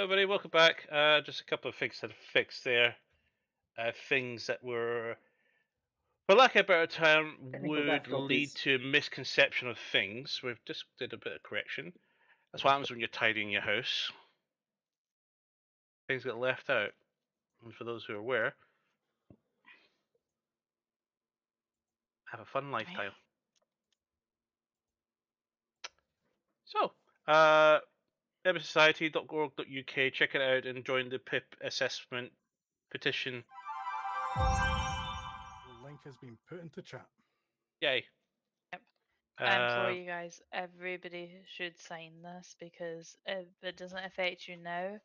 everybody, welcome back. Just a couple of things to fix there. Things that were, for lack of a better term, Technical would lead difficulties. to misconception of things. We've just did a bit of correction. That's what happens when you're tidying your house. Things get left out. And for those who are aware, have a fun lifetime. So, society.org.uk, check it out and join the PIP assessment petition. Link has been put into chat. Yay. I implore you guys, everybody should sign this because if it doesn't affect you now,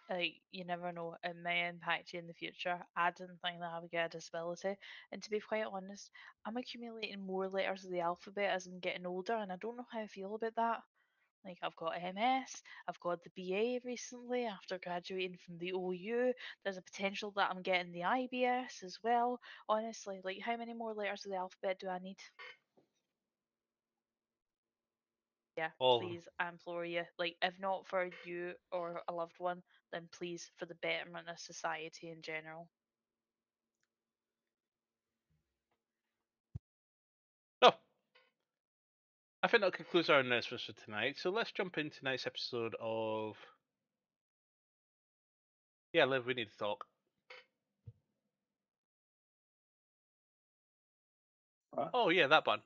like you never know, it may impact you in the future. I didn't think that I would get a disability, and to be quite honest, I'm accumulating more letters of the alphabet as I'm getting older, and I don't know how I feel about that. Like I've got MS, I've got the BA recently after graduating from the OU. There's a potential that I'm getting the IBS as well. Honestly, like how many more letters of the alphabet do I need? Yeah, All of them. please, I implore you. Like, if not for you or a loved one, then please for the betterment of society in general. No. I think that concludes our announcements for tonight. So let's jump into tonight's episode of. Yeah, Liv, we need to talk. What? Oh, yeah, that button.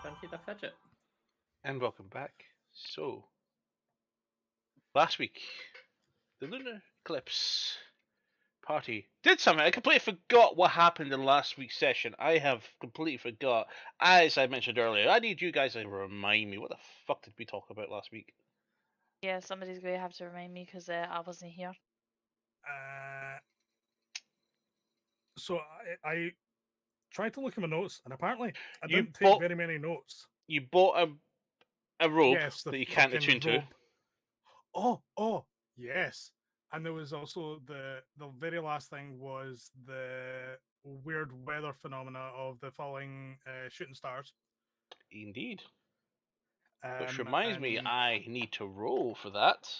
Plenty the fidget. And welcome back. So, last week, the lunar eclipse party did something. I completely forgot what happened in last week's session. I have completely forgot. As I mentioned earlier, I need you guys to remind me. What the fuck did we talk about last week? Yeah, somebody's going to have to remind me because I wasn't here. So I tried to look at my notes, and apparently I You didn't bought- take very many notes. You bought a robe Yes, the that you can't fucking attune to. robe. Oh, yes. And there was also the very last thing was the weird weather phenomena of the falling shooting stars. Indeed. Which reminds me, and I need to roll for that.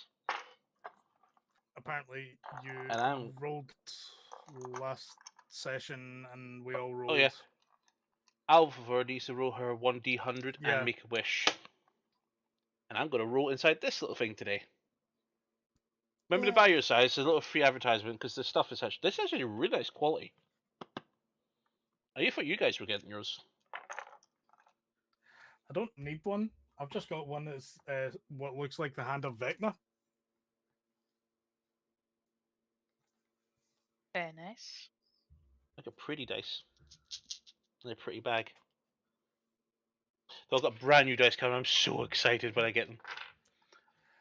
apparently you And I'm- rolled last session, and we all rolled. Oh yeah. Alva needs to roll her 1d100 Yeah. and make a wish. And I'm going to roll inside this little thing today. Remember to buy your size. There's a little free advertisement because the stuff is actually. This is actually really nice quality. I thought you guys were getting yours. I don't need one. I've just got one that's what looks like the hand of Vecna. Very nice. Like a pretty dice. In a pretty bag. So I've got brand new dice coming. I'm so excited when I get them.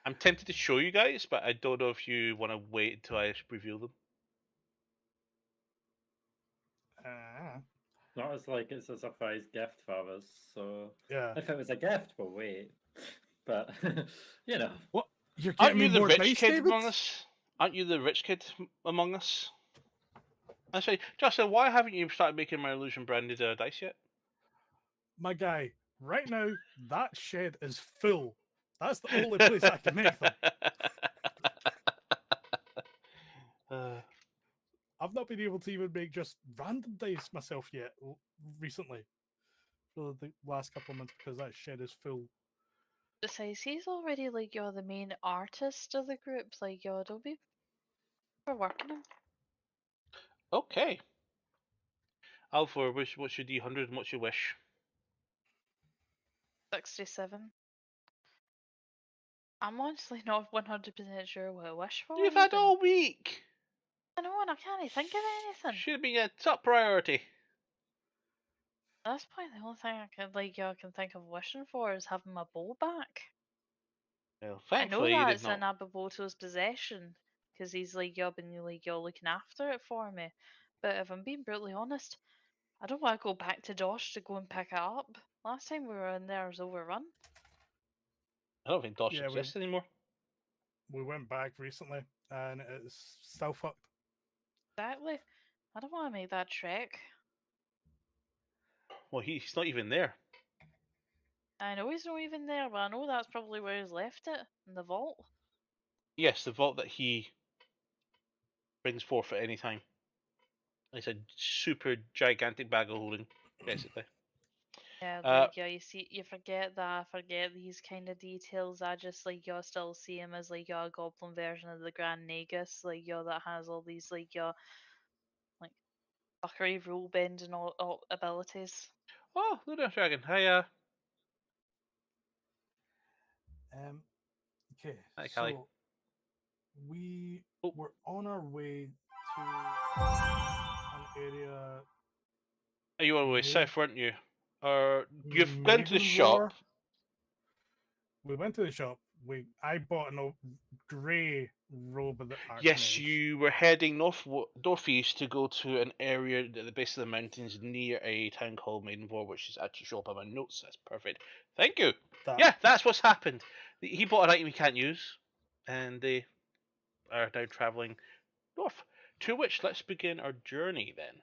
I'm tempted to show you guys, but I don't know if you want to wait until I reveal them. Not as like it's a surprise gift for us, so Yeah. if it was a gift, we'll wait. But you know, What? You're Aren't getting you me the more rich dice, kid David? among us? Aren't you the rich kid among us? I say, Justin, why haven't you started making my illusion branded dice yet? My guy, right now that shed is full. That's the only place I can make them. I've not been able to even make just random dice myself yet recently for the last couple of months because that shed is full. Besides, he's already like you're the main artist of the group. Like you're, don't be for working him. Okay. Alpha, what's your D100 and what's your wish? 67. I'm honestly not 100% sure what I wish for. You've had even. all week. I know, and I can't think of anything. Should be a top priority. That's probably the only thing I can think of wishing for is having my bow back. Well, I know thankfully you that did it's in not. Ababoto's possession because he's like you're been like you're looking after it for me. But if I'm being brutally honest, I don't want to go back to Dosh to go and pick it up. Last time we were in there, it was overrun. I don't think DOS Yeah, exists anymore. we went back recently, and it's still fucked. Exactly. I don't want to make that trek. Well, he's not even there. I know he's not even there, but I know that's probably where he's left it in the vault. Yes, the vault that he brings forth at any time. It's a super gigantic bag of holding, basically. Yeah, Uh, yeah, you see, you forget that. I forget these kind of details. I just you still see him as a goblin version of the Grand Nagus, that has all these like fuckery, rule bend, and all abilities. Oh, Lunar Dragon. Hi, Okay, hi, Callie. so we Oh. were on our way to an area. You were way Maybe- south, weren't you? Or you've gone to the Maven shop. Roar. We went to the shop. I bought a grey robe of the Yes, Archmage. you were heading northeast to go to an area at the base of the mountains near a town called Maidenvor, which is actually shown up on my notes. That's perfect. Thank you. That- Yeah, that's what's happened. He bought an item he can't use, and they are now traveling north. To which, let's begin our journey then.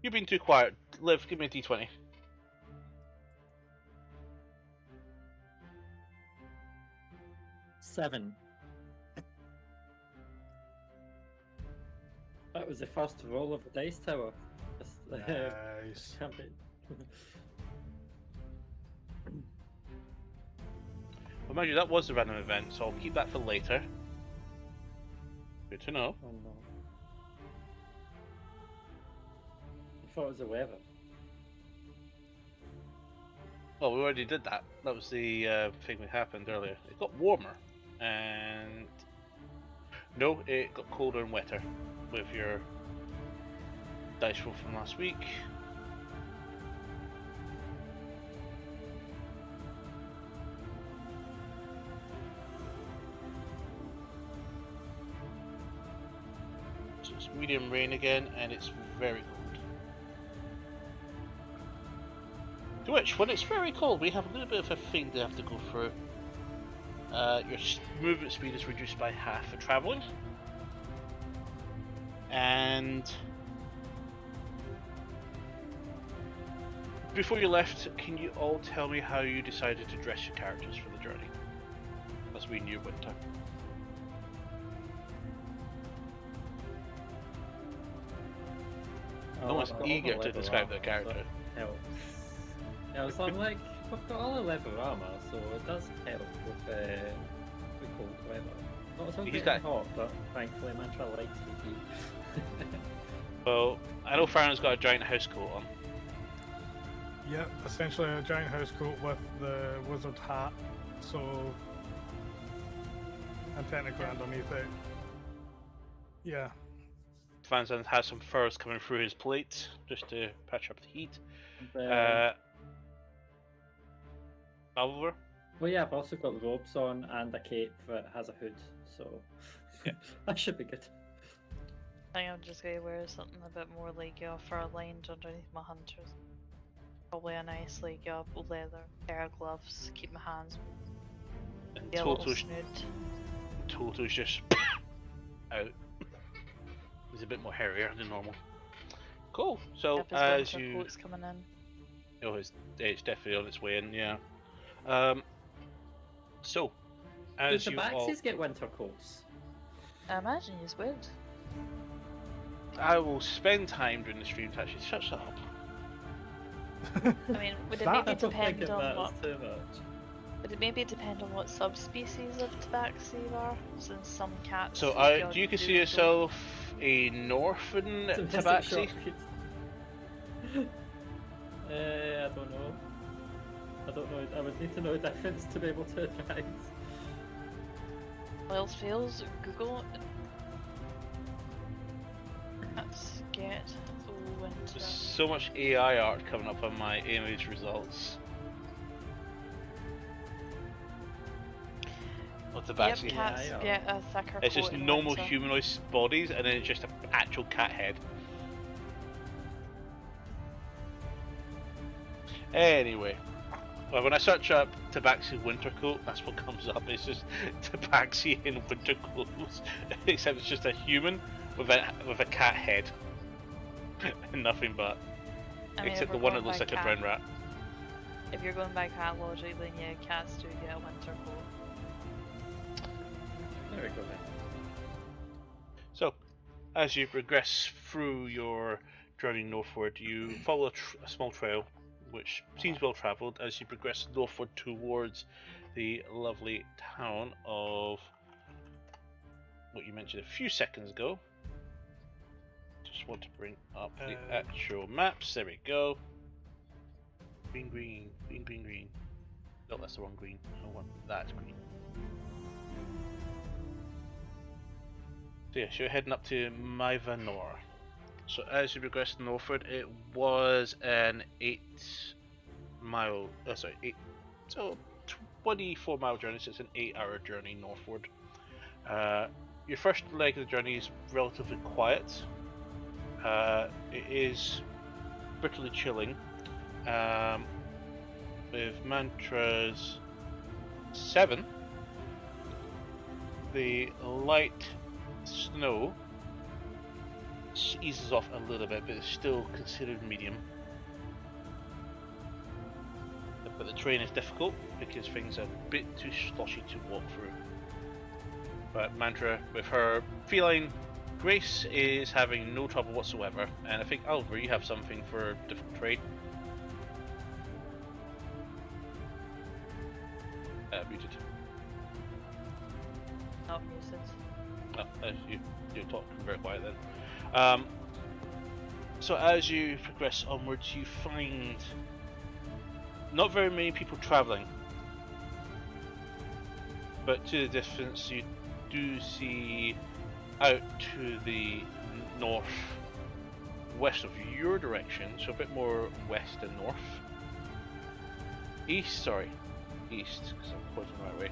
You've been too quiet. Liv, give me a D20. Seven. That was the first roll of the dice tower. Nice. Can't be. Well, mind you, that was a random event, so I'll keep that for later. Good to know. Oh no. I thought it was the weather. Well, we already did that. That was the thing that happened earlier. It got warmer, and no, it got colder and wetter with your dice roll from last week. So it's medium rain again, and it's very cold. To which, when it's very cold, we have a little bit of a thing to have to go through. Your movement speed is reduced by half for traveling. And before you left, can you all tell me how you decided to dress your characters for the journey as we near winter? No one's eager to describe their character. Helps. Yeah, so I'm like, we've got all the leather armor, so it does help with the cold weather. Not so He's getting got- hot, but thankfully Mantra likes to be. Well, I know Farron's got a giant house coat on. Yep, essentially a giant house coat with the wizard hat. So, and technically underneath it. Yeah. Vanzan has some furs coming through his plate just to patch up the heat. The- Oliver? Well, yeah, I've also got robes on and a cape that has a hood, so Yeah. that should be good. I think I'm just gonna wear something a bit more fur lined underneath my hunters. Probably a nice leather pair of gloves to keep my hands And be a little Toto's smooth. just out. He's a bit more hairier than normal. Cool. So Yep, his as winter you, coat's coming in. oh, it's definitely on its way in. Yeah. So Does as the you all, Baxies get winter coats? I imagine you would. I will spend time during the stream to actually shut up. I mean, would it That- maybe I don't think depend it on matters what? too much. Would it maybe depend on what subspecies of tabaxi are? Since some cats. So, like do you your consider doodle- yourself a Northern Domestic tabaxi? short I don't know. I don't know. I would need to know the difference to be able to advise. Wells fails. Google. Let's get the winter. There's so much AI art coming up on my image results. Of Yep, tabaxi. cats Yeah, get a thicker It's coat just in normal winter. humanoid bodies, and then it's just an actual cat head. Anyway, well, when I search up tabaxi winter coat, that's what comes up. It's just tabaxi in winter clothes, except it's just a human with a cat head, and nothing but. I mean, if Except the we're one that going looks by like a cat- brown rat. If you're going by cat logic, then yeah, cats do get a winter coat. There we go then. So, as you progress through your journey northward, you follow a small trail, which seems well travelled, as you progress northward towards the lovely town of what you mentioned a few seconds ago. Just want to bring up the actual maps. There we go. Green, green, green, green, green. No, that's the wrong green. I want that green. So yeah, so you're heading up to Maivanor. So as you progress northward, it was an 24-mile journey, so it's an 8-hour journey northward. Your first leg of the journey is relatively quiet. It is bitterly chilling. With mantras 7, the light snow eases off a little bit, but it's still considered medium. But the terrain is difficult because things are a bit too sloshy to walk through. But Mantra, with her feline, Grace is having no trouble whatsoever, and I think Oliver, you have something for different trade. Muted. Not muted. No, you talk very quiet then. So as you progress onwards, you find not very many people travelling, but to the distance you do see out to the north west of your direction, so a bit more west and north. East, because I'm pointing the right way.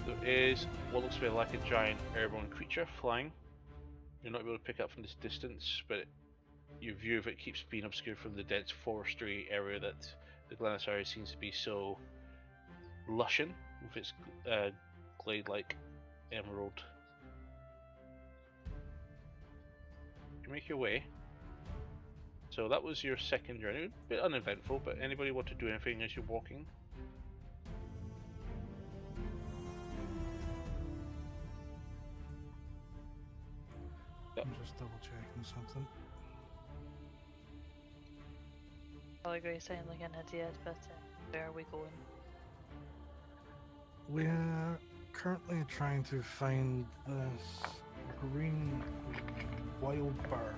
There is what looks to be like a giant airborne creature flying. You're not able to pick up from this distance, but your view of it keeps being obscured from the dense forestry area that the Galanasari seems to be so lushen with its glade-like emerald. You make your way. So that was your second journey. A bit uneventful, but anybody want to do anything as you're walking? I'm just double checking something. Probably Grace sound like an idiot, but where are we going? We're currently trying to find this green wild bear.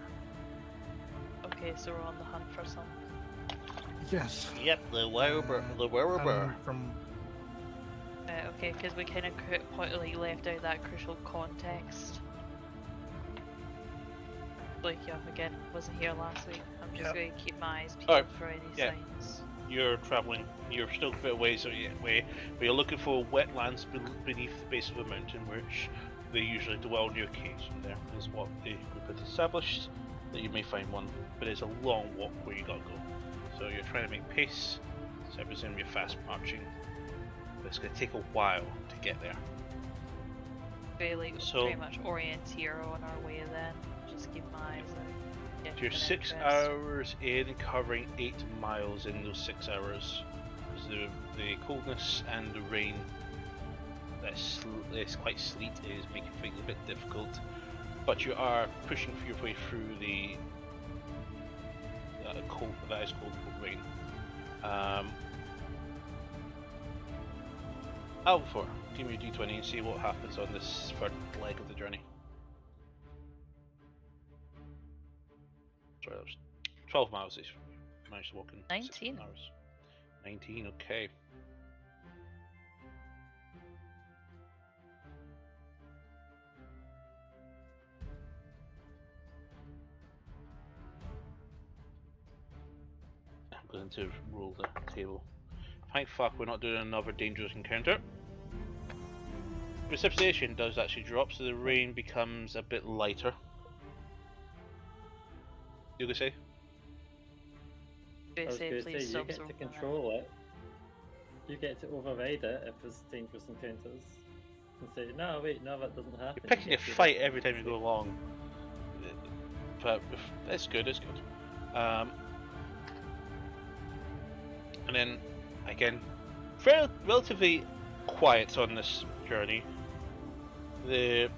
Okay, so we're on the hunt for some. Yes. Yep, the werewolf. The werewolf. And from Okay, because we kind of left out that crucial context. Like, yeah, again, wasn't here last week. I'm just Yep. going to keep my eyes peeled Alright, for any yeah. signs. You're travelling. You're still a bit away, but you're looking for wetlands beneath the base of a mountain, which they usually dwell near caves. And there is what the group has established. That you may find one, but it's a long walk where you gotta go. So you're trying to make pace. So I presume you're fast marching. But it's gonna take a while to get there. Very, So- pretty much orienteer on our way then. Just keep my eyes out. Get You're an 6 interest. hours in, covering 8 miles in those 6 hours. So the coldness and the rain, that's quite sleet, is making things a bit difficult. but you are pushing your way through the cold, that is cold rain. Alpha, give me a d20 and see what happens on this third leg of the journey. Sorry, that was 12 miles. They managed to walk in 19. 16 hours. 19, okay. I'm going to roll the table. Thank fuck we're not doing another dangerous encounter. Precipitation does actually drop, so the rain becomes a bit lighter. You gonna say? I was going to say, Please you stop get to throwing control it. You get to override it if there's dangerous encounters. And say, no, wait, no, that doesn't happen. You're picking a get to fight this every time you go along. But it's good, it's good. And then, again, relatively quiet on this journey. You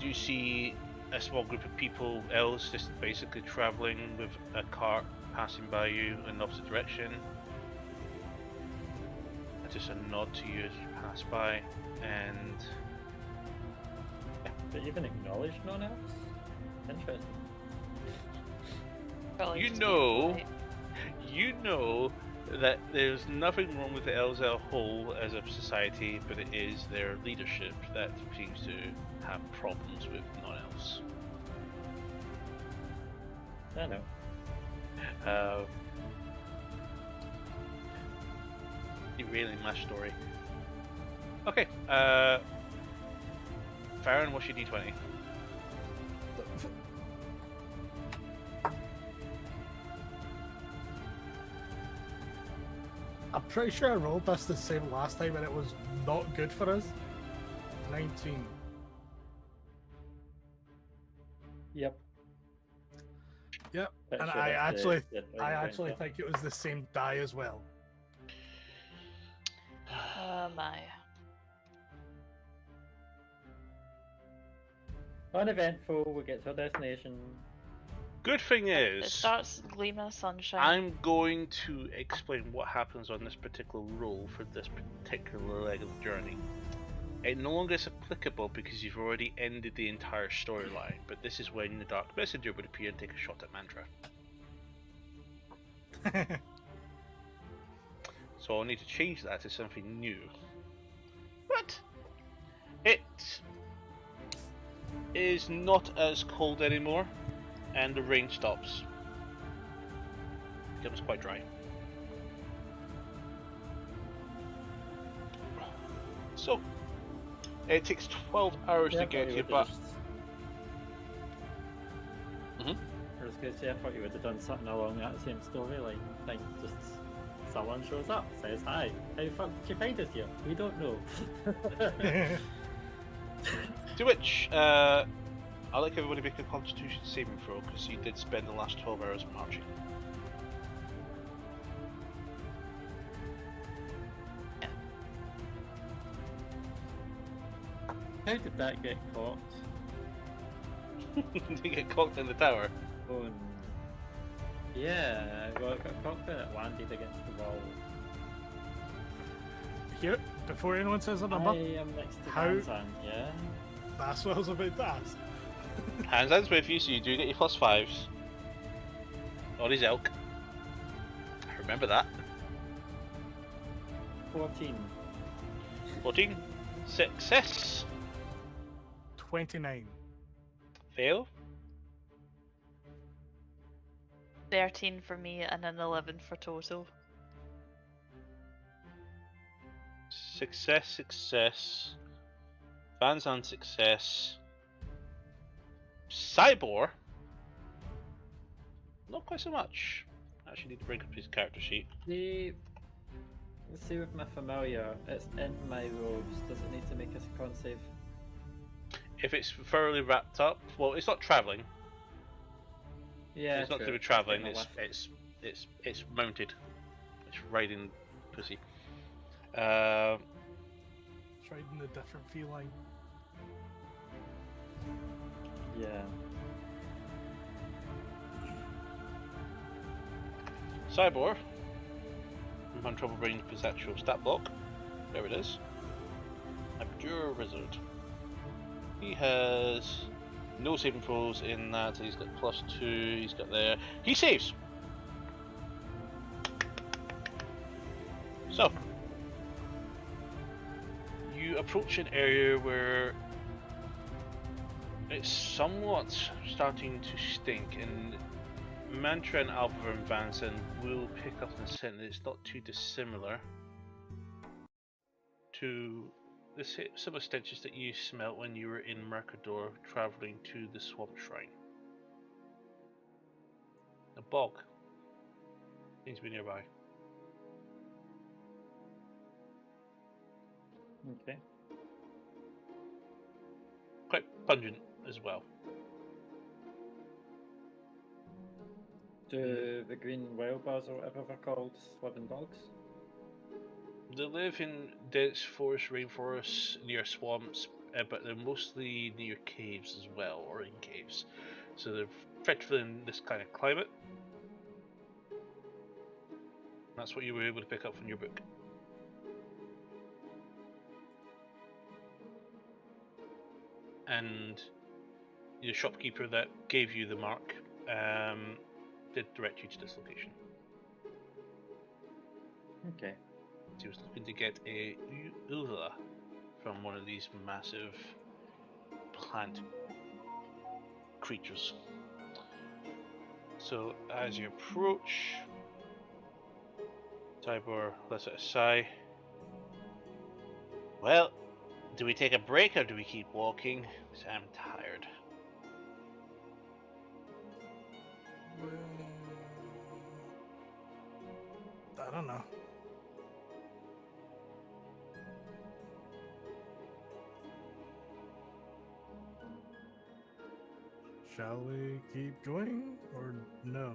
do see a small group of people, elves, just basically travelling with a cart passing by you in the opposite direction. Just a nod to you as you pass by, and yeah. But even acknowledged non-elves? Interesting. Probably You just know, being you know that there's nothing wrong with the elves as a whole as a society, but it is their leadership that seems to have problems with non-elves. I know. Derailing my story. Okay, Farron, what's your d20? I'm pretty sure I rolled this the same last time and it was not good for us. 19. Yep. Yep. Pretty And sure I that's actually, the I thing actually went think it was the same die as well. Oh my. for. Uneventful, we get to our destination. Good thing It is, starts gleaming of sunshine. I'm going to explain what happens on this particular roll for this particular leg of the journey. It no longer is applicable because you've already ended the entire storyline, but this is when the Dark Messenger would appear and take a shot at Mantra. So I'll need to change that to something new. But it is not as cold anymore, and the rain stops. It becomes quite dry. So it takes 12 hours to get to your butt. I was going to say, I thought you would have done something along that same storyline thing. Just someone shows up, says hi. How the fuck did you find us here? We don't know. To which, I'd like everybody to make a Constitution saving throw because you did spend the last 12 hours marching. How did that get caught? You get cocked in the tower. Oh, yeah, well, it got cocked and it landed against the wall. Here, before anyone says a I number, am next to How- Vanzan, yeah? that's what I was about to ask. Hands with you, so you do get your +5s. On his elk. Remember that. 14. 14. Success. 29. Fail. 13 for me and an 11 for total. Success, success. Vanzan success. Cybor. Not quite so much. I actually need to bring up his character sheet. Let's see with my familiar, it's in my robes. Does it need to make us a con save? If it's thoroughly wrapped up, well, it's not travelling. Yeah, It's not to true. do with travelling. Getting a It's mounted. It's riding pussy. It's riding a different feline. Yeah. Cyborg. I'm having trouble bringing up his actual stat block. There it is. Abjure Wizard. He has no saving throws in that. He's got +2. He's got there. He saves. So you approach an area where it's somewhat starting to stink, and Mantra and Alpha and Vanson will pick up the scent that it's not too dissimilar to the similar stenches that you smelt when you were in Mercador travelling to the Swamp Shrine. A bog seems to be nearby. Okay. Quite pungent as well. Do the green wild bars or whatever they're called live in bogs? They live in dense forest, rainforests, near swamps, but they're mostly near caves as well, or in caves. So they're effectively in this kind of climate. That's what you were able to pick up from your book. And the shopkeeper that gave you the mark did direct you to this location. Okay. He was looking to get a ula from one of these massive plant creatures. So as you approach, Tybor lets out a sigh. Well, do we take a break or do we keep walking? 'Cause I'm tired. I don't know. Shall we keep going or no?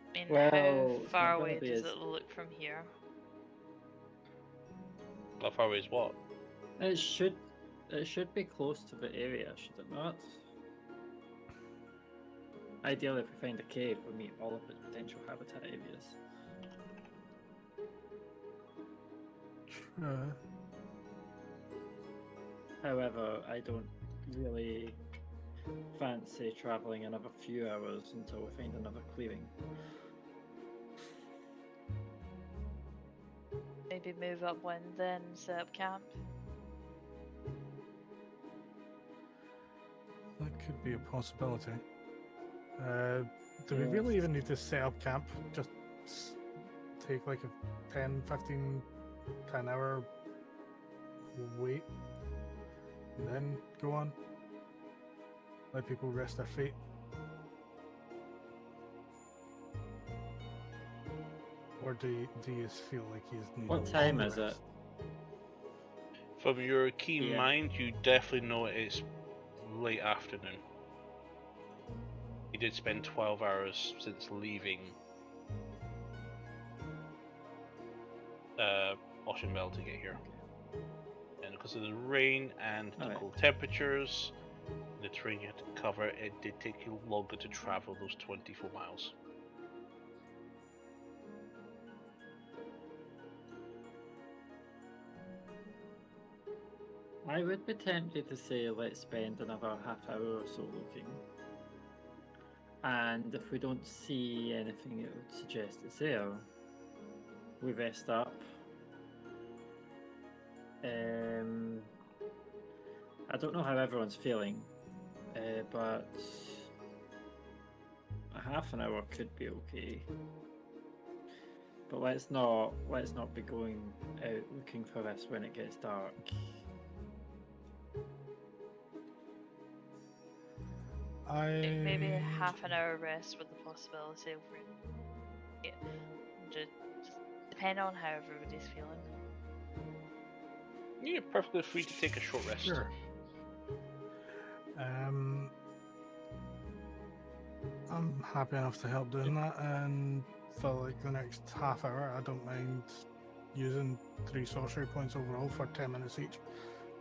I mean, Well, how it's far not gonna away be does as- it look from here? How far away is what? It should be close to the area, should it not? Ideally, if we find a cave, we meet all of its potential habitat areas. Sure. However, I don't really fancy travelling another few hours until we find another clearing. Maybe move upwind then, set up camp. That could be a possibility. Do we really even need to set up camp? Just take like a 10 hour wait and then go on? Let people rest their feet? Or do you feel like you need What a time long is it? rest? From your keen Yeah. mind, you definitely know it's late afternoon. You did spend 12 hours since leaving Oceanville to get here. And because of the rain and the Alright. cold temperatures, the terrain you had to cover, it did take you longer to travel those 24 miles. I would be tempted to say let's spend another half hour or so looking. And if we don't see anything that would suggest it's there, we rest up. I don't know how everyone's feeling, but a half an hour could be okay. But let's not be going out looking for this when it gets dark. Maybe a half an hour rest with the possibility of just depend on how everybody's feeling. You're perfectly free to take a short rest. Sure. I'm happy enough to help doing that, and for like the next half hour, I don't mind using 3 sorcery points overall for 10 minutes each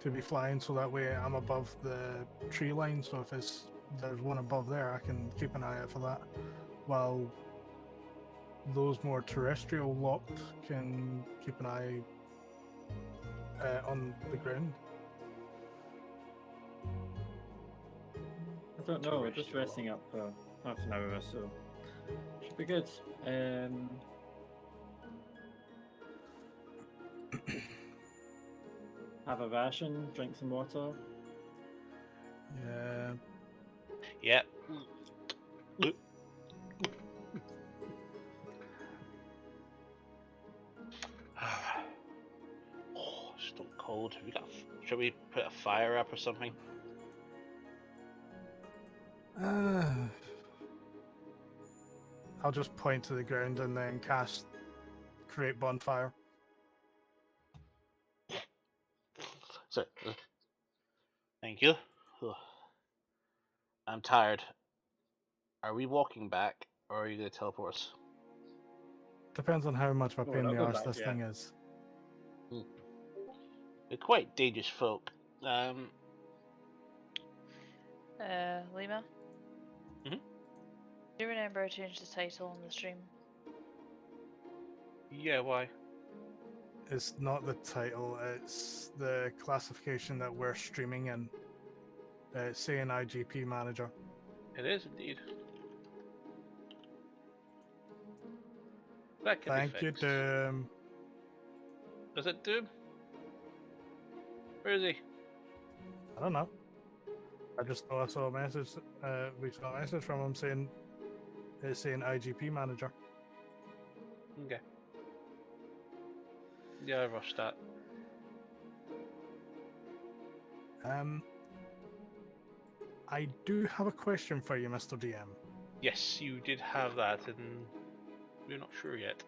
to be flying, so that way I'm above the tree line. So if there's one above there, I can keep an eye out for that. While those more terrestrial locked can keep an eye on the ground. I don't know, we're just resting up for half an hour or so. Should be good. Have a ration, drink some water. Yeah. Yep. Oh, stone cold. Have we got? Should we put a fire up or something? I'll just point to the ground and then cast create bonfire. So, thank you. Ugh. I'm tired. Are we walking back, or are you going to teleport us? Depends on how much of a Oh, pain in not the go arse back this yet. thing is. They're quite dangerous folk. Lima? Mhm. Do you remember I changed the title on the stream? Yeah, why? It's not the title, it's the classification that we're streaming in. It's saying IGP manager. It is indeed. That can Thank be you, fixed. Doom. Is it Doom? Where is he? I don't know. I just know I saw a message. We saw a message from him saying it's saying IGP manager. Okay. Yeah, I rushed that. I do have a question for you, Mr. DM. Yes, you did have that, and we're not sure yet.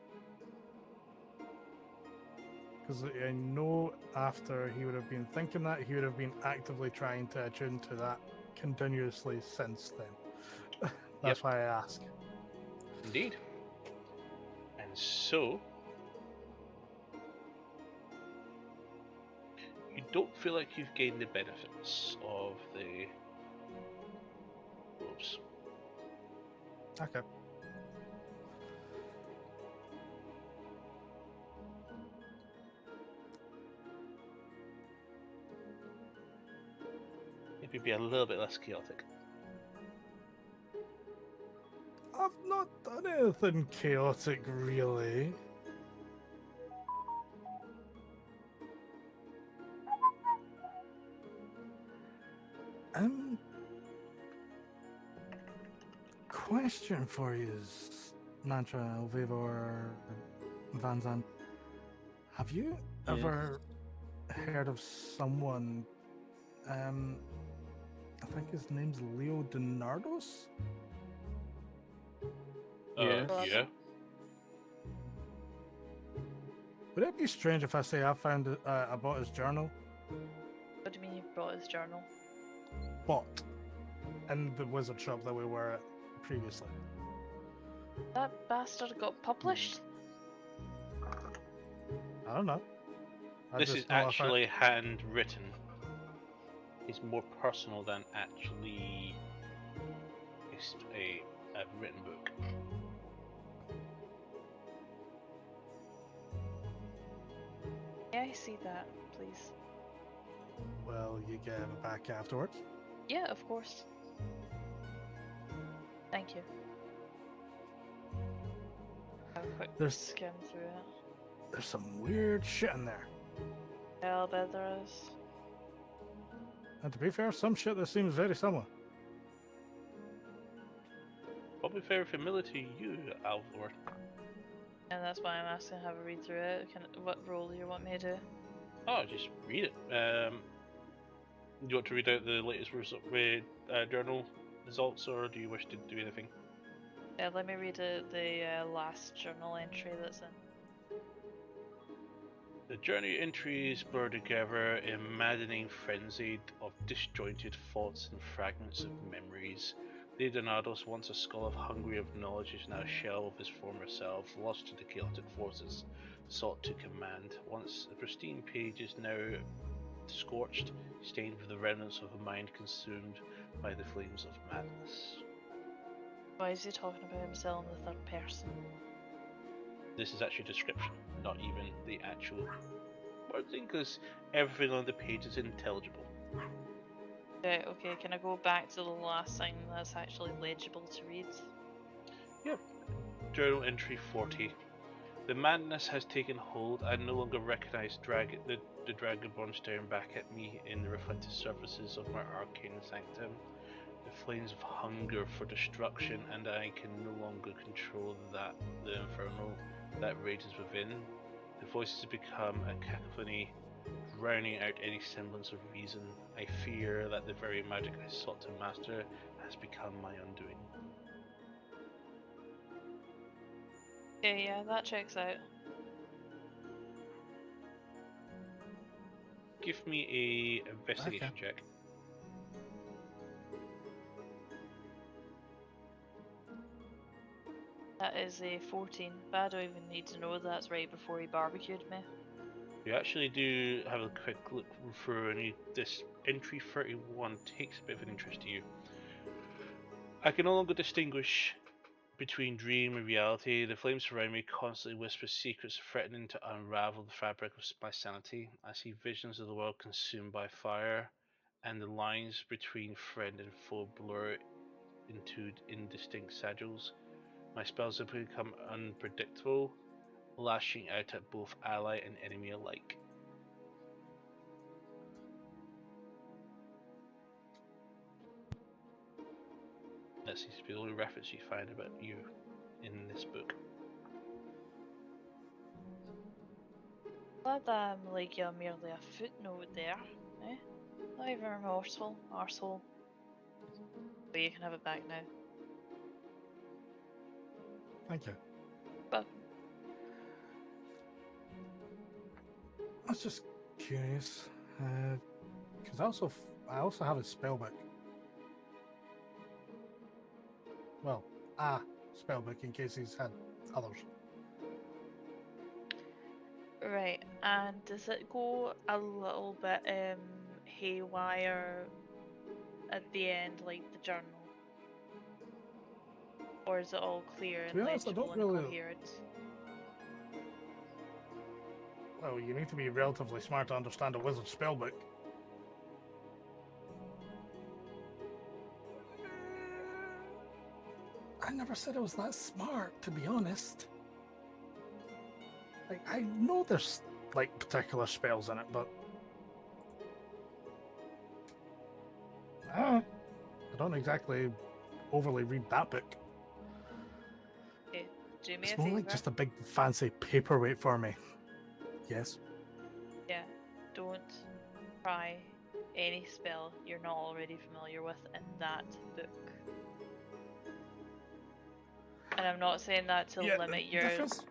Because I know after he would have been thinking that, he would have been actively trying to attune to that continuously since then. That's Yep. why I ask. Indeed. And so, you don't feel like you've gained the benefits of the robes. Okay. Maybe be a little bit less chaotic. I've not done anything chaotic, really. Question for you is, Mantra, Elvivo, or Van Zandt. Have you Yes. ever heard of someone, I think his name's Leo Donardos? Yes. Yeah. Would it be strange if I say I found I bought his journal? What do you mean you brought his journal? Bought in the wizard shop that we were at previously. That bastard got published? I don't know. I This just is know I found- actually handwritten. It's more personal than actually a written book. Yeah, I see that, please. Well, you get it back afterwards. Yeah, of course. Thank you. Have a quick There's- skim through it. There's some weird shit in there. Yeah, I'll bet there is. And to be fair, some shit that seems very similar. Probably very familiar to you, Alvor. And that's why I'm asking to have a read through it. What role do you want me to do? Oh, just read it. Do you want to read out the latest journal results, or do you wish to do anything? Yeah, let me read the last journal entry that's in. The journey entries blur together in maddening frenzy of disjointed thoughts and fragments of memories. Leonardo's, once a scholar hungry of knowledge, is now a shell of his former self, lost to the chaotic forces sought to command. Once the pristine page is now scorched, stained with the remnants of a mind consumed by the flames of madness. Why is he talking about himself in the third person? This is actually a description, not even the actual wording, because everything on the page is intelligible. Right, okay, can I go back to the last thing that's actually legible to read? Yep. Journal entry 40. The madness has taken hold. I no longer recognize the Dragonborn staring back at me in the reflected surfaces of my arcane sanctum. The flames of hunger for destruction, and I can no longer control the inferno that rages within. The voices have become a cacophony, drowning out any semblance of reason. I fear that the very magic I sought to master has become my undoing. Okay, yeah, that checks out. Give me a investigation check. That is a 14, but I don't even need to know that's right before he barbecued me. You actually do have a quick look through, and this entry 31 takes a bit of an interest to you. I can no longer distinguish between dream and reality. The flames around me constantly whisper secrets, threatening to unravel the fabric of my sanity. I see visions of the world consumed by fire, and the lines between friend and foe blur into indistinct sigils. My spells have become unpredictable, lashing out at both ally and enemy alike. That seems to be the only reference you find about you in this book. Glad that I'm like you're merely a footnote there, eh? Not even remorseful, arsehole. But you can have it back now. Thank you. But I was just curious, because I also have a spellbook. Well, a spellbook in case he's had others. right, and does it go a little bit haywire at the end, like the journal? Or is it all clear To and be honest, I legible don't and really- coherent? Well, you need to be relatively smart to understand a wizard spellbook. I never said I was that smart, to be honest. Like, I know there's like particular spells in it, but I don't exactly overly read that book. Okay, do me It's a more favour. like just a big fancy paperweight for me. Yes. Yeah, don't try any spell you're not already familiar with in that book. And I'm not saying that to Yeah, limit the your... difference-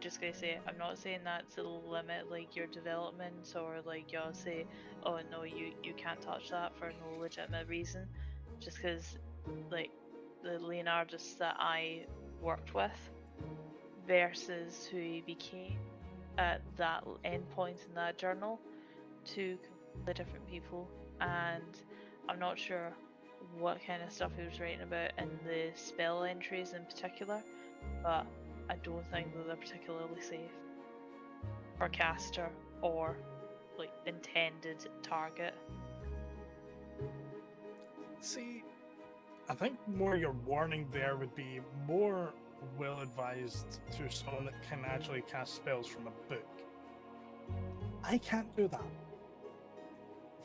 Just gonna say, I'm not saying that to limit like your development or like you'll say, oh no, you can't touch that for no legitimate reason. Just because like the Leonardus that I worked with versus who he became at that end point in that journal, two completely different people, and I'm not sure what kind of stuff he was writing about in the spell entries in particular, but I don't think that they're particularly safe for caster or like intended target. See, I think more your warning there would be more well advised to someone that can actually cast spells from a book. I can't do that.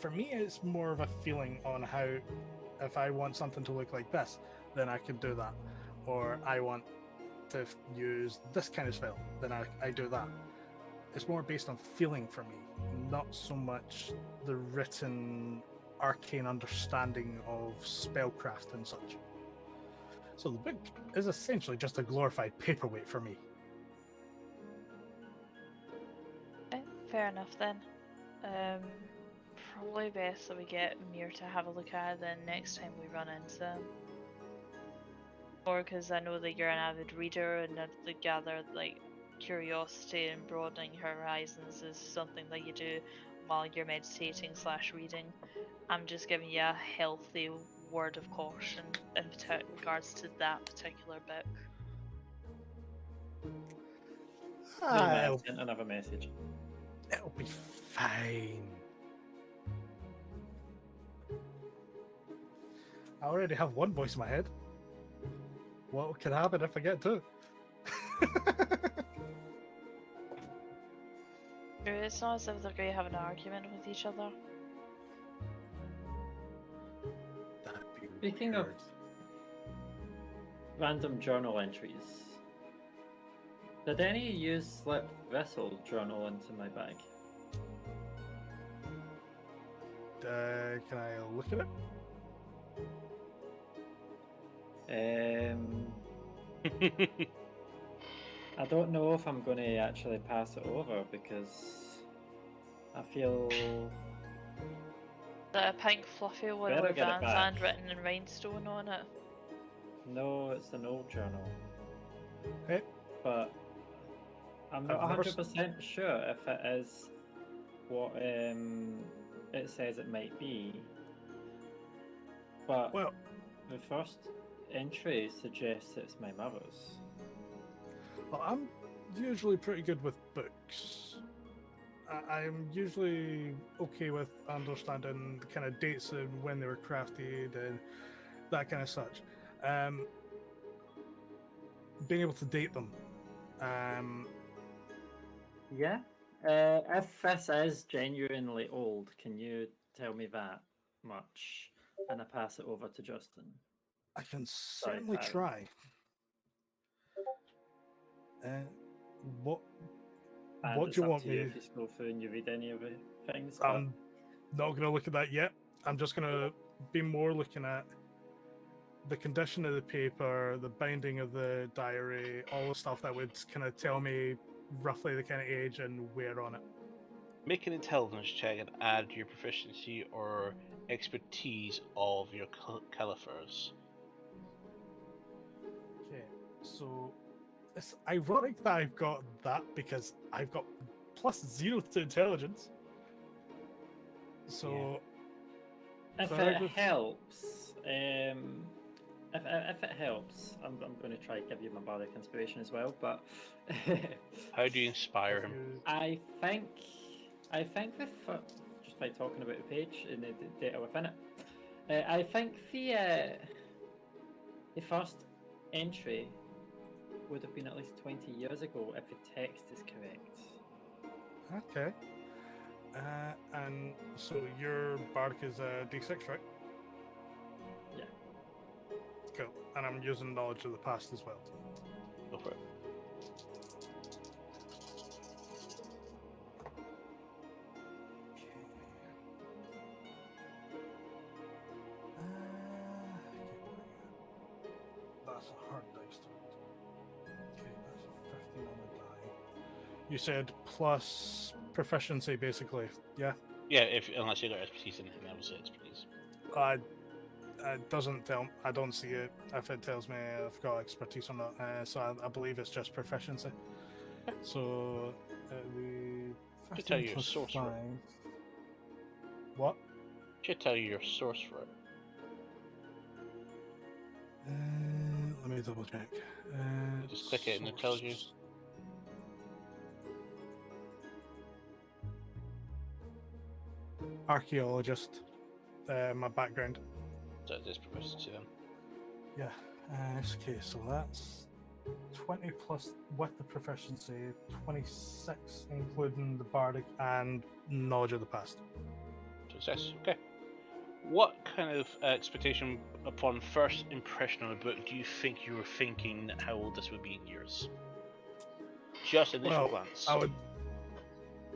For me, it's more of a feeling on how, if I want something to look like this, then I can do that. Or I want to use this kind of spell, then I do that. It's more based on feeling for me, not so much the written arcane understanding of spellcraft and such. So the book is essentially just a glorified paperweight for me. Okay, fair enough then. Probably best that we get Mir to have a look at it then next time we run into him. Or because I know that you're an avid reader and I've gathered like curiosity and broadening horizons is something that you do while you're meditating / reading. I'm just giving you a healthy word of caution in regards to that particular book. I It'll, sent another message. it'll be fine. I already have one voice in my head. What can happen if I get two? It's not as if they're going to have an argument with each other. That'd be Speaking of weird. random journal entries, did any of you slip Vessel journal into my bag? Can I look at it? I don't know if I'm going to actually pass it over because I feel The pink fluffy one Better with get it Van's back. handwritten in rhinestone on it. no, it's an old journal, Hey, but I'm not I've never 100% sure if it is what it says it might be. But well, the first entry suggests it's my mother's. well, I'm usually pretty good with books. I'm usually okay with understanding the kind of dates and when they were crafted and that kind of such. Being able to date them. Yeah. If this is genuinely old, can you tell me that much? And I pass it over to Justin. I can certainly Tyler. try. What And What it's do you up want to you me? if you scroll through and you read any of the things. But I'm not going to look at that yet. I'm just going to be more looking at the condition of the paper, the binding of the diary, all the stuff that would kind of tell me roughly the kind of age and where on it. Make an intelligence check and add your proficiency or expertise of your califers. Okay, so it's ironic that I've got that because I've got +0 to intelligence. So if Sorry, it but- helps, if it helps, I'm going to try to give you my bardic inspiration as well. But How do you inspire if him? you- I think just by talking about the page and the data within it, I think the first entry would have been at least 20 years ago if the text is correct. Okay. And so your bardic is a D6, right? Yeah. Cool. And I'm using knowledge of the past as well. Go for it. That's a hard dice to roll. Okay, that's a 15 on the die. You said plus proficiency, basically. Yeah. Yeah, unless you got expertise in anything else, expertise. It doesn't tell. I don't see it if it tells me I've got expertise or not. So I believe it's just proficiency. So we. Should tell 15 you your plus source for it. 5. What? Should tell you your source for it. Let me double check. Just click it and it tells you. source. Archaeologist. My background. So it is proficiency then. Yeah. Okay, so that's 20 plus with the proficiency, 26 including the bardic and knowledge of the past. Success. Okay. What kind of expectation upon first impression of a book do you think you were thinking how old this would be in years? Just initial Well, glance.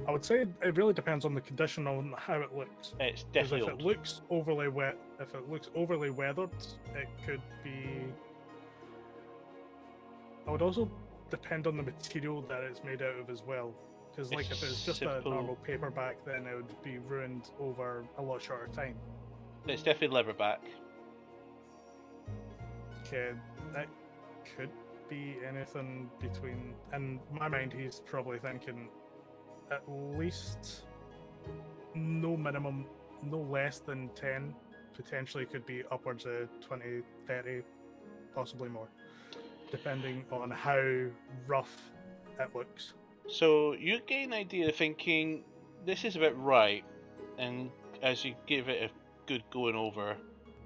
I would say it really depends on the condition on how it looks. It's Because definitely if old. it looks overly wet, if it looks overly weathered, it could be. I would also depend on the material that it's made out of as well. Because like if it's just a Simple. normal paperback, then it would be ruined over a lot shorter time. It's definitely leatherback. Okay, that could be anything between. In my mind, he's probably thinking at least no minimum, no less than 10. Potentially could be upwards of 20, 30, possibly more, depending on how rough it looks. So you get an idea of thinking this is about right, and as you give it a good going over,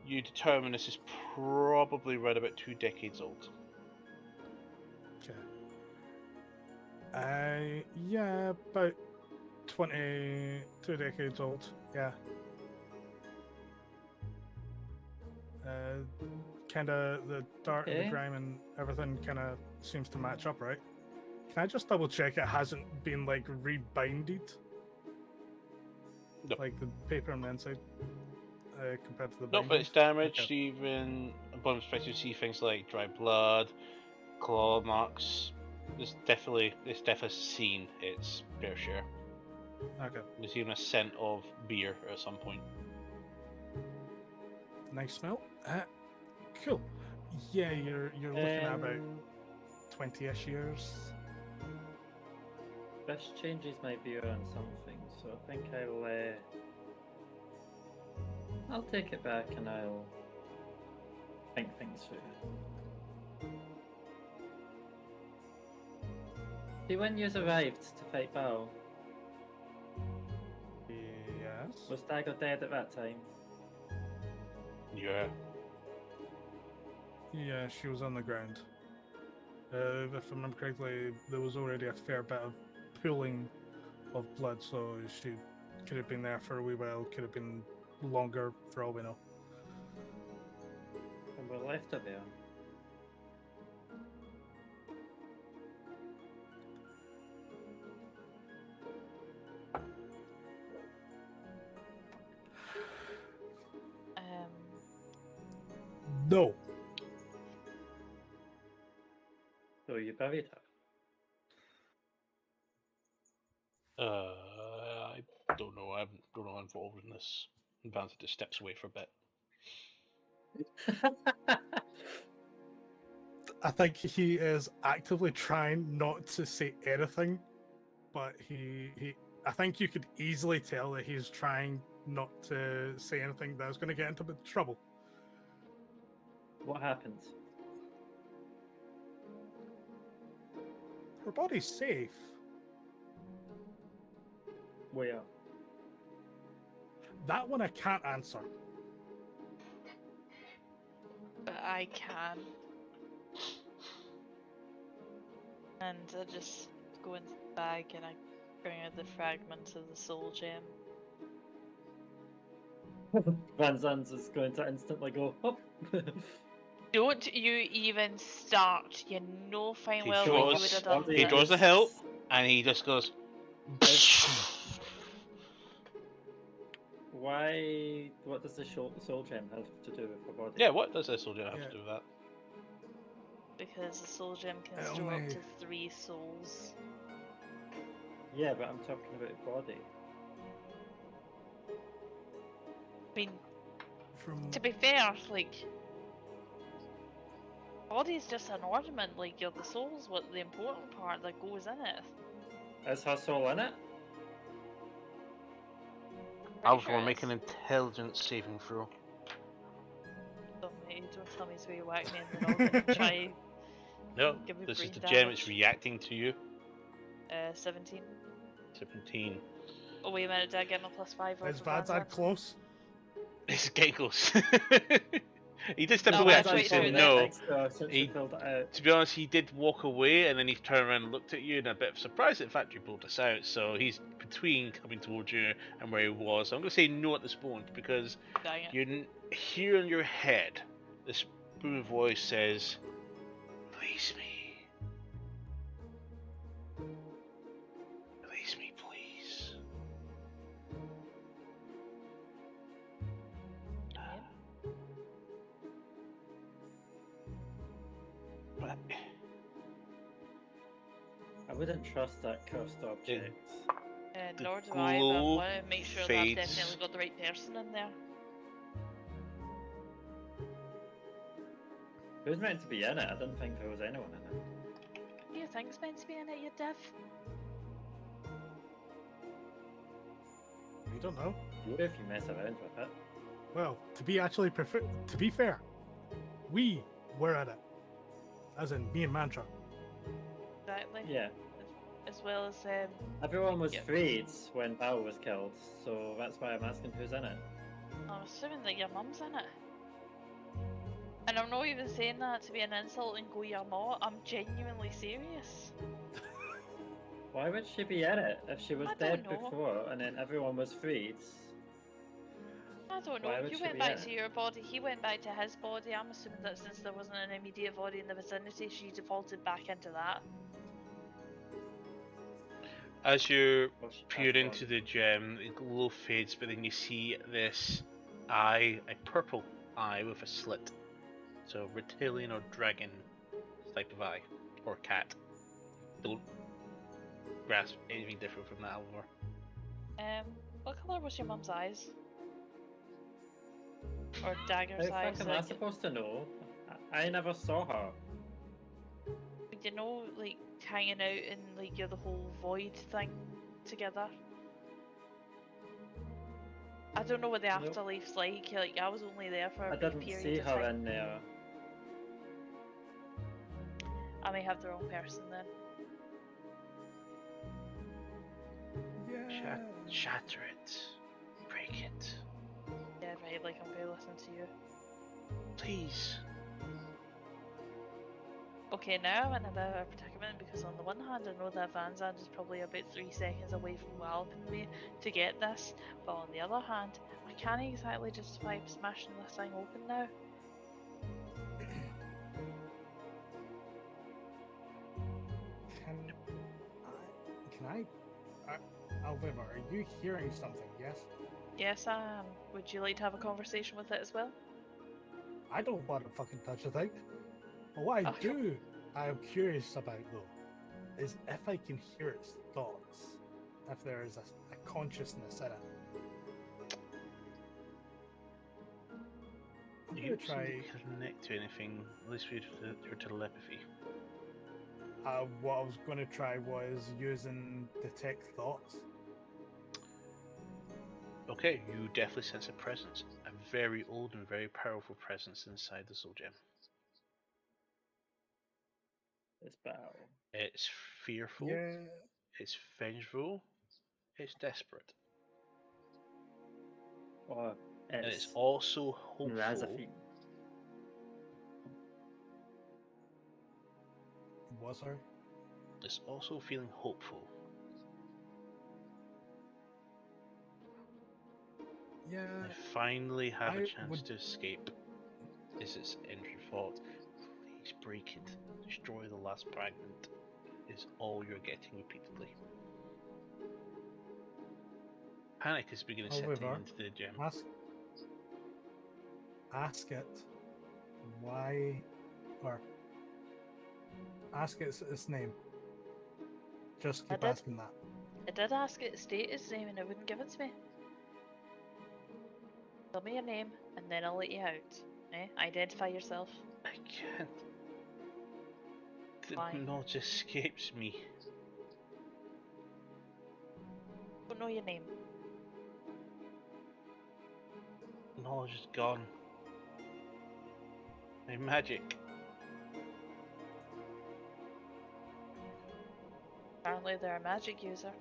you determine this is probably right about 2 decades old. Okay. Yeah, about 22 decades old. Yeah. Kind of the dirt and the Okay. grime and everything kind of seems to match up, right? Can I just double check it hasn't been like rebinded? Nope. Like the paper on the inside compared to the No, binding? but it's damaged. Okay. Even upon inspection, you see things like dry blood, claw marks. It's definitely seen its fair share. Okay. There's even a scent of beer at some point. Nice smell. Cool. Yeah, you're looking at about 20-ish years. This changes my view on something, so I think I'll take it back and I'll think things through. See, when you arrived to fight Bao, Yes. was Dagger dead at that time? Yeah. Yeah, she was on the ground. If I remember correctly, there was already a fair bit of pooling of blood, so she could have been there for a wee while, could have been longer for all we know. And we left her there. No! So you buried her? I don't know. I'm not involved in this. Vance just steps away for a bit. I think he is actively trying not to say anything, but I think you could easily tell that he's trying not to say anything that was going to get into a bit of trouble. What happened? Her body's safe. Where? That one I can't answer. But I can. And I just go into the bag and I bring out the fragment of the soul gem. Van Zandt is going to instantly go, oh! Don't you even start. You know fine He well what you draws- would have done. he this. draws the hilt, and he just goes. Why? What does the soul gem have to do with her body? Yeah, what does this soldier have Yeah. to do with that? Because the soul gem can It'll store up make- to 3 souls. Yeah, but I'm talking about the body. I mean, From to be fair, like, body's just an ornament. Like, you're the soul's what the important part that goes in it. Is her soul in it? Alpha Pretty will sure make an it is. intelligence saving throw. Don't tell me so you whack me in the noggin and try No, Give me this is brain the gem. It's damage. reacting to you. 17. 17. Oh wait a minute, did I get my +5 or is Vadzad close? It's getting close. He did step No, away. that's Actually, right, said true, no. Extra since He- you filled it out. To be honest, he did walk away, and then he turned around and looked at you in a bit of surprise at the fact you pulled us out. So he's between coming towards you and where he was. So I'm going to say no at this point because Dang it. you hear in your head this booming voice says, "Release me. Release me, please." But I wouldn't trust that cursed object. The Nor do I, but I glow want to make sure that fades. I've definitely got the right person in there. Who's meant to be in it? I didn't think there was anyone in it. Who do you think's meant to be in it, you div? We don't know. What if you mess around with it? Well, to be fair, we were at it. As in me and Mantra. Exactly. Yeah. As well as Everyone was Yeah. freed when Bao was killed, so that's why I'm asking who's in it. I'm assuming that your mum's in it. And I'm not even saying that to be an insult and go you're not. I'm genuinely serious. Why would she be in it if she was I don't dead know. before and then everyone was freed? I don't know. Why would You she went be back in to it? your body, he went back to his body. I'm assuming that since there wasn't an immediate body in the vicinity, she defaulted back into that. As you Well, she peer passed into on. the gem, the glow fades, but then you see this eye, a purple eye with a slit. So reptilian or dragon type of eye, or cat. Don't grasp anything different from that, however. What colour was your mum's eyes? Or Dagger's How eyes? fucking am I Like, supposed to know? I never saw her. you know, like hanging out in like you're the whole void thing together. I don't know what the Nope. afterlife's like. Like I was only there for a I brief didn't period see of her time. in there. I may have the wrong person then. Yeah. Shatter it. Break it. Yeah, right. Like I'm going to listen to you. Please. Okay, now I'm in a bit of a predicament because on the one hand I know that Van Zandt is probably about 3 seconds away from walloping me to get this, but on the other hand, I can't exactly justify smashing this thing open now. Can I? Alviva, are you hearing something? Yes. Yes, I am. Would you like to have a conversation with it as well? I don't want to fucking touch a thing. But what I Okay. do, I'm curious about though, is if I can hear its thoughts, if there is a consciousness in it. I'm You gonna don't seem try. to connect to anything, at least with your telepathy. What I was going to try was using detect thoughts. Okay, you definitely sense a presence. A very old and very powerful presence inside the soul gem. It's Bao. It's fearful, Yeah. it's vengeful, it's desperate. Or And it's it's also hopeful. Razafine. Was her? It's also feeling hopeful. Yeah. I finally have a I chance would- to escape. Is its entry thought. Please break it. Destroy the last fragment. Is all you're getting repeatedly. Panic is beginning setting However, into the gem. Ask it why, or ask its name. Just I keep did. asking that. I did ask it to state its name and it wouldn't give it to me. Tell me your name and then I'll let you out. Identify yourself. I can't. The Why? knowledge escapes me. Don't know your name. Knowledge is gone. My magic. Apparently they're a magic user.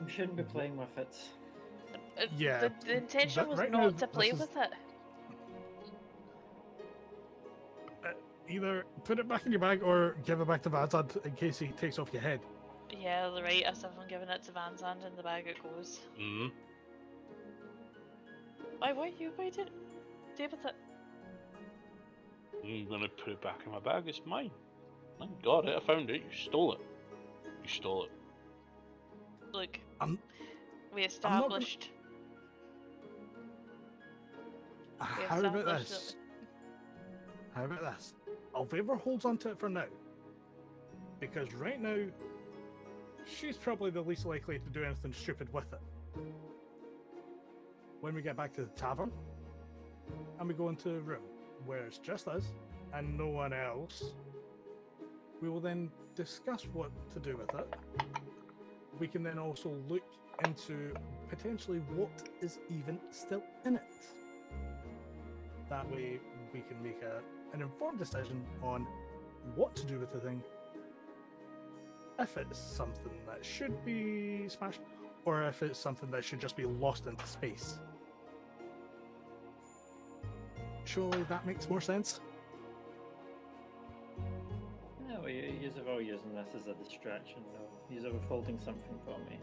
We shouldn't be playing with it. Yeah, The intention but was right not now, to play this is- with it. Either put it back in your bag or give it back to Vazad in case he takes off your head. Yeah, right, as if I'm giving it to Van Zandt in the bag it goes. Mm. Why, what are you going to do with it? I'm gonna put it back in my bag. It's mine. I got it. I found it. You stole it. You stole it. Look, I'm- we I'm not gonna- established. How about established this? How about this? Alviva holds on to it for now. Because right now, she's probably the least likely to do anything stupid with it. when we get back to the tavern, and we go into a room where it's just us and no one else, we will then discuss what to do with it. We can then also look into potentially what is even still in it. That way we can make an informed decision on what to do with the thing, if it's something that should be smashed, or if it's something that should just be lost into space. Surely that makes more sense. No, you're all using this as a distraction, though. You're withholding something from me.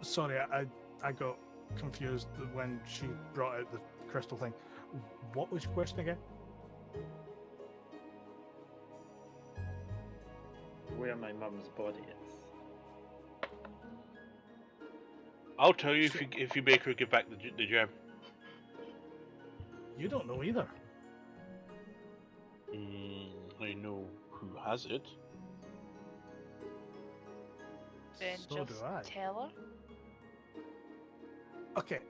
Sorry, I got confused when she brought out the crystal thing. What was your question again? Where my mum's body is. I'll tell you if you make her give back the gem. You don't know either. I know who has it. Then So just do I. tell her. Okay.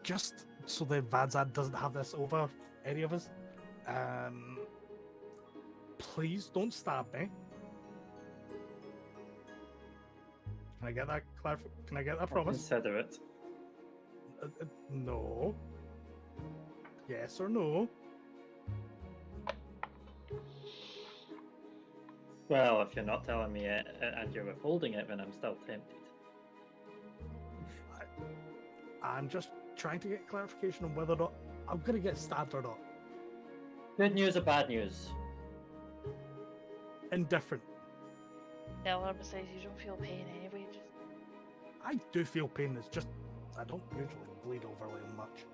Just so the Vadzad doesn't have this over any of us, please don't stab me. Can I get that Can I get that promise? Consider it. No. Yes or no? Well, if you're not telling me it and you're withholding it, then I'm still tempted. I'm just trying to get clarification on whether or not I'm going to get stabbed or not. Good news or bad news? Indifferent. Tell her besides you don't feel pain anyway. Just I do feel pain, it's just I don't usually bleed overly much.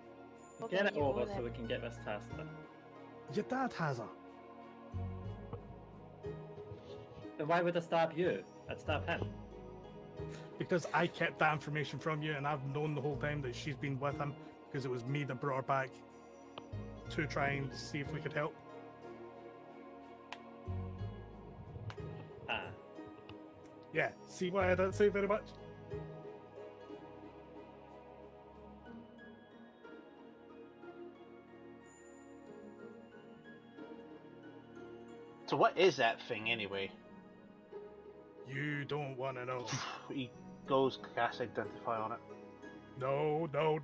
well, Get there it you go over then. so we can get this task done. Your dad has her. Then why would I stab you? I'd stab him. Because I kept that information from you, and I've known the whole time that she's been with him, because it was me that brought her back to try and see if we could help. Ah. Yeah, see why I didn't say very much? So what is that thing anyway? You don't want to know. He goes cast identify on it. No. No.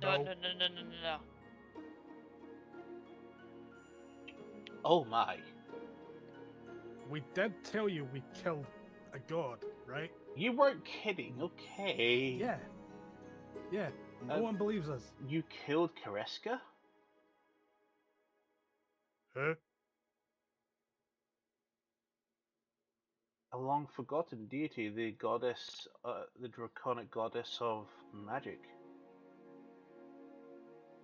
Oh my. We did tell you we killed a god, right? You weren't kidding, okay. Yeah. Yeah, no one believes us. You killed Kareska? Huh? A long forgotten deity, the goddess, the draconic goddess of magic.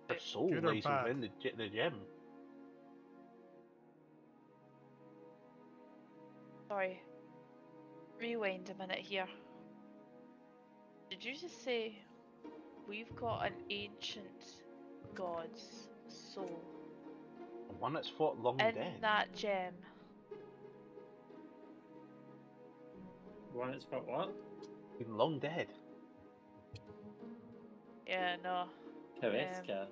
Her soul Good or lays bad? within the gem. Sorry. Rewind a minute here. Did you just say we've got an ancient god's soul The one that's fought long in dead. that gem? One is about what? Been long dead. Yeah, no. Kareska.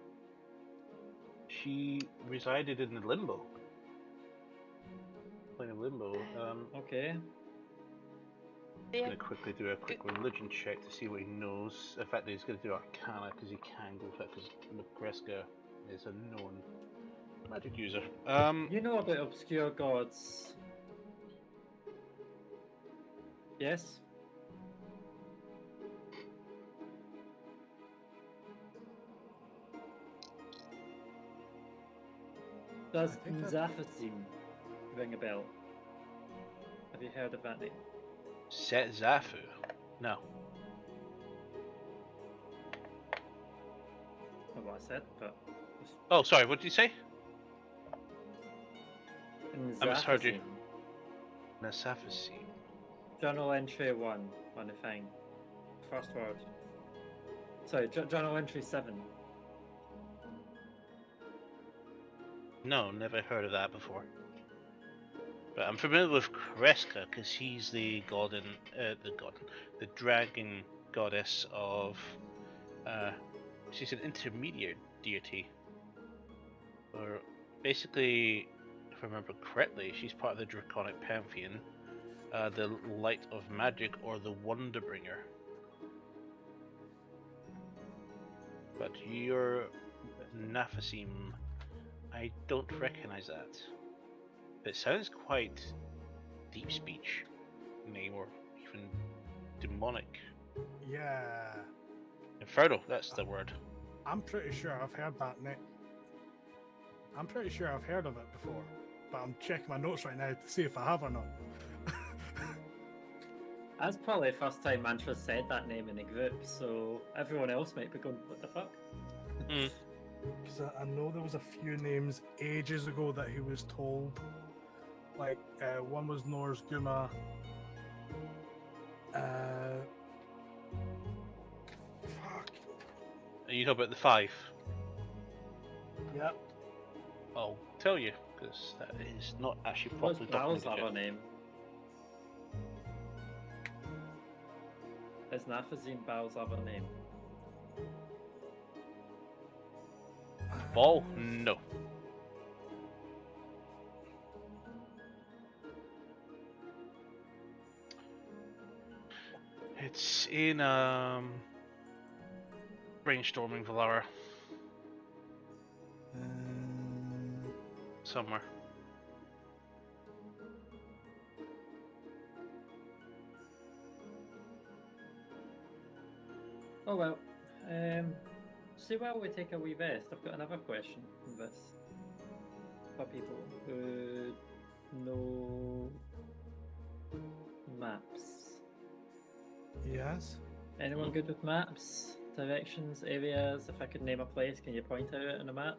She resided in the limbo. Plane of limbo. Okay. They Gonna quickly do a quick religion check to see what he knows. In fact, he's gonna do Arcana because he can go for it because Kareska is a known magic user. You know about obscure gods. Yes? Does I think that- Nzafazim ring a bell? Have you heard of that name? Set Zafu. No. Not what I said, but... Oh, sorry. What did you say? I misheard you. Nzafazim. Nasafasi. Journal entry 1 on the thing. First word. Sorry, journal entry 7. No, never heard of that before. But I'm familiar with Kreska because he's the the dragon goddess of. She's an intermediate deity. Or basically, if I remember correctly, she's part of the draconic pantheon, the light of magic or the Wonderbringer. But your Naphasim, I don't recognize that. It sounds quite deep speech name or even demonic. Yeah. Infernal, that's the word. I'm pretty sure I've heard that name. I'm pretty sure I've heard of it before, but I'm checking my notes right now to see if I have or not. That's probably the first time Mantra said that name in a group, so everyone else might be going, what the fuck? Because I know there was a few names ages ago that he was told. Like, one was Nor's Guma. Fuck. Are you talking about the 5? Yep. I'll tell you, because that is not actually What's properly Val's documented other yet. name? Is Nafazine Bal's other name? Ball? No. It's in brainstorming Valara somewhere. Oh well. See, while we take a wee rest, I've got another question from this. For people who know maps. Yes. Anyone good with maps? Directions, areas? If I could name a place, can you point out it on a map?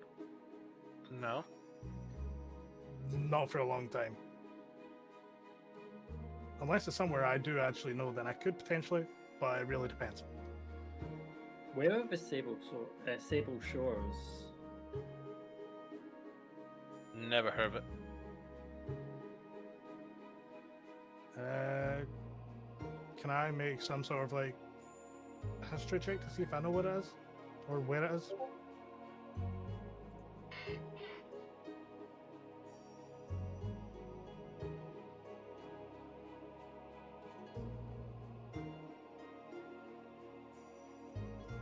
No. Not for a long time. Unless it's somewhere I do actually know, then I could potentially, but it really depends. Where are the Sable Shores? Never heard of it. Can I make some sort of like history check to see if I know what it is or where it is?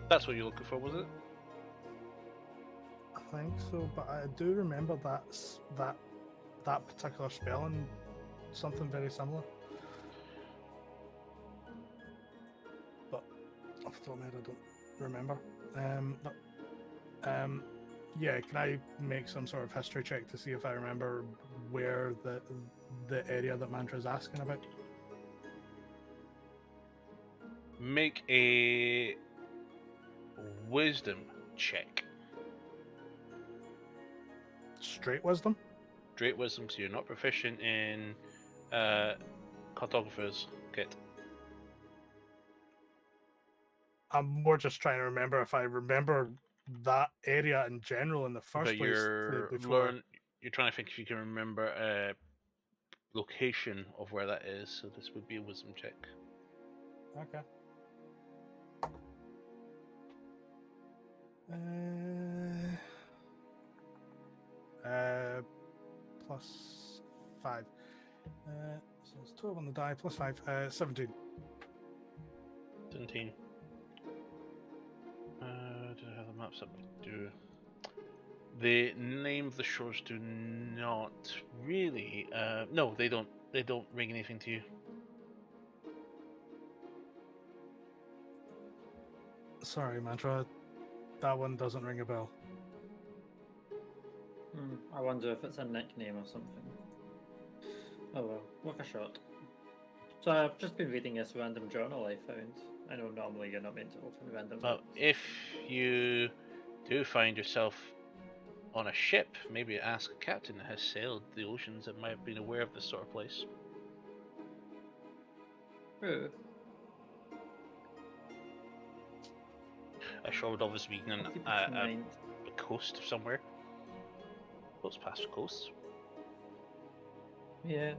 That's what you're looking for, was it? I think so, but I do remember that particular spelling, something very similar. But off the top of my head, I don't remember. Yeah, can I make some sort of history check to see if I remember where the area that Mantra is asking about? Make a wisdom check. Straight wisdom? Straight wisdom, so you're not proficient in cartographer's kit. I'm more just trying to remember if I remember that area in general in the first But place. you're trying to think if you can remember a location of where that is, so this would be a wisdom check. Okay. Plus 5. So it's 12 on the die, plus 5, 17. 17. Do I have the maps up? I do. The name of the shores do not really. No, they don't. They don't ring anything to you. Sorry, Mantra. That one doesn't ring a bell. I wonder if it's a nickname or something. Oh well, worth a shot. So I've just been reading this random journal I found. I know normally you're not meant to open random Well, books. if you do find yourself on a ship, maybe ask a captain that has sailed the oceans that might have been aware of this sort of place. True. A shore would obviously be I'll keep it in a mind. coast somewhere. What's past the coast? Yeah.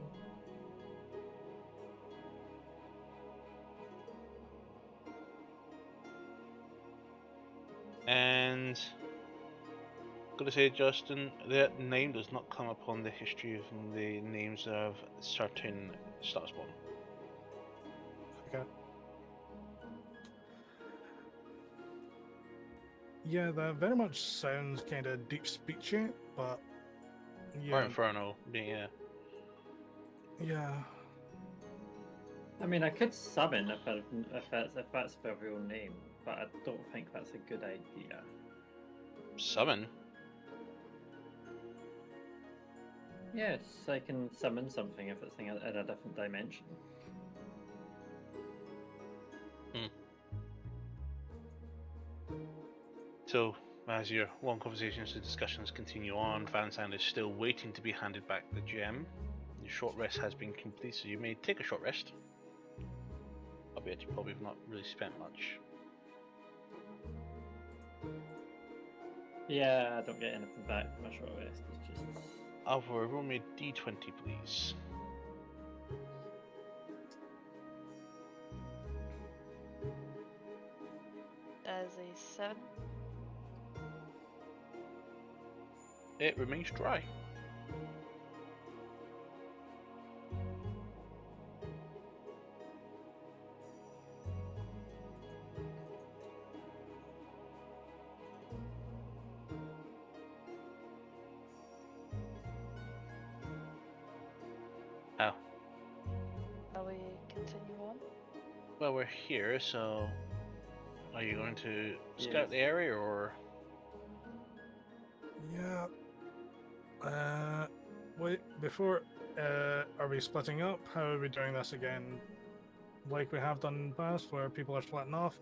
And gotta say, Justin, that name does not come upon the history of the names of certain Starspawn. Okay. Yeah, that very much sounds kind of deep speechy, but Or yeah, Inferno, yeah. yeah. I mean, I could summon if that's their real name, but I don't think that's a good idea. Summon? Yes, I can summon something if it's in a different dimension. So, as your long conversations and discussions continue on, Van Zandt is still waiting to be handed back the gem. Your short rest has been complete, so you may take a short rest. Albeit you probably have not really spent much. Yeah, I don't get anything back from my short rest. It's just Alvaro, roll me a d20, please. As a 7. It remains dry. Oh. Shall we continue on? Well, we're here, so are you going to scout the Yes. area, or? Yeah. Wait, before, are we splitting up? How are we doing this again? Like we have done in the past, where people are splitting off?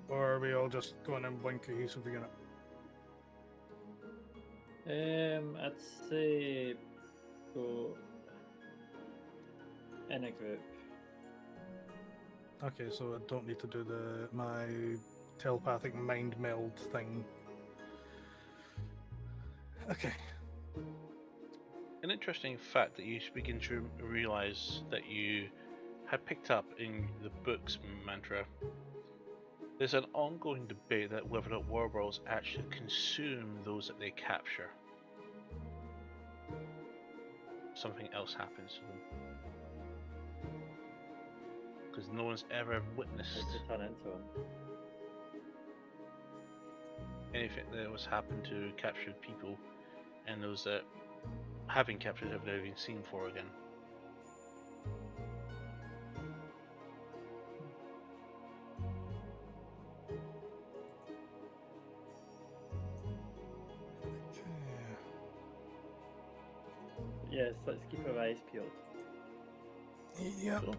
Or are we all just going in one cohesive unit? I'd say go in a group. Okay, so I don't need to do my telepathic mind meld thing. Okay. An interesting fact that you begin to realize that you had picked up in the book's mantra. There's an ongoing debate that whether or not warworlds actually consume those that they capture. Something else happens to them. Because no one's ever witnessed They turn into them. anything that was happened to captured people, and those that having captured have never been seen for again. Yes, let's keep our eyes peeled. Yep. So,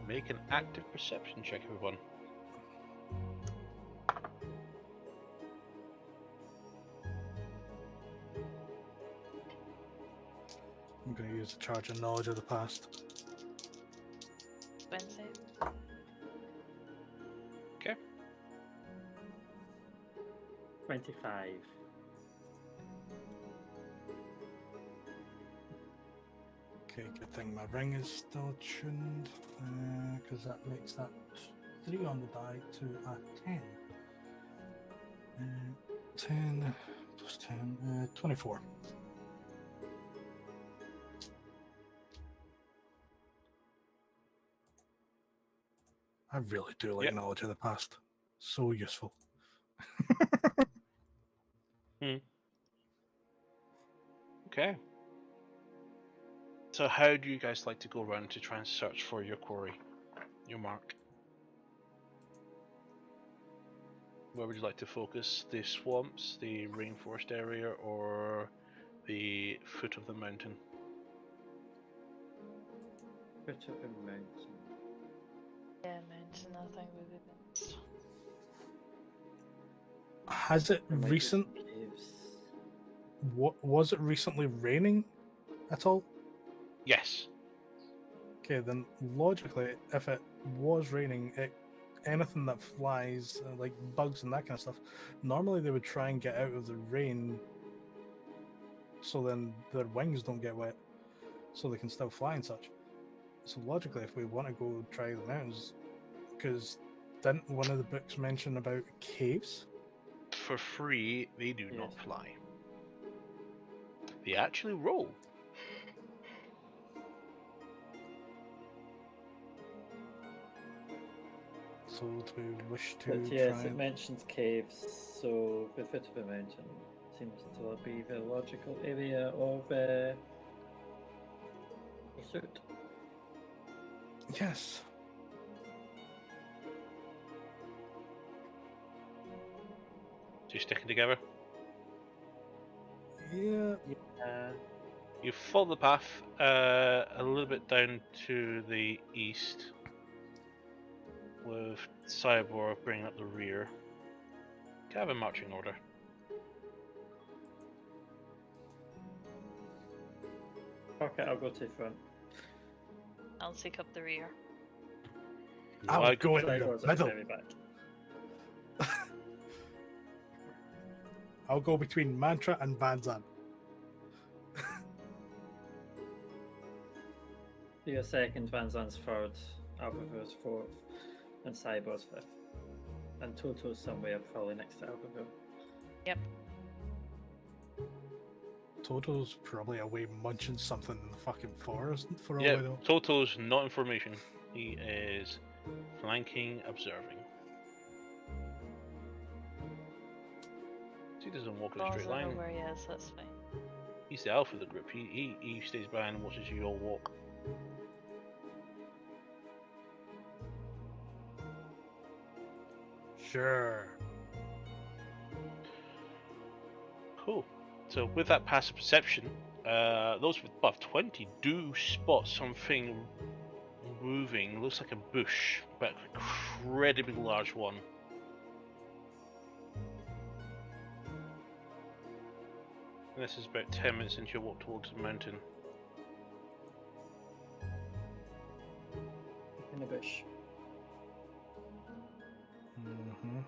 make an active perception check, everyone. I'm going to use the charge of knowledge of the past. Wednesday. Okay. 25. Okay, good thing my ring is still tuned, because that makes that 3 on the die to a 10. 10 plus 10, 24. I really do like Yep. knowledge of the past. So useful. Okay. So how do you guys like to go around to try and search for your quarry, your mark? Where would you like to focus? The swamps, the rainforest area, or the foot of the mountain? Foot of a mountain. Yeah, mountain, I think would be best. Has it There might be recent? some caves. What was it recently raining at all? Yes. Okay, then logically, if it was raining, anything that flies, like bugs and that kind of stuff, normally they would try and get out of the rain, so then their wings don't get wet. so they can still fly and such. So logically, if we want to go try the mountains, because didn't one of the books mention about caves? For free, they do not Yes. fly. They actually roll. So do we wish to But yes, try it and... mentions caves, so the foot of a mountain seems to be the logical area of pursuit. Yes. So you're sticking together. Yeah. You follow the path a little bit down to the east, with Cyborg bringing up the rear. Kind of a marching order. Okay, I'll go to the front. I'll take up the rear. I'll Like- go in the Cyborg's at the middle. very back. I'll go between Mantra and Vanzan. You're second, Van Zan's third, Alberville's fourth, and Cyborg's fifth. And Toto's somewhere probably next to Alberville. Yep. Toto's probably away munching something in the fucking forest for all Yeah, we know. Toto's not information. He is flanking, observing. He doesn't walk in a As long straight as I know line. where he is, that's fine. He's the alpha of the group. He stays by and watches you all walk. Sure. Cool. So with that passive perception, those with above 20 do spot something moving. Looks like a bush, but an incredibly large one. And this is about 10 minutes into your walk towards the mountain. In the bush. Mm-hmm.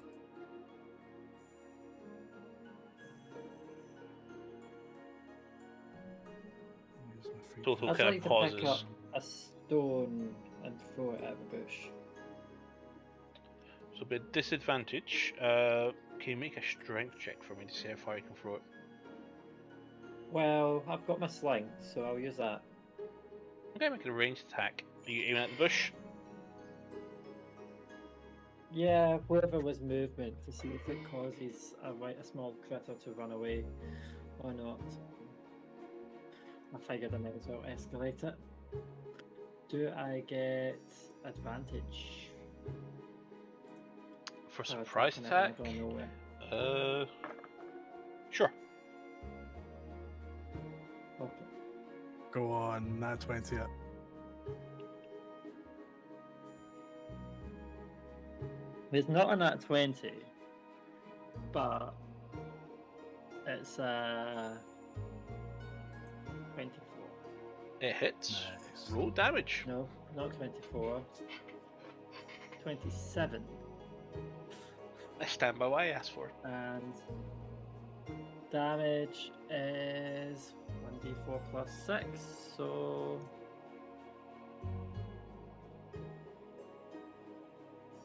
Toto I'd kind like of to pauses. pick up a stone and throw it at the bush. So be a disadvantage. Can you make a strength check for me to see how far you can throw it? Well, I've got my sling, so I'll use that. Okay, make a ranged attack. Are you aiming at the bush? Yeah, whoever was movement to see if it causes a small critter to run away or not. I figured I might as well escalate it. Do I get advantage? For Oh, surprise attacking it in attack? the middle of nowhere. Sure. Okay. Go on, nat 20 it. It's not a nat 20, but it's 24. It hits. Nice. Roll damage. No, not 24. 27. I stand by what I asked for. And damage is 1d4 plus 6, so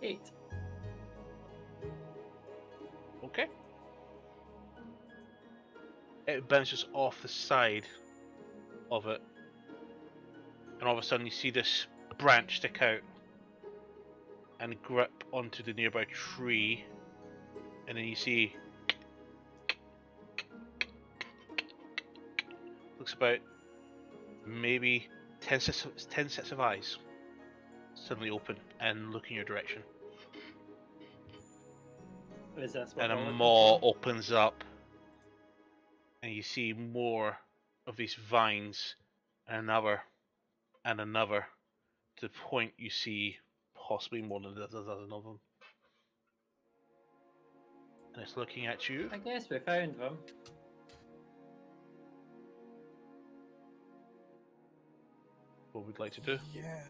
8. Okay. It bounces off the side of it, and all of a sudden you see this branch stick out and grip onto the nearby tree, and then you see looks about maybe 10 sets of eyes suddenly open and look in your direction. Is that what And a we're looking maw for? opens up, and you see more of these vines, and another, to the point you see possibly more than a dozen of them. And it's looking at you. I guess we found them. What we'd like to do. Yeah.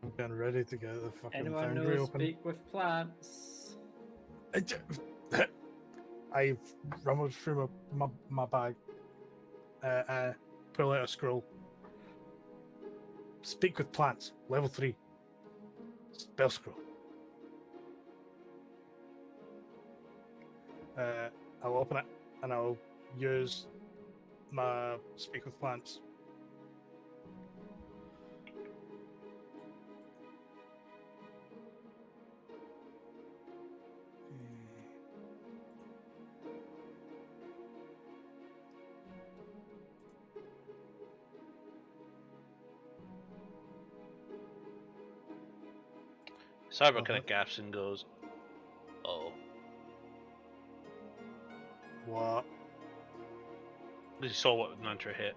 I'm getting ready to get the fucking Anyone foundry knows open. speak with plants? I rummage through my bag, pull out a scroll. Speak with plants, level 3. Spell scroll. I'll open it and I'll use my speak with plants. Cyber kind of gaps and goes, "Oh, What? he saw what Nantra hit."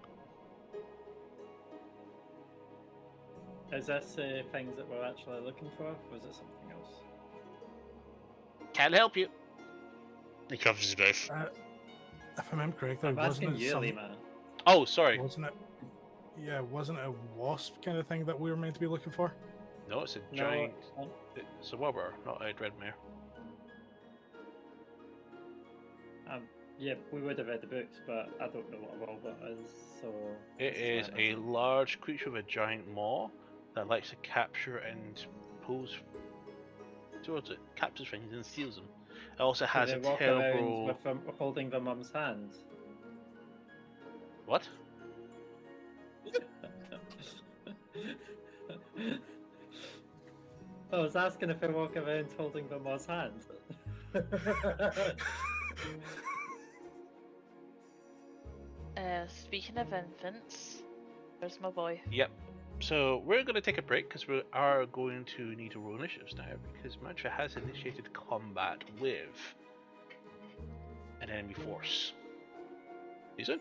Is this things that we're actually looking for, or is it something else? Can't help you. He covers his mouth. If I remember correctly, I'm wasn't asking it you, Lima. Oh, sorry. Wasn't it? Yeah, wasn't it a wasp kind of thing that we were meant to be looking for? No, it's a No, giant. It's a wobber, not a dreadmere. Yeah, we would have read the books, but I don't know what a wobber is, so... It is a large creature with a giant maw that likes to capture and pulls towards it, captures things and steals them. It also has a Do they walk terrible. around with them holding their mum's hand? What? I was asking if they walk around holding their mum's hand. Speaking of infants, there's my boy. Yep. So we're going to take a break because we are going to need to roll initiatives now because Mantra has initiated combat with an enemy force. Is it?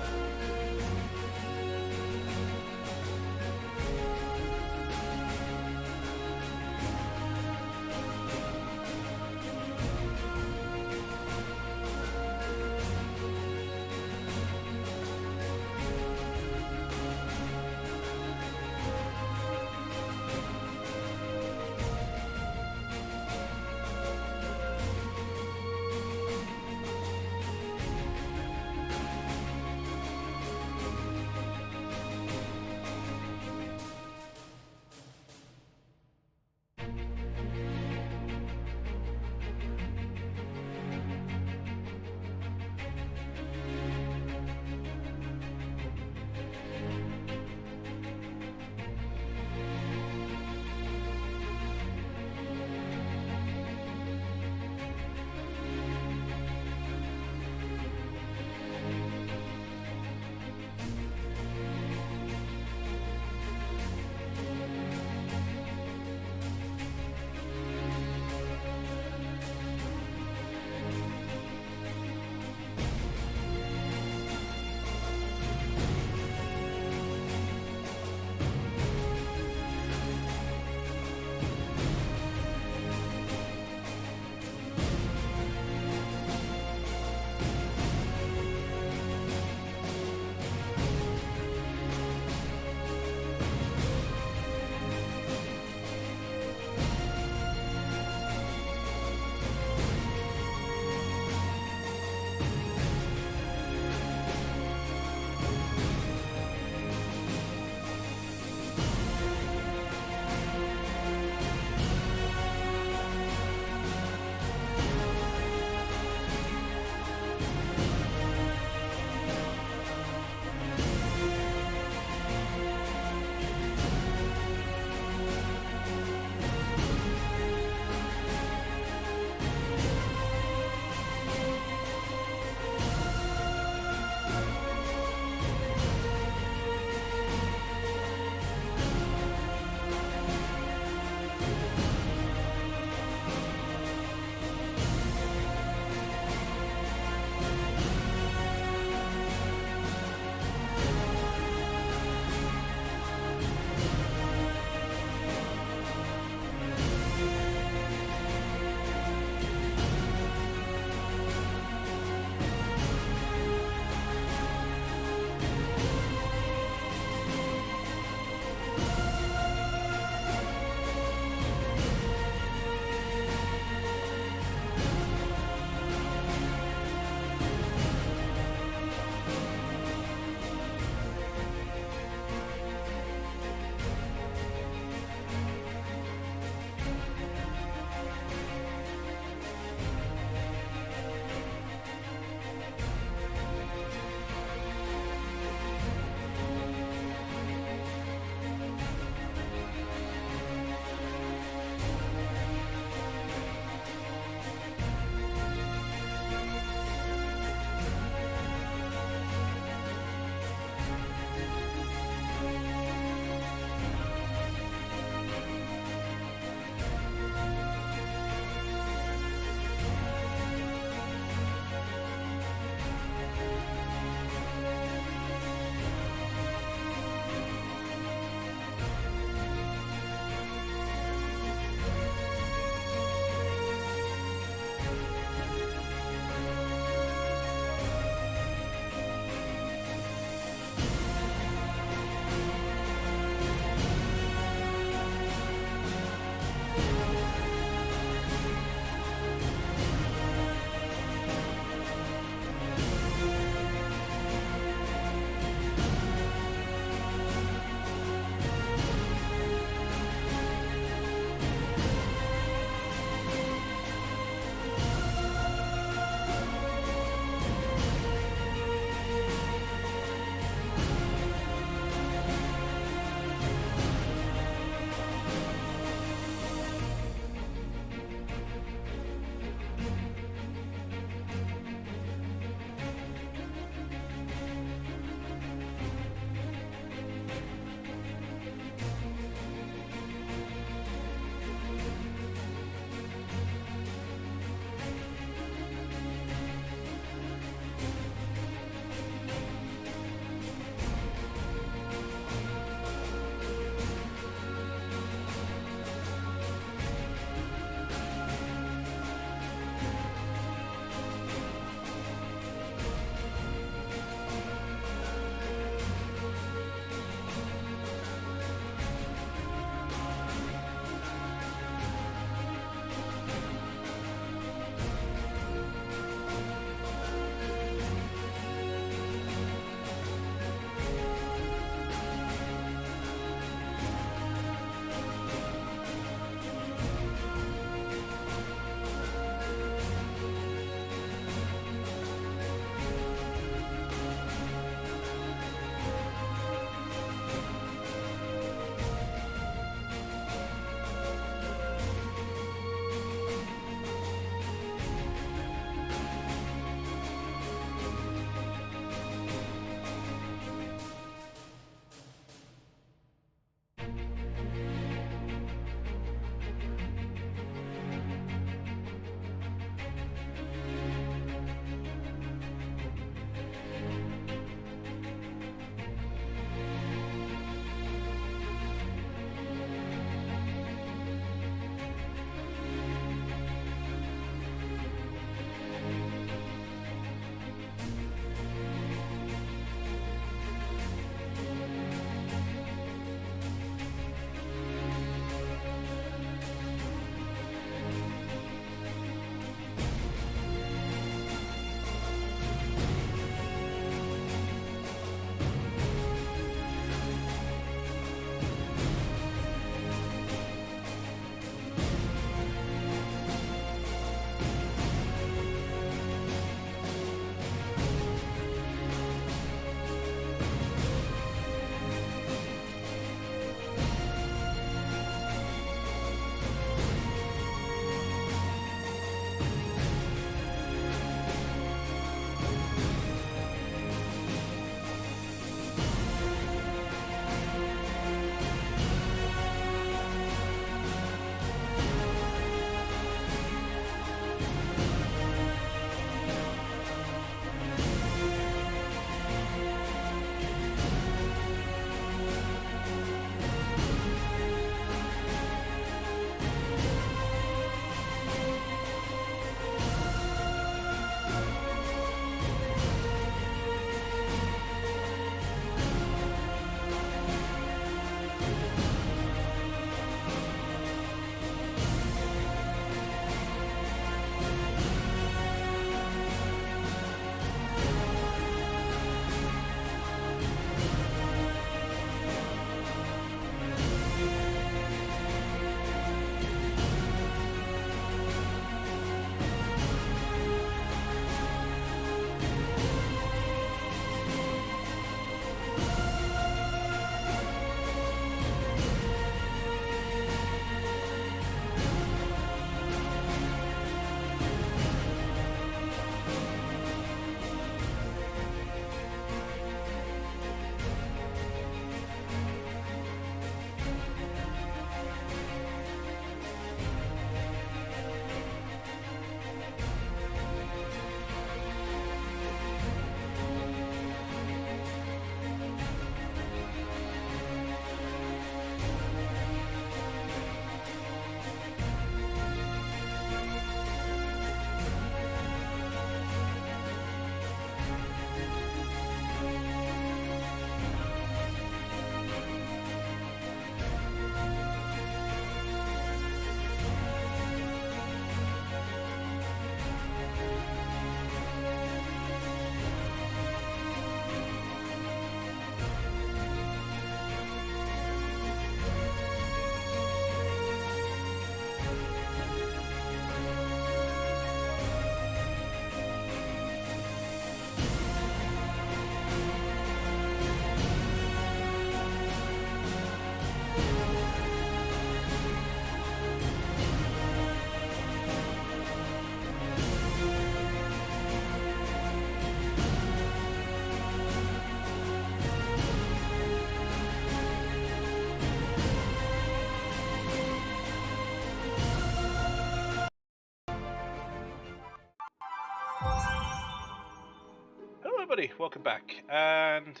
everybody, welcome back. And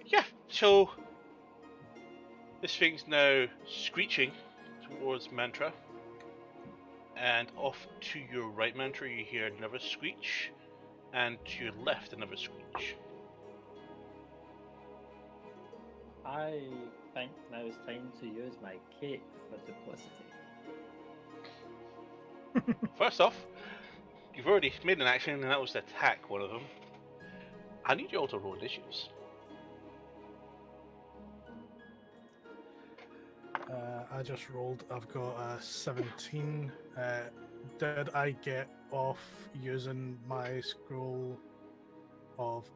yeah, so this thing's now screeching towards Mantra. And off to your right, Mantra, you hear another screech. And to your left, another screech. I think now it's time to use my cape for duplicity. First off, you've already made an action, and that was to attack one of them. I need you all to roll initiatives. I just rolled. I've got a 17. Did I get off using my scroll of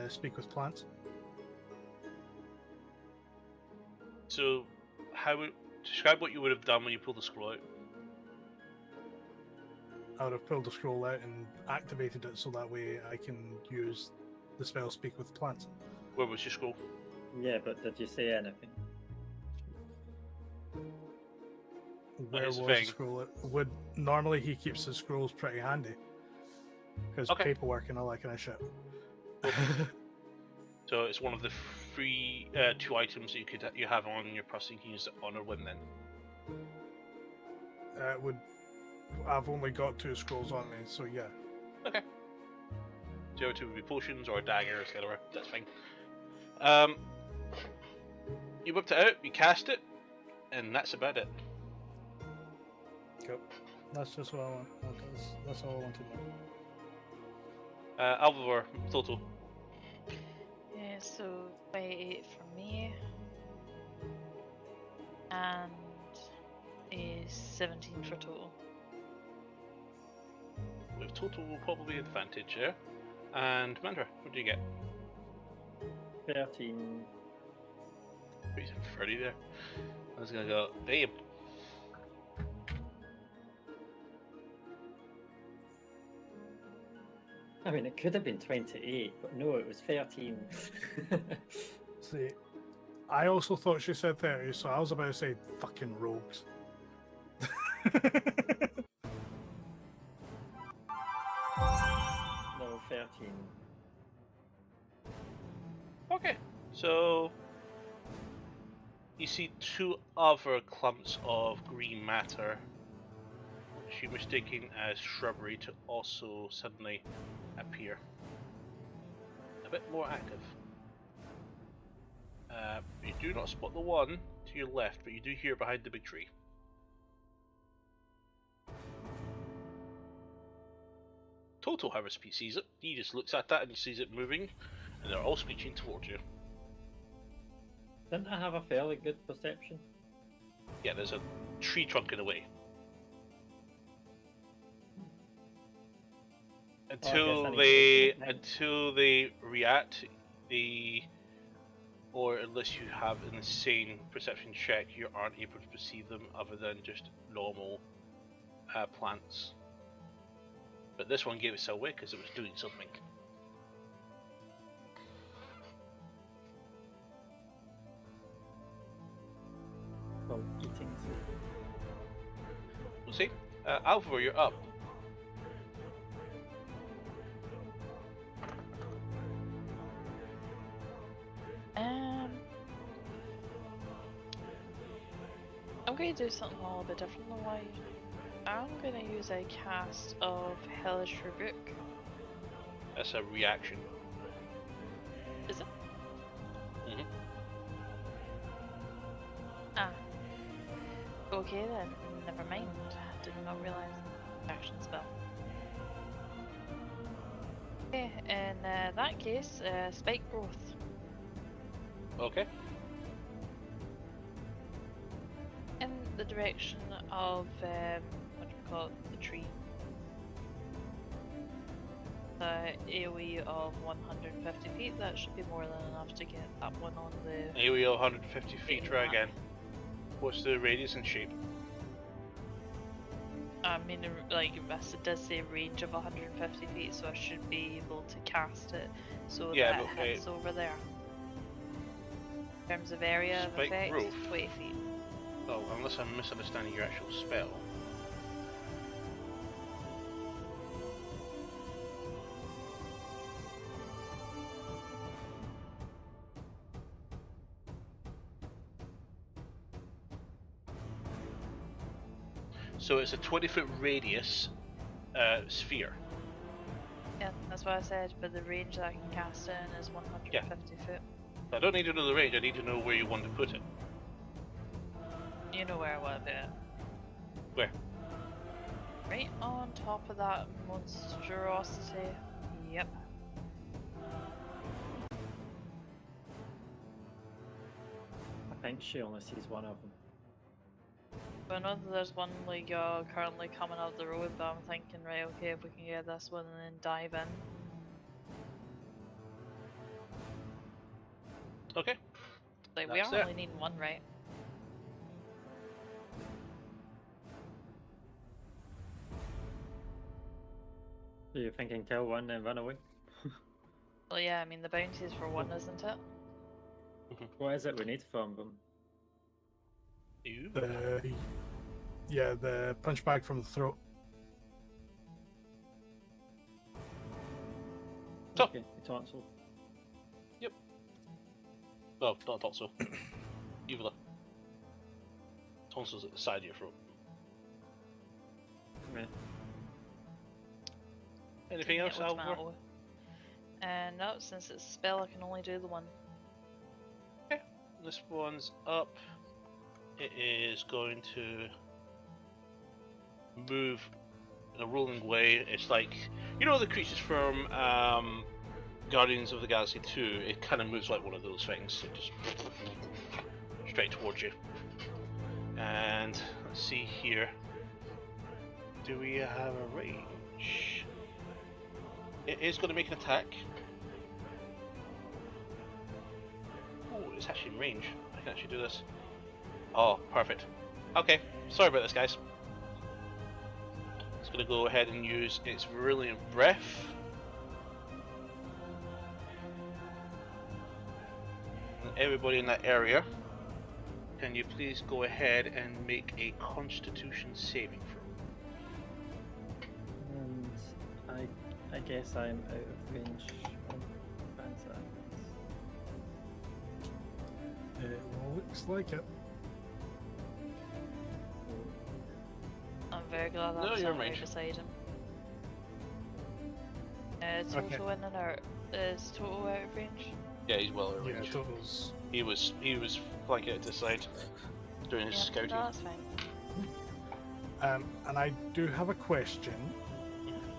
speak with plants? So, describe what you would have done when you pulled the scroll out. I would have pulled the scroll out and activated it so that way I can use the spell speak with plants. Where was your scroll? Yeah, but did you say anything? Where Here's was the the thing. scroll? Would normally he keeps his scrolls pretty handy because Okay. paperwork and all that kind of shit. So it's one of the free 2 items that you have on your person. You can use it on or win then. I've only got 2 scrolls on me, so yeah. Okay. The other 2 would be potions or a dagger, etc. That's fine. You whipped it out, you cast it, and that's about it. Cool. That's just what I want. That's all I want to know. Alvor, total. Yeah, so 28 for me. And is 17 for total. With total will probably advantage there. And Mandra, what do you get? 13. He's in 30 there. I was gonna go, babe. I mean, it could have been 28, but no, it was 13. See, I also thought she said 30, so I was about to say fucking rogues. No, 13. Okay, so you see 2 other clumps of green matter, which you're mistaking as shrubbery, to also suddenly appear. A bit more active. You do not spot the one to your left, but you do hear behind the big tree. Total, however, sees it. He just looks at that and he sees it moving, and they're all screeching towards you. Didn't I have a fairly good perception? Yeah, there's a tree trunk in the way. Until they react, or unless you have an insane perception check, you aren't able to perceive them other than just normal plants. But this one gave itself away because it was doing something. Well, eating. We'll see. Alvor, you're up. I'm going to do something a little bit different than what I'm going to use a cast of Hellish Rebuke. That's a reaction. Is it? Mhm. Ah. Okay then, never mind. Did not realize action spell. Okay, in that case, Spike Growth. Okay. In the direction of, what do we call it, the tree. The AoE of 150 feet, that should be more than enough to get that one on the... AoE of 150 feet, try map. again. What's the radius and shape? I mean, like, it does say range of 150 feet, so I should be able to cast it so Yeah, that but it hits over there. In terms of area of Spike effect, Growth. 20 feet. Oh, unless I'm misunderstanding your actual spell. So it's a 20-foot radius sphere. Yeah, that's what I said, but the range that I can cast it in is 150 foot. I don't need to know the range, I need to know where you want to put it. You know where I want to put it. Where? Right on top of that monstrosity. Yep. I think she only sees one of them. I know that there's one like currently coming up the road, but I'm thinking, right, okay, if we can get this one and then dive in. Okay. Like, we That's are it. only needing one, right? So you're thinking kill one and run away? Well, yeah, I mean, the bounty is for one, isn't it? What is it we need from them? You? The punch bag from the throat. So- Okay, the tonsil. Oh, not a tonsil. Uvula. Tonsil's at the side of your throat. Right. Anything else, Alvor? No, since it's a spell, I can only do the one. Okay. This one's up. It is going to move in a rolling way. It's like, you know the creatures from Guardians of the Galaxy 2, it kind of moves like one of those things. It just straight towards you. And let's see here. Do we have a range? It is going to make an attack. Oh, it's actually in range. I can actually do this. Oh, perfect. Okay, sorry about this, guys. It's going to go ahead and use its Brilliant Breath. Everybody in that area, can you please go ahead and make a Constitution saving throw? And I guess I'm out of range of Vansa. It looks like it. I'm very glad No, that's you're not right right. beside him. Total Okay. in and out. Is Total out of range? Yeah, he's well out of Yeah, range. totals. He was flanking it to the side, doing his Yeah, scouting. no, that's fine. And I do have a question.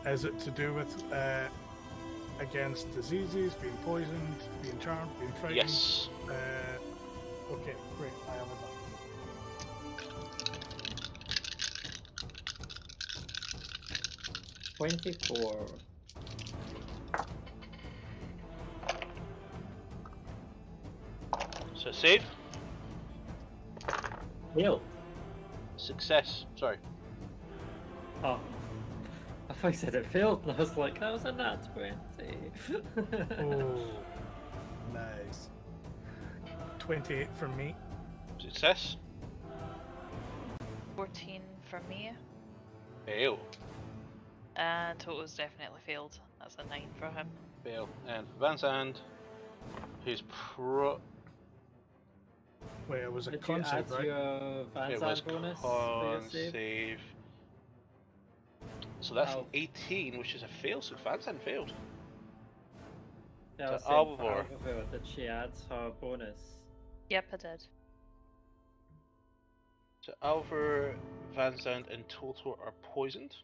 Is it to do with against diseases, being poisoned, being charmed, being frightened? Yes. Okay, great. I have it. 24. So save. Failed. Success. Sorry. Oh. I thought you said it failed, and I was like, that was a nat 20. Oh, nice. 28 from me. Success. 14 for me, Fail. and Toto's definitely failed. That's a 9 for him. Fail. And Van Zandt, who's Wait, it was a Did you con add save, right? your it was Vansa bonus for your con save? save. So that's an Ow. 18, which is a fail. So Van Zandt failed. Yeah, I was So saying for Alvor. Alvor, did she add her bonus? Yep, I did. So Alvar, Van Zandt, and Toto are poisoned.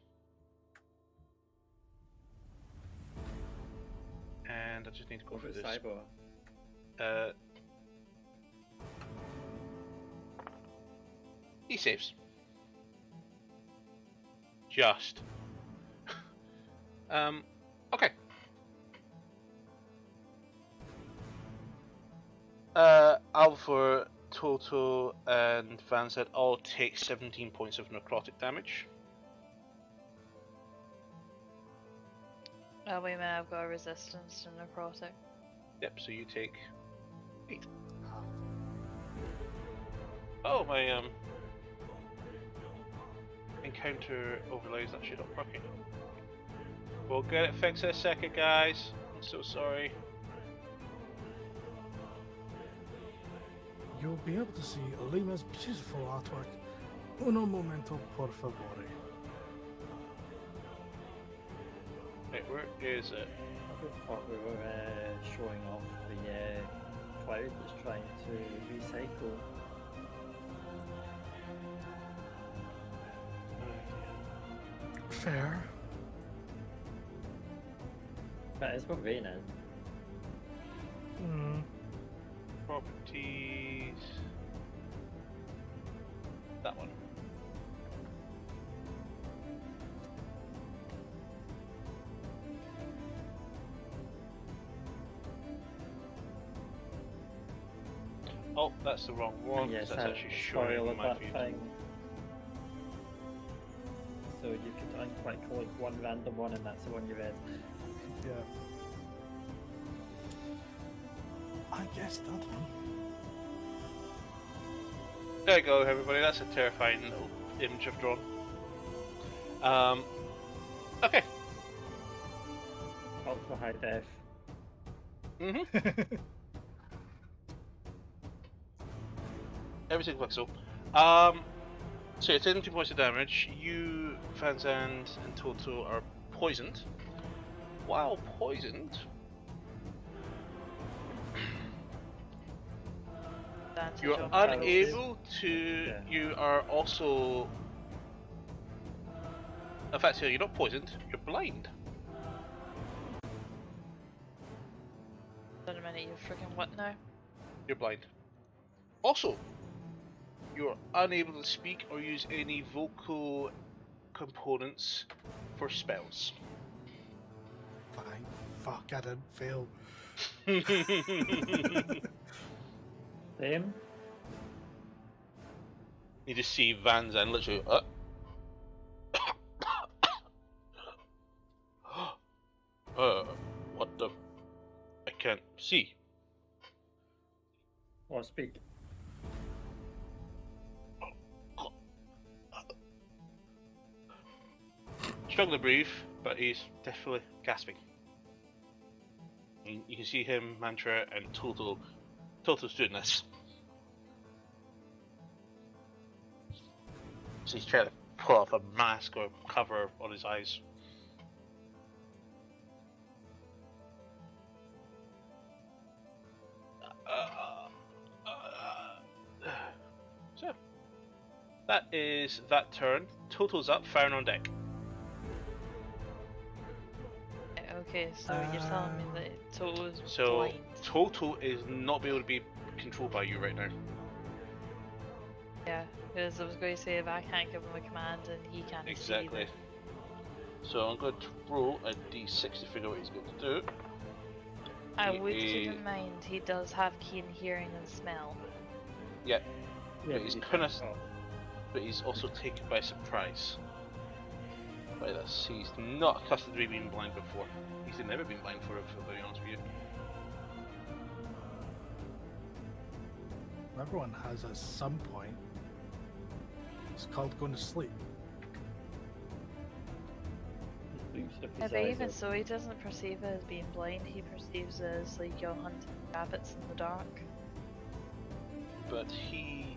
And I just need to go What for about this. Cyber? He saves. Just. Okay. Alpha, Toto, and Van Zandt all take 17 points of necrotic damage. Oh, wait a minute, I've got a resistance to necrotic. Yep, so you take 8. Oh, my encounter overlays actually not working. We'll get it fixed in a second, guys. I'm so sorry. You'll be able to see Alima's beautiful artwork Uno momento, por favore. Right, where is it? I thought we were showing off the cloud that's trying to recycle. Fair. But it's got rain in. Hmm. Properties. That one. Oh, that's the wrong one. Yes, That's I actually spoiled showing my that feed. thing. So you could unclick like one random one, and that's the one you read. Yeah. I guess that one. There you go, everybody. That's a terrifying little image I've drawn. Okay. Ultra high def. Mm-hmm. Every single pixel. So you're taking 2 points of damage. You, Fanzand, and Toto are poisoned. While poisoned, you are unable to. Yeah. You are also. In fact, you're not poisoned. You're blind. Wait a minute, you're freaking what now? You're blind. Also, you are unable to speak or use any vocal components for spells. Fine. Fuck, I didn't fail. Same. You just see Van Zandt literally. What the? I can't see. Or speak. Struggling to breathe, but he's definitely gasping. And you can see him, Mantra, and Toto's doing this. So he's trying to pull off a mask or cover on his eyes. So, that is that turn. Toto's up, firing on deck. Okay, so you're telling me that Toto's So, blind. Toto is not able to be controlled by you right now. Yeah, because I was going to say if I can't give him a command and he can't Exactly. see So I'm going to roll a d6 to figure out what he's going to do. I He would keep is- in mind he does have keen hearing and smell. Yeah, Yeah, he's you kinda- can't talk. but he's also taken by surprise by this. He's not accustomed to being blind before. He's never been blind for, to be honest with you. Everyone has at some point. It's called going to sleep. Sleeps with Yeah, his but eyes even open. so, he doesn't perceive it as being blind, he perceives it as like you're hunting rabbits in the dark. But he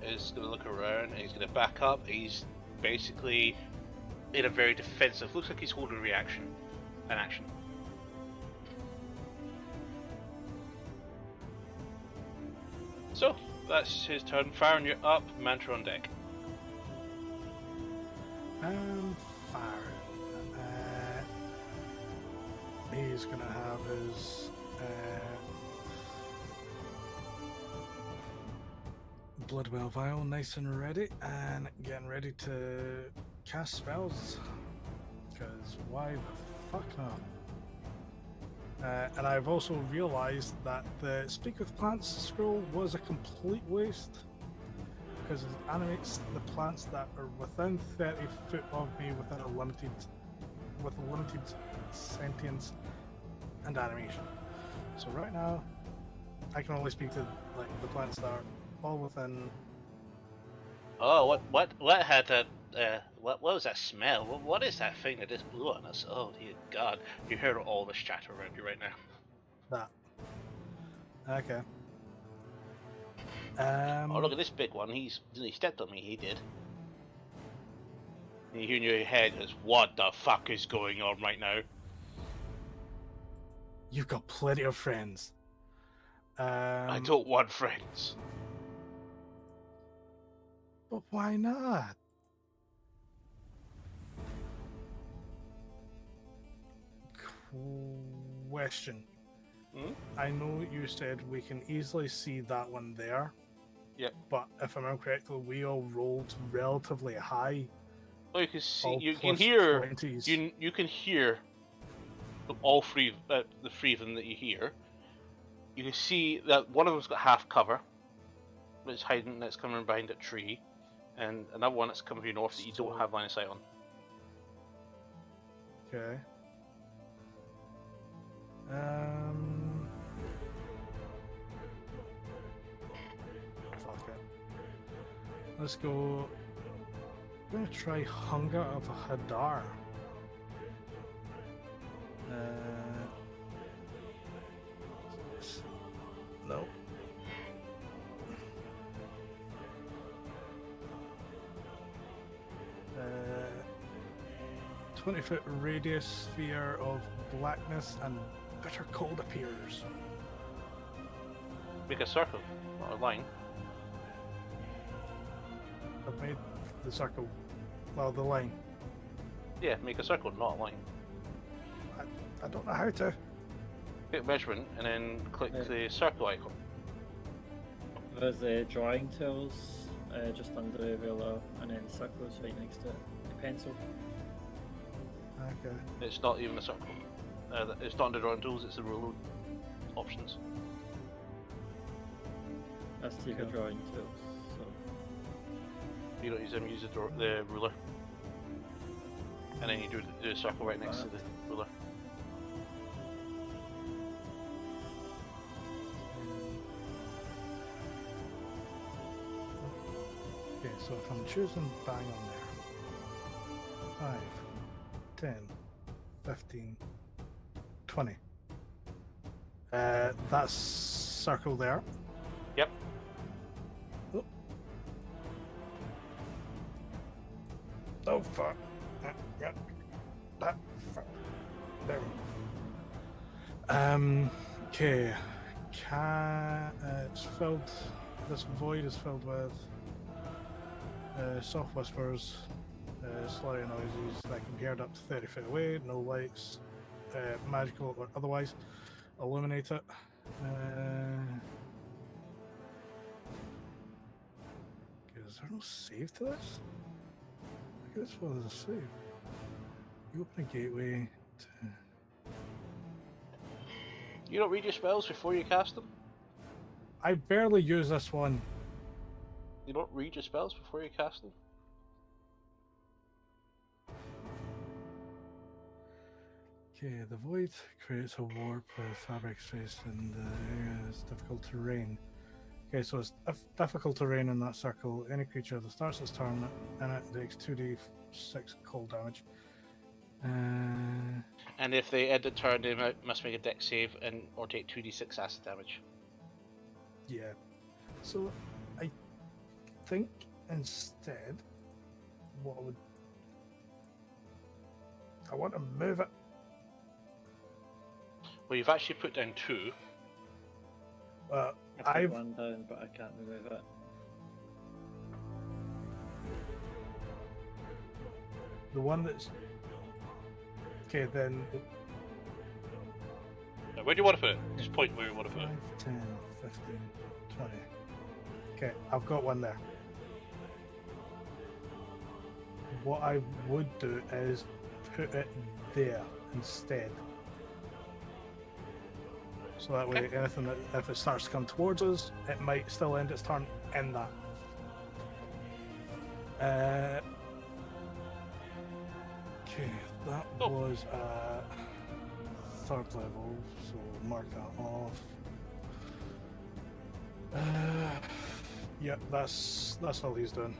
is going to look around and he's going to back up. He's basically in a very defensive. Looks like he's holding a reaction, an action. So that's his turn. Firing you up, Mantra on deck. Fire. He's gonna have his Bloodwell Vial nice and ready, and getting ready to cast spells. Because why the fuck not? And I've also realised that the Speak with Plants scroll was a complete waste. Because it animates the plants that are within 30 foot of me with a limited sentience and animation. So right now, I can only speak to like the plants that are all within. Oh, what had that? What was that smell? What is that thing that just blew on us? Oh dear God! You heard all this chatter around you right now. That. Okay. Oh, look at this big one. He stepped on me. He did. And you hear in your head is, what the fuck is going on right now? You've got plenty of friends. I don't want friends. But why not? Question. Hmm? I know you said we can easily see that one there. Yep. But if I remember correctly, we all rolled relatively high. Oh, you can see. All You can plus hear. 20s. You can hear all three. The three of them that you hear. You can see that one of them's got half cover. It's hiding. That's coming behind a tree, and another one that's coming from your north that you don't have line of sight on. Okay. Fuck it. Let's go. I'm gonna try Hunger of Hadar. No. 20-foot radius sphere of blackness and bitter cold appears. Make a circle, not a line. I've made the circle. Well, the line. Yeah, make a circle, not a line. I don't know how to. Click measurement and then click Yeah. the circle icon. There's the drawing tools just under the ruler, and then the circle's right next to it. The pencil. Okay. It's not even a circle. It's not under drawing tools. It's the ruler options. That's to your Okay. drawing tools. So You don't use them. Use the ruler, and then you do a circle right next to the ruler. Okay, so if I'm choosing bang on there, 5, 10, 15, 20. That's circle there. Yep. Oh, oh fuck. Yeah. That fuck. There we go. Okay. It's filled. This void is filled with soft whispers, slurry noises that can be heard up to 30 feet away, no lights, magical or otherwise. Illuminate it. Is there no save to this? I guess well, there's a save. You open a gateway to... You don't read your spells before you cast them. I barely use this one. You don't read your spells before you cast them. Okay, the void creates a warp with fabric space and the area is difficult terrain. Okay, so it's difficult terrain in that circle. Any creature that starts its turn in it takes 2d6 cold damage. And if they end the turn, they must make a dex save and or take 2d6 acid damage. Yeah. So I think instead, what I want to move it. Well, you've actually put down 2. I put I've one down, but I can't remove it. the one that's okay. Then Now, where do you want to put it? Just point where you want to put 5, it. 10, 15, 20. Okay, I've got one there. What I would do is put it there instead. So that way, Okay. anything that, if it starts to come towards us, it might still end its turn in that. Okay, that Oh. was at 3rd level, so mark that off. Yeah, that's all he's doing.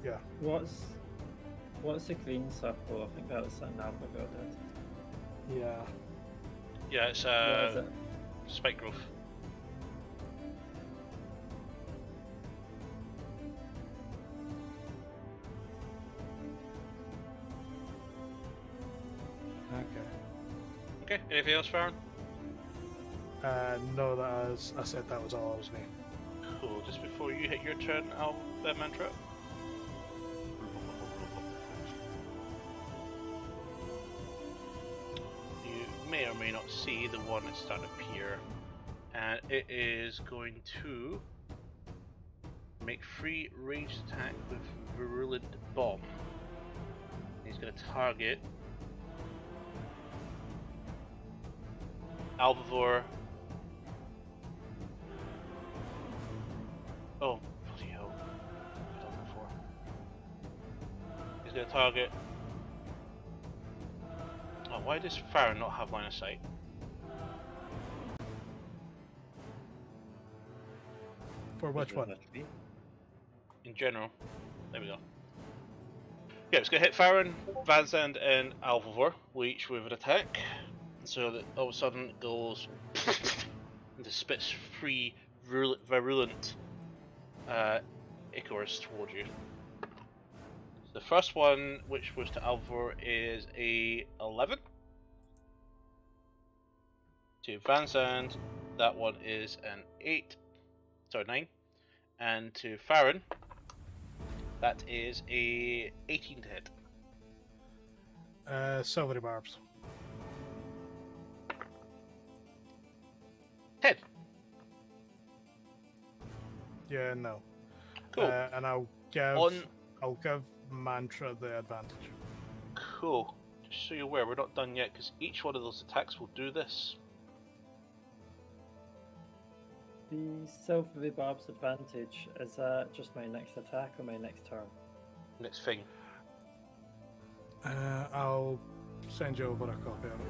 Yeah. What's the green circle? I think that was something Abigail did. Yeah. Yeah, it's What is it? spike growth. Okay. Okay, anything else, Farron? No, I said that was all I was needing. Cool, just before you hit your turn, Mantra. You may or may not see the one that's starting to appear, and it is going to make free ranged attack with Virulent Bomb. He's going to target Albivore. Oh, bloody hell. I've done it before. He's going to target. Oh, why does Farron not have line of sight? For which one? In general. There we go. Yeah, it's going to hit Farron, Van Zandt, and Albivore, each with an attack. So that all of a sudden it goes and spits free virulent Icarus towards you. The first one, which was to Albivore, is a 11. To Van Zandt, that one is an 9. And to Farron, that is a 18 to hit. Silvery barbs. 10. Yeah, no. Cool. And I'll give Mantra the advantage. Cool. Just so you're aware, we're not done yet because each one of those attacks will do this. The Silvery Barb's advantage, is that just my next attack or my next turn? Next thing. I'll send you over a copy of it.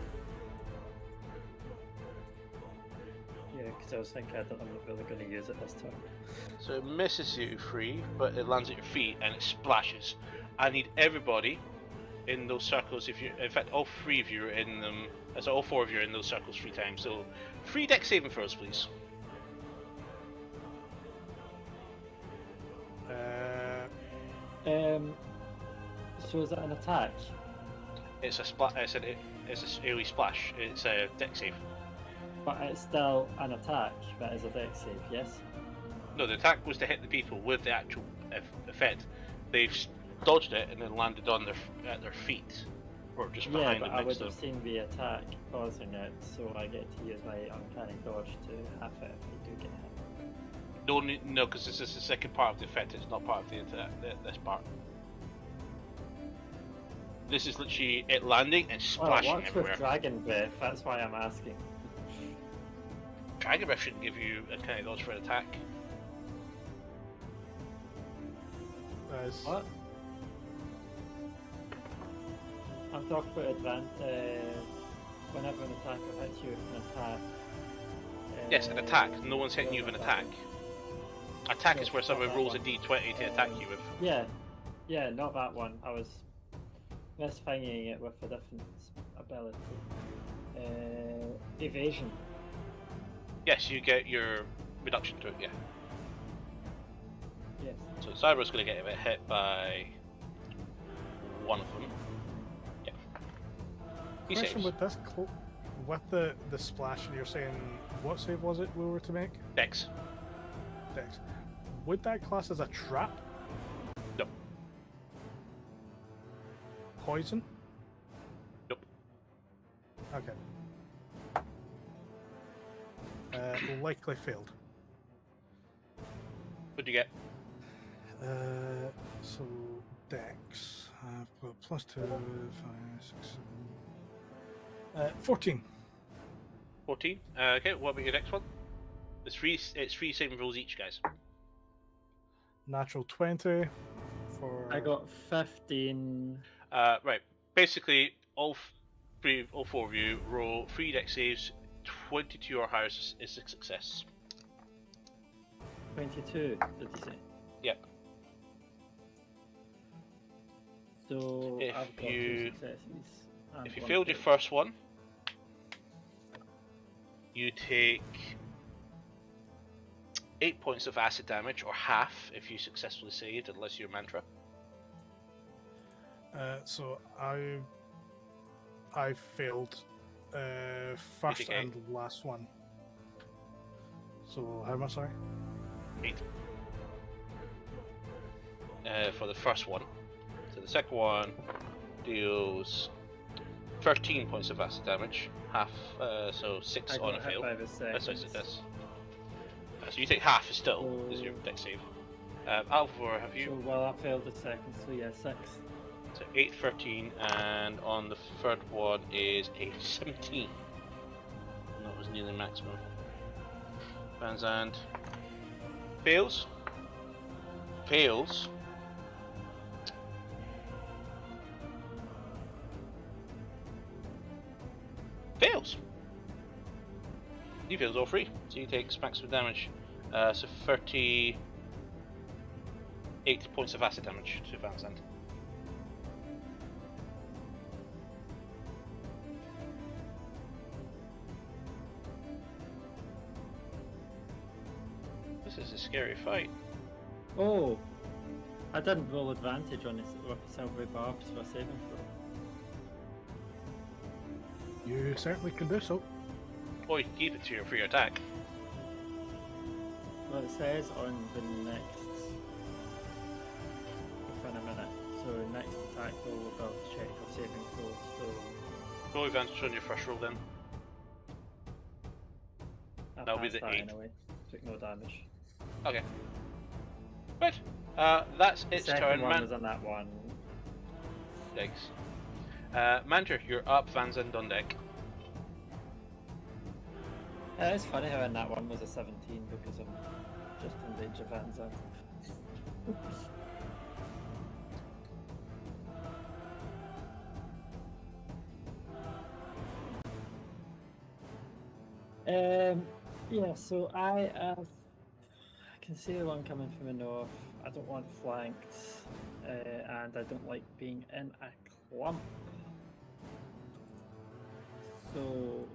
Yeah, because I was thinking I'm not really going to use it this turn. So it misses you free, but it lands at your feet and it splashes. I need everybody in those circles. In fact, all 3 of you are in them. So all 4 of you are in those circles 3 times. So 3 dex saving throws, please. So is that an attack? It's a It's a AoE splash. It's a dex save. But it's still an attack, that is a dex save, yes? No, the attack was to hit the people with the actual effect. They've dodged it and then landed on at their feet, or just behind but them I would next to have them. seen the attack causing it, so I get to use my uncanny dodge to half it if they do get hit. No, because this is the second part of the effect. It's not part of this part. This is literally it landing and splashing Well, it works everywhere. with Dragon Breath, that's why I'm asking. Dragon Breath shouldn't give you a kind of dodge for an attack. What? I'm talking about whenever an attacker hits you with an attack. Yes, an attack. No one's hitting you with an attack. Attack is where someone rolls a d20 to attack you with. Yeah, not that one. I was misfinging it with a different ability. Evasion. Yes, you get your reduction to it, yeah. Yes. So Cyber's going to get a bit hit by one of them. Yeah. He Question saves. with this with the splash, and you're saying what save was it we were to make? Dex. Dex. Would that class as a trap? No. Poison? Nope. Okay. Likely failed. What'd you get? So Dex. I've got +2, 5, 6, 7. 14. 14. Okay, what about your next one? It's 3 saving rolls each, guys. Natural 20 for. I got 15. Right. Basically, all 4 of you roll 3 dex saves. 22 or higher is a success. 22, did you say? Yep. So If I've got you- 2 successes. and If you 1 failed your fail. first one, you take 8 points of acid damage, or half if you successfully saved, unless you're mantra. So I I failed. First Okay. and last one. So how am I sorry? 8. For the first one. So the second one deals 13 points of acid damage, half, so 6 I on got a hit fail. by the That's second. this. So you take half still, is your dex save. Alvor, have So, you? well, I failed the second, so yeah, 6. So 8, 13, and on the third one is a 17. And that was nearly maximum. Van Zandt fails. Fails. Fails. He fails all 3, so he takes maximum damage. So 38 points of acid damage to Van Zandt. This is a scary fight. Oh! I didn't roll advantage on this with silvery barbs for a saving throw. You certainly can do so. Or you can keep it to your free attack. Well, it says on the next. Within a minute. So, next attack roll above check or saving throw, so. Roll advantage on your first roll then. I That'll be passed the that 8. anyway. Took no damage. Okay. Right. That's its Second turn. one was on that one. Thanks. Manter, you're up. Van Zandt on deck. It's funny how in that one was a 17 because I'm just in danger of Van Zandt. Yeah, so I can see the one coming from the north. I don't want flanked, and I don't like being in a clump. So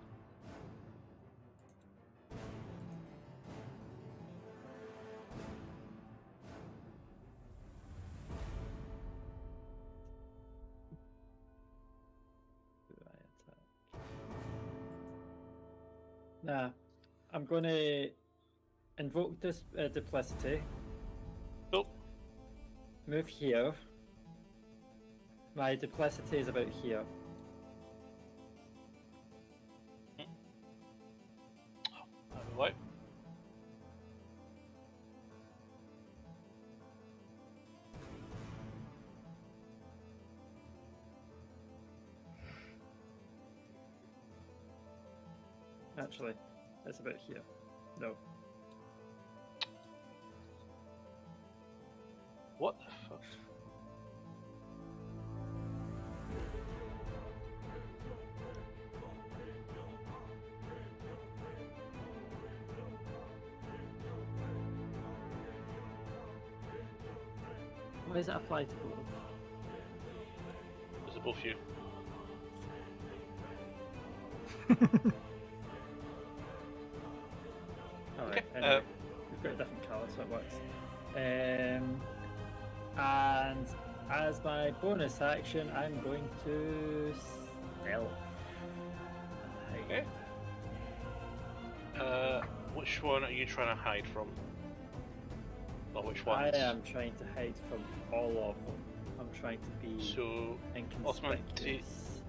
nah, I'm going to invoke this duplicity. Oh. Move here. My duplicity is about here. What? Actually, it's about here. No. What the fuck? Why does it apply to both? Is it both you? Alright, Okay, anyway, we've got a different colour so it works. And as my bonus action, I'm going to stealth. Okay. Which one are you trying to hide from? Or which I ones? am trying to hide from all of them. I'm trying to be So, inconspicuous.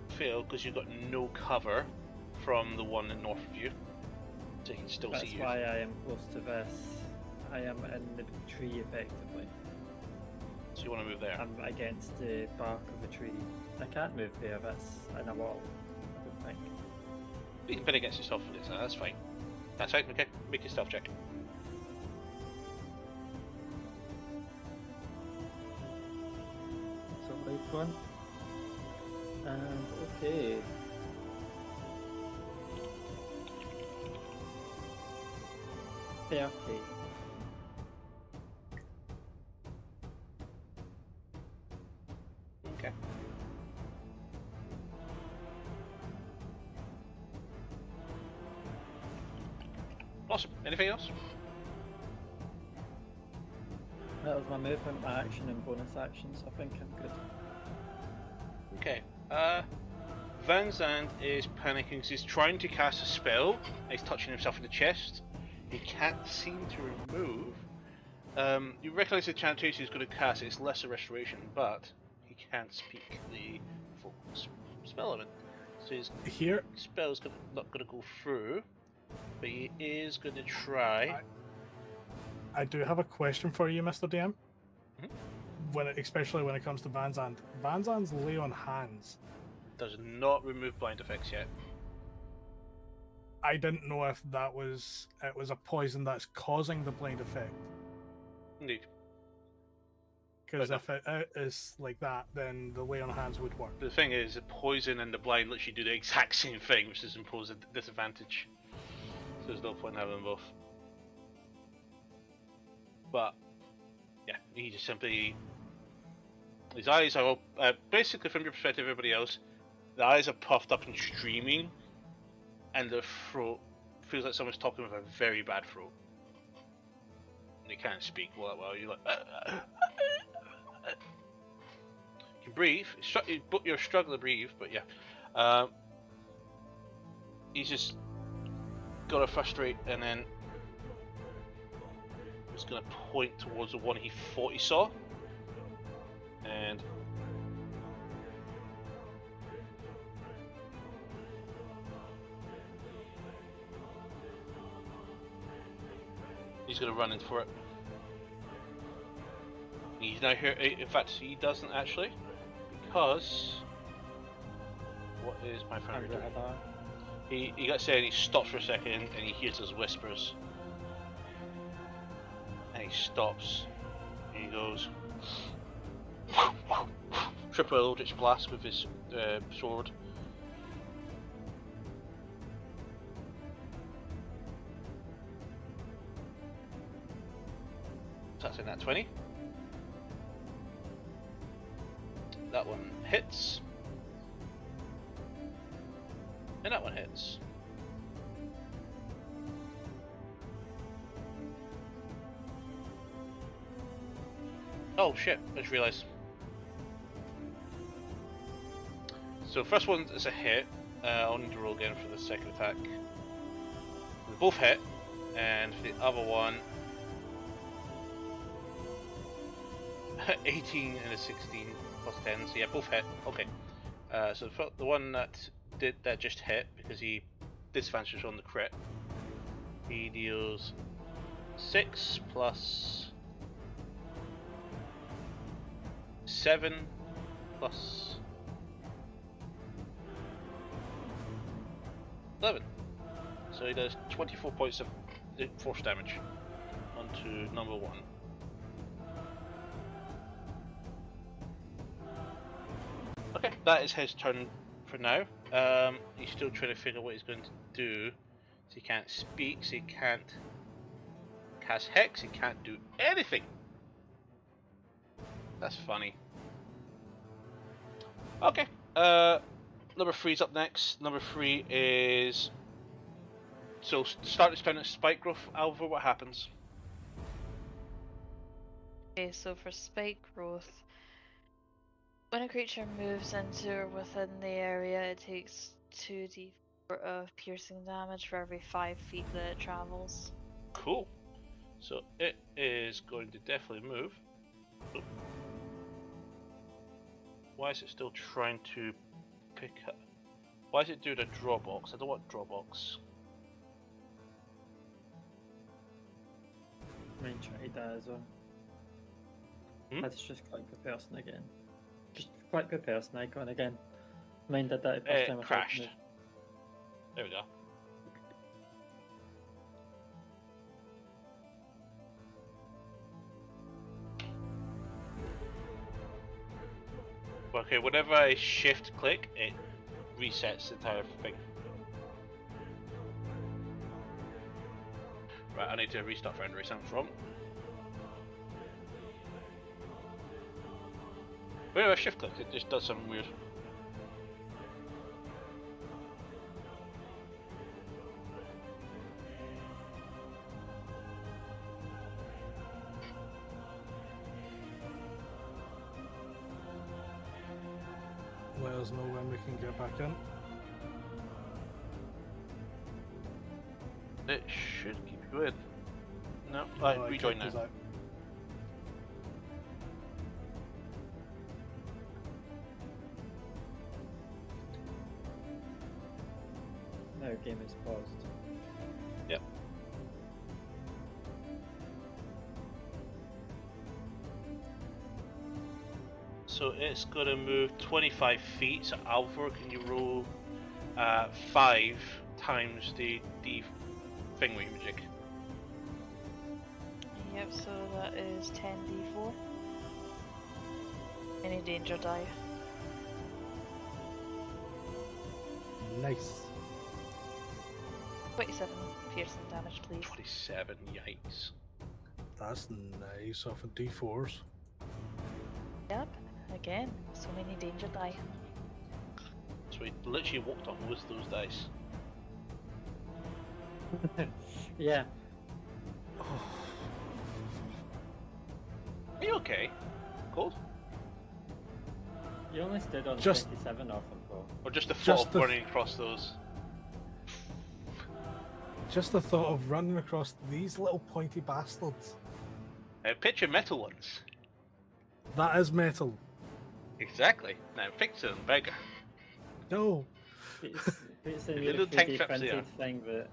fail because you've got no cover from the one in north of you. So he can still That's see you. why I am close to this. I am in the tree effectively. So you want to move there? I'm against the bark of the tree. I can't move there, that's in a wall, I don't think. You can pin against yourself for this, that's fine. That's fine, okay. Make your stealth check. That's a light one. And okay. Okay. Okay. Awesome. Anything else? That was my movement, my action, and bonus actions. I think I'm good. Okay. Van Zandt is panicking because he's trying to cast a spell, and he's touching himself in the chest. He can't seem to remove. You recognize the chantation he's going to cast, it's lesser restoration, but he can't speak the full spell of it. So his Here, spell's not going to go through, but he is going to try. I do have a question for you, Mr. DM. Mhm. Especially when it comes to Van Zandt. Van Zandt's lay on hands. Does not remove blind effects yet. I didn't know if it was a poison that's causing the blind effect. Indeed. Because But if it is like that, then the lay on hands would work. The thing is, the poison and the blind literally do the exact same thing, which is impose a disadvantage. So there's no point in having them both. But yeah, he just simply, his eyes are basically from your perspective, everybody else, the eyes are puffed up and streaming, and the throat feels like someone's talking with a very bad throat. And they can't speak all that well. You're like, you can breathe. You're struggling to breathe, but yeah. He's just gonna frustrate, and then he's gonna point towards the one he thought he saw, and he's gonna run in for it. He's now here. In fact, he doesn't actually, because what is my friend doing? He got saying he stops for a second and he hears his whispers, and he stops and he goes triple eldritch blast with his sword. That's in that 20. That one hits. And that one hits. Oh shit, I just realised. So first one is a hit. I'll need to roll again for the second attack. They both hit, and for the other one, 18 and a 16 plus 10, so yeah, both hit. Okay. So the one that just hit, because he disadvantaged on the crit, he deals 6 plus 7 plus 11. So he does 24 points of force damage onto number 1. Okay, that is his turn for now. He's still trying to figure out what he's going to do. So he can't speak, so he can't cast Hex, he can't do anything. That's funny. Okay, number 3's up next. Number 3 is... So start this turn at Spike Growth. Alva, what happens? Okay, so for spike growth, when a creature moves into or within the area, it takes 2d4 of piercing damage for every 5 feet that it travels. Cool. So it is going to definitely move. Oop. Why is it still trying to pick up? Why is it doing a draw box? I don't want draw box. Mine tried that as well. Let's just click the person again. Just click the person icon again. Mine did that the first time I tried to Crashed. move. There we go. Okay, whenever I shift click, it resets the entire thing. Right, I need to restart for Henry something from. Whenever I shift click, it just does something weird. Let us know when we can get back in. it should keep you in. No, No, it rejoin kicked us now. out. Now game is paused. Yep. So it's going to move 25 feet. So Alvor, can you roll 5 times the thingy magic? Yep, so that is 10d4. Any danger die? Nice. 27 piercing damage, please. 27, yikes. That's nice off of D4s. Yep, again, so many danger die. So he literally walked on with those dice. Yeah. Are you okay? Cold? You only stood on Just- 27 off them, Paul. Or just the thought Just of the- running across those? Just the thought of running across these little pointy bastards. Picture metal ones. That is metal. Exactly. Now picture them bigger. No. It's a The new little tank 3D traps printed there. thing that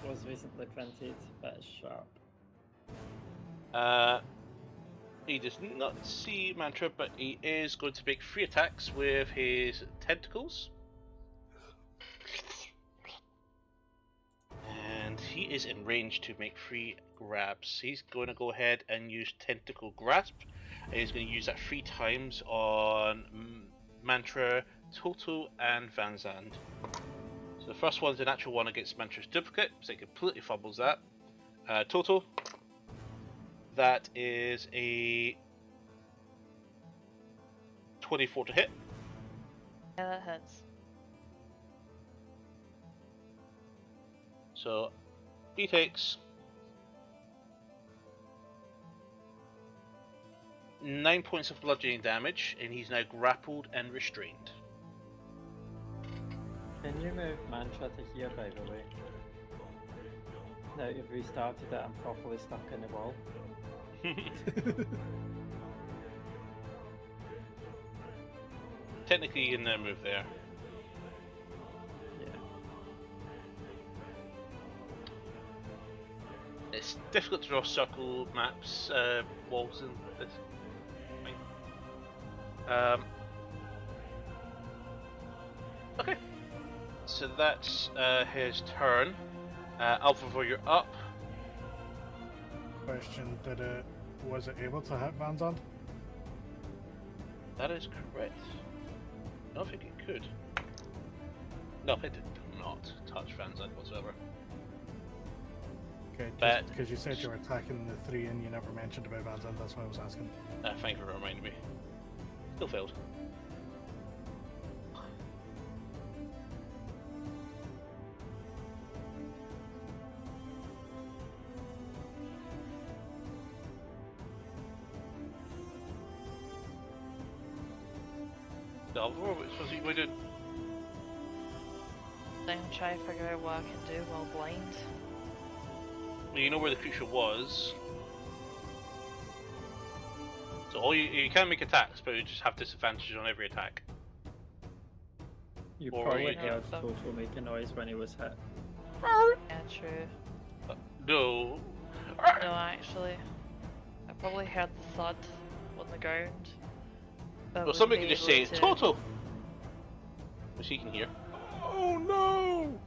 was recently printed, but it's sharp. He does not see Mantra, but he is going to make 3 attacks with his tentacles. And he is in range to make 3 grabs. He's going to go ahead and use Tentacle Grasp. And he's going to use that 3 times on Mantra, Toto, and Van Zandt. So the first one's a natural 1 against Mantra's duplicate, so he completely fumbles that. Toto. That is a 24 to hit. Yeah, that hits. So he takes 9 points of bludgeoning damage, and he's now grappled and restrained. Can you move Mantra to here, by the way? Now you've restarted it, I'm properly stuck in the wall. Technically, you can now move there. Yeah. It's difficult to draw circle maps, walls, and this thing. Okay, so that's his turn. Alpha, you're up. Question: was it able to hit Van Zandt? That is correct. I don't think it could. No, it did not touch Van Zandt whatsoever. Okay, But- just because you said you were attacking the 3 and you never mentioned about Van Zandt, that's why I was asking. Thank you for reminding me. Still failed. Alvaro, which was he going to do? I'm trying to figure out what I can do while blind. Well, you know where the creature was. So all you can make attacks, but you just have disadvantage on every attack. You Or probably you heard can- Toto make a noise when he was hit. Yeah, true. No. No, actually. I probably heard the thud on the ground. but Well, wouldn't somebody be can just able say to- Toto, which he can hear. Oh no!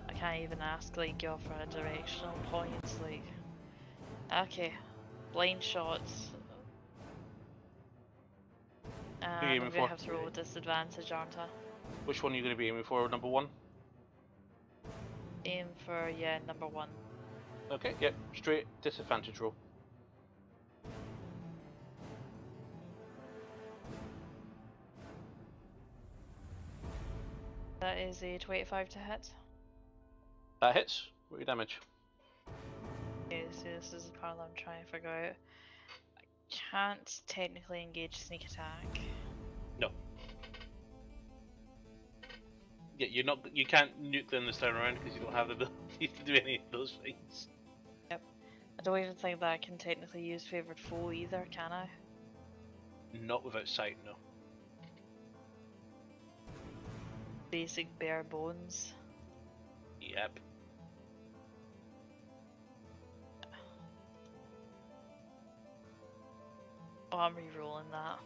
I can't even ask like you for a directional points. Like, okay, blind shots. you I'm aiming gonna for? have to roll with disadvantage, aren't I? Which one are you going to be aiming for? Number 1. Aim for number 1. Okay, yep, straight disadvantage roll. That is a 25 to hit. That hits. What your damage? Okay, so this is the part that I'm trying to figure out. I can't technically engage sneak attack. No. Yeah, you can't nuke them this time around because you don't have the ability to do any of those things. I don't even think that I can technically use Favoured Foe either, can I? Not without sight, no. Basic bare bones. Yep. Oh, I'm re-rolling that.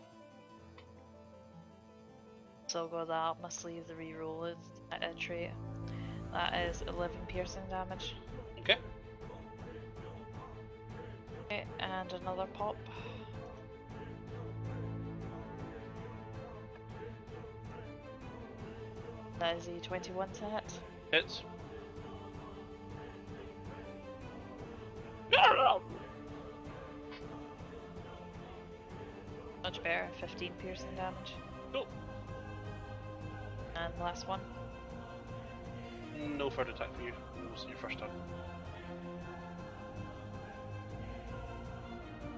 So I'll go that up my sleeve, the re-roll is a trait. That is 11 piercing damage. Okay. Okay, and another pop. That is a 21 to hit. Hits. Much better, 15 piercing damage. Cool. And last one. No further attack for you. It was your first turn.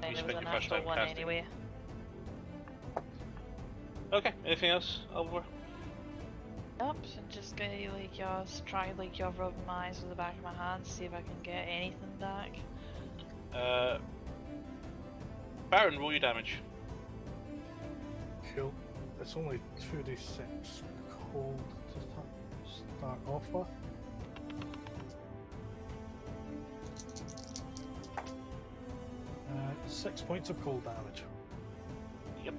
And it was spent a your first natural time one casting. anyway. Okay, anything else, Oliver? Nope, so just gonna like yours, try like your rubbing my eyes with the back of my hand, see if I can get anything back. Baron, roll your damage. Cool. It's only 2d6 cold to start off with. Uh, 6 points of cold damage. Yep.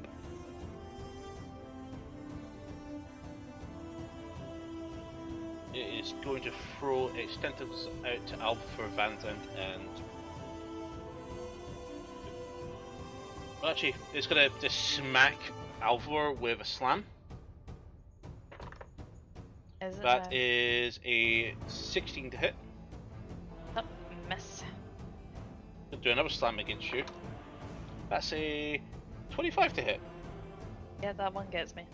It is going to throw its tentacles out to Alpha for Vanzant and... Well, actually, it's going to just smack Alvor with a slam. Is it That is a 16 to hit. Oh, miss. Do another slam against you. That's a 25 to hit. Yeah, that one gets me.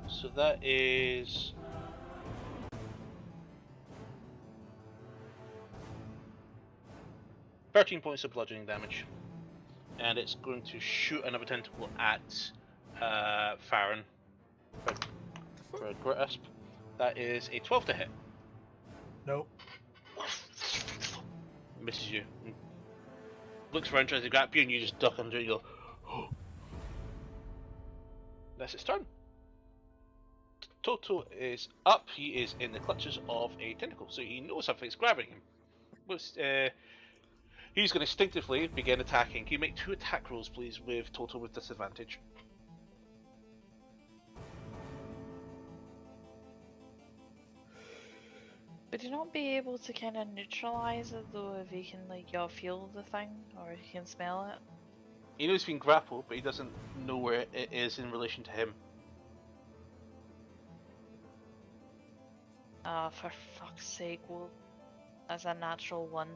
So that is... $13 points of bludgeoning damage. And it's going to shoot another tentacle at Farron for a grasp. That is a 12 to hit. Nope. Misses you. Looks around, tries to grab you, and you just duck under it and you go, oh. That's its turn. Toto is up. He is in the clutches of a tentacle, so he knows something's grabbing him. He's going to instinctively begin attacking. Can you make 2 attack rolls, please, with Toto with disadvantage? Would you not be able to kind of neutralize it though if he can like feel the thing or he can smell it? He knows he's been grappled, but he doesn't know where it is in relation to him. For fuck's sake, well, that's a natural 1.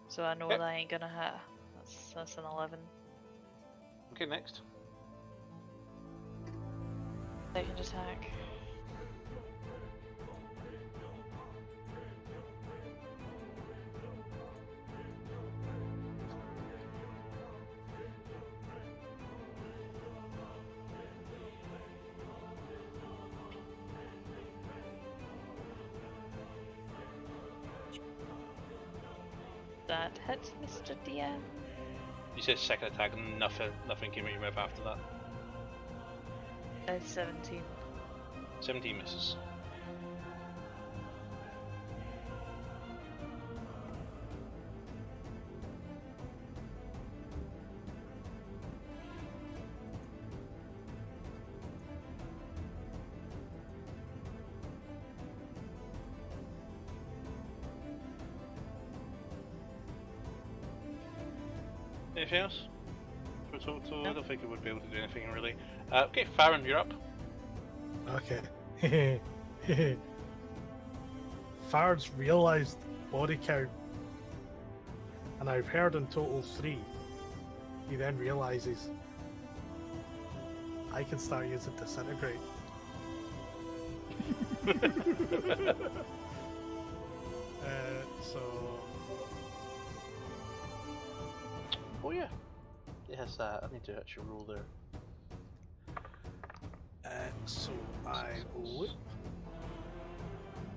So I know Yep. that ain't gonna hit. That's an 11. Okay, next. Second attack. That hits, Mr. DM. You said second attack, and nothing came out your mouth after that. That's 17. 17 misses. Anything else? For Toto? I don't think it would be able to do anything really. Okay, Farron, you're up. Okay. Fards realised body count, and I've heard in total 3. He then realises I can start using disintegrate. So Oh yeah. It has that. I need to actually roll there. So I look.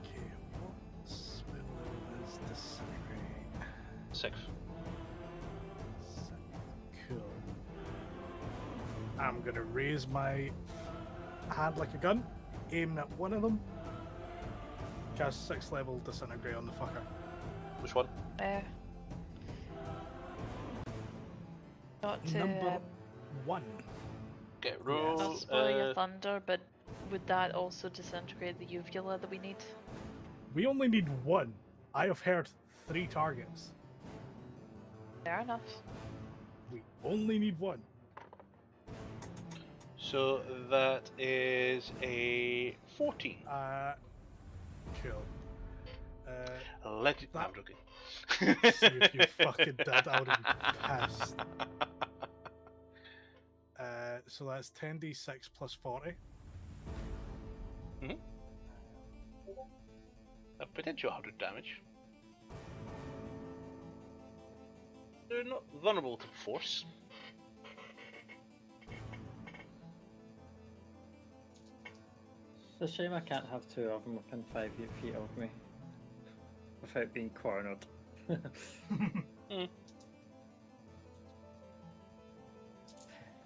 Okay, what spell level is disintegrate? 6th. Cool. I'm gonna raise my hand like a gun, aim at one of them, cast 6th level disintegrate on the fucker. Which one? Not to Number 1. Okay, roll. not spoil your thunder, but would that also disintegrate the uvula that we need? We only need 1. I have heard 3 targets. Fair enough. We only need 1. So that is a 14. Cool. Let it. that- I'm joking. See if you fucking did, I would have been pissed. So that's 10d6 plus 40. A potential 100 damage. They're not vulnerable to force. It's a shame I can't have 2 of them within 5 feet of me without being cornered.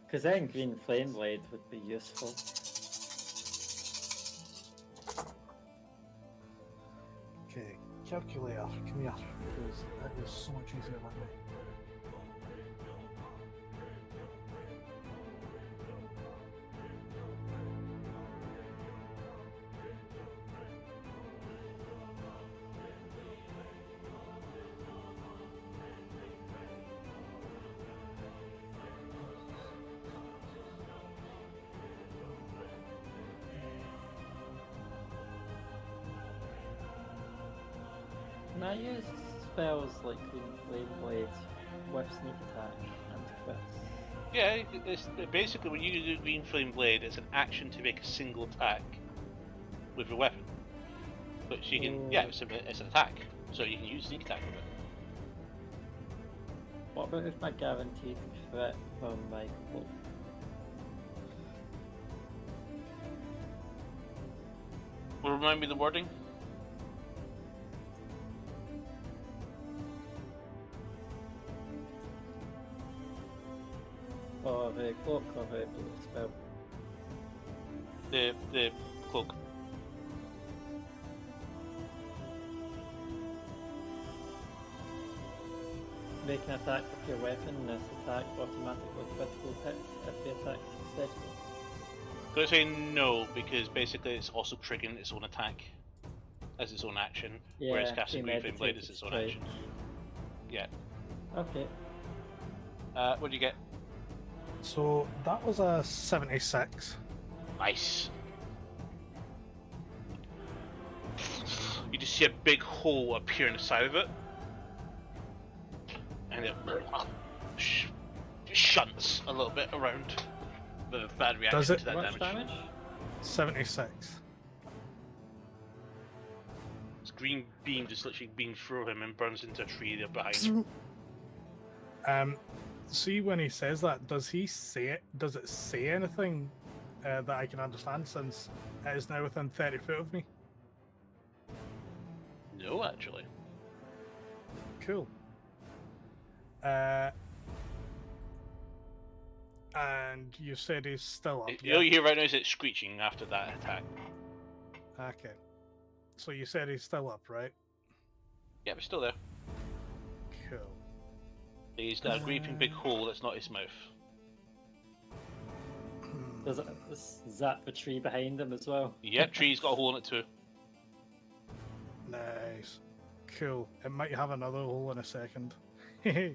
Because then green flame blade would be useful. Okay, calculator, come here, because that is so much easier that way. Can I use spells like Green Flame Blade with sneak attack and quips? Yeah, it's basically when you do Green Flame Blade, it's an action to make a single attack with your weapon. But you can, yeah, it's an attack, so you can use sneak attack with it. What about if my guaranteed crit from my cloak? Will remind me the wording? Or the cloak or the spell? The cloak. Make an attack with your weapon, this attack automatically critical hits if the attack is successful. Gonna say no, because basically it's also triggering its own attack as its own action, whereas casting Green Flame Blade is its own action. Yeah. Okay. What do you get? So that was a 76. Nice. You just see a big hole appear in the side of it, and it shunts a little bit around. The bad reaction Does it? to that Much damage. 76. This green beam just literally beams through him and burns into a tree there behind. See when he says that, does he say it? Does it say anything that I can understand since it is now within 30 foot of me? No, actually. Cool. And you said he's still up. All you hear right now is it screeching after that attack. Okay. So you said he's still up, right? Yeah, but still there. Cool. He's got a gaping big hole that's not his mouth. Does it zap the tree behind him as well? Yep, tree's got a hole in it too. Nice. Cool. It might have another hole in a second. 2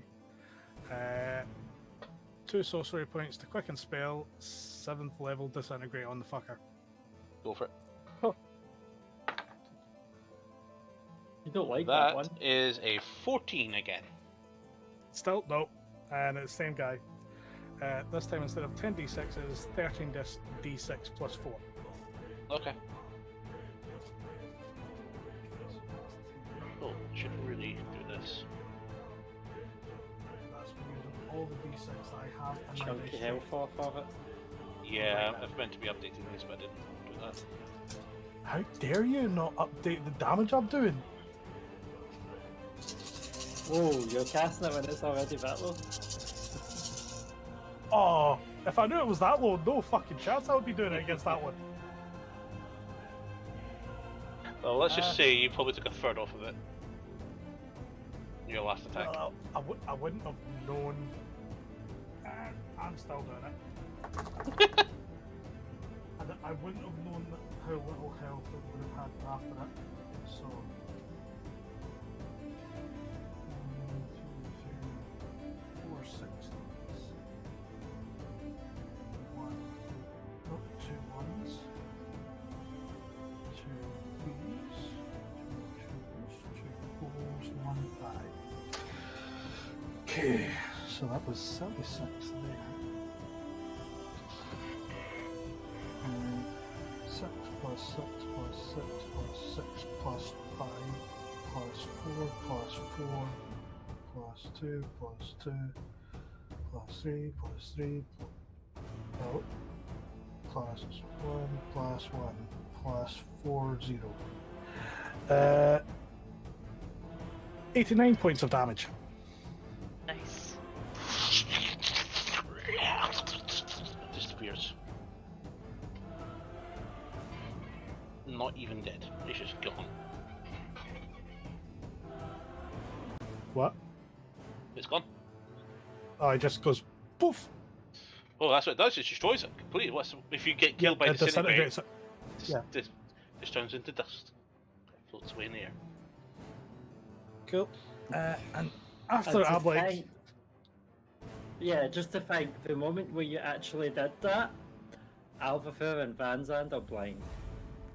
sorcery points to quicken spell, 7th level disintegrate on the fucker. Go for it. You don't like that one? That is a 14 again. Still, no. And it's the same guy. This time instead of 10d6 is 13d6 plus 4. Okay. Oh, should really do this. That's using all the d6 that I have in my Chunky dice health tray. off of it. Yeah, I've meant to be updating this, but I didn't do that. How dare you not update the damage I'm doing? Whoa, you're casting it when it's already that low? Oh, if I knew it was that low, no fucking chance I would be doing it against that one. Well, let's just say you probably took a third off of it. Your last attack. Well, I wouldn't have known. I'm still doing it. I wouldn't have known how little health it would have had after it. So. 1, 2, 3, 4 sixes. 1, no, 2 ones. 2 threes. 2 twos. 2 fours. 1 5. Okay, so that was 76 there. 6 plus 6 plus 6 plus 6 plus 5 plus 4 plus 4 plus 2 plus 2 plus 3 plus 3 no, plus 1 plus 1 plus 4 0. 89 points of damage. Nice. Disappears. Not even dead. He's just gone. What? It's gone. Oh, it just goes poof. Oh, that's what it does. It destroys it completely. If you get killed by it disintegrate, disintegrates it. Yeah. this turns into dust. It floats away in the air. Cool. And And after to I'm like, think- yeah, just to think, the moment where you actually did that, Alvafur and Van Zandt are blind.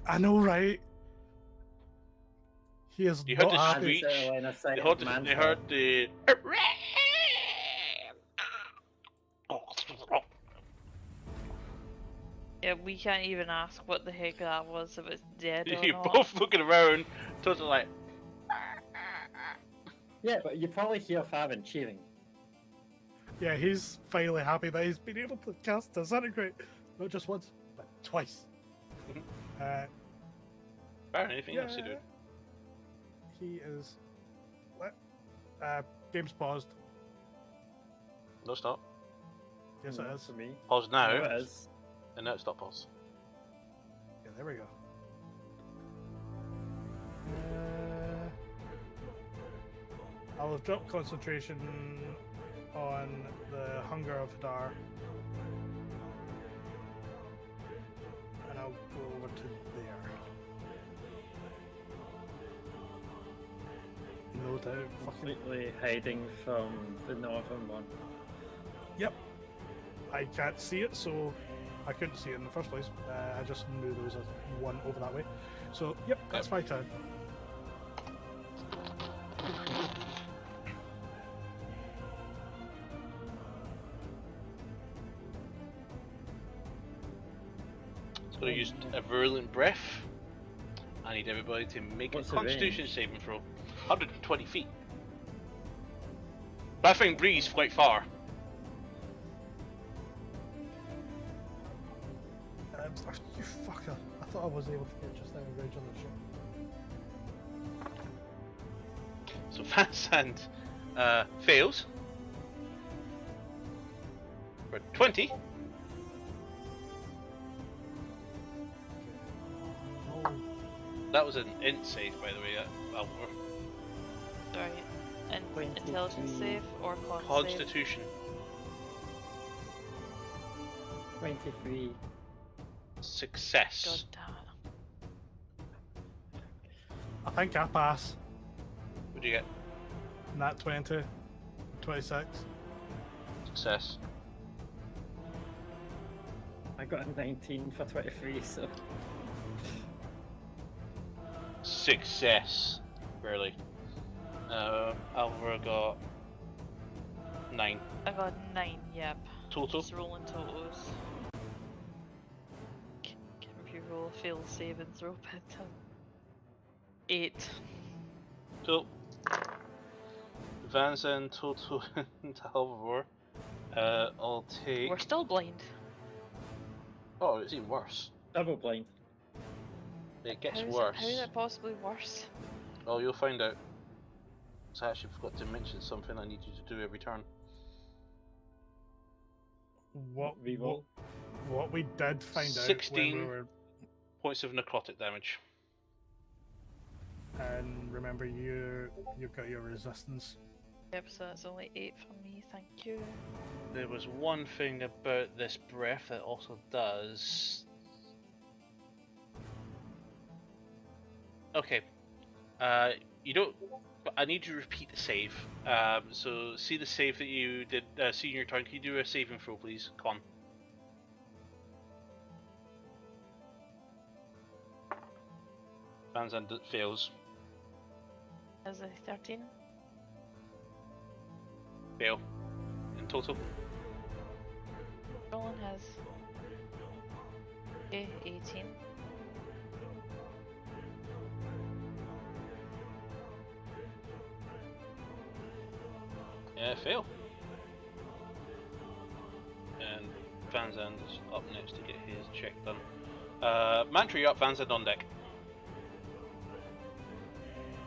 I know, right? He is You heard not the happy. screech. Out of line of sight They of heard Manfred. they heard the. Yeah, we can't even ask what the heck that was, if it's dead or You're not. both looking around, totally like. Yeah, but you probably hear Faven cheering. Yeah, he's finally happy that he's been able to cast Disintegrate. Not just once, but twice. Baron, anything else to do? He is. Game's paused. No stop. Yes, it is. For me. Pause now, No, it is. and now stop pause. Yeah, there we go. I will drop concentration on the Hunger of Hadar. And I'll go over to there. No doubt. Fucking. Completely hiding from the northern one. Yep. I can't see it, so I couldn't see it in the first place. I just knew there was a one over that way. So, yep, that's my turn. It's going to use a virulent breath. I need everybody to make What's a the Constitution range? saving throw. 120 feet. That thing breathes quite far. You fucker. I thought I was able to get just out of range on the ship. So Fansand fails for 20. Oh, That was an int save, by the way. Albert. Right. And 23. intelligence save or con save? Constitution. 23. Success. God damn it. I think I pass. What do you get? Nat 20. 26. Success. I got a 19 for 23, so. Success. Barely. Alvaro got 9 I got 9, yep. total. Just rolling totals. If you roll a failed save and throw it 8. Cool. Vans and total and Alvaro I'll take. We're still blind. Oh, it's even worse. Double blind. It gets How worse. is it possibly worse? Oh, you'll find out. So I actually forgot to mention something I need you to do every turn. What Reroll. what we did find out when 16. we were, Points of necrotic damage. and remember you've got your resistance. Yep, so that's only 8 for me, thank you. There was one thing about this breath that also does. Okay. You don't. But I need you to repeat the save. So see the save that you did. See in your turn. Can you do a saving throw, please? Con. Van Zandt fails. As a 13. Fail. In total. Roland has 18. Fail. And Van Zandt is up next to get his check done. Mantra, you're up. Van Zandt on deck.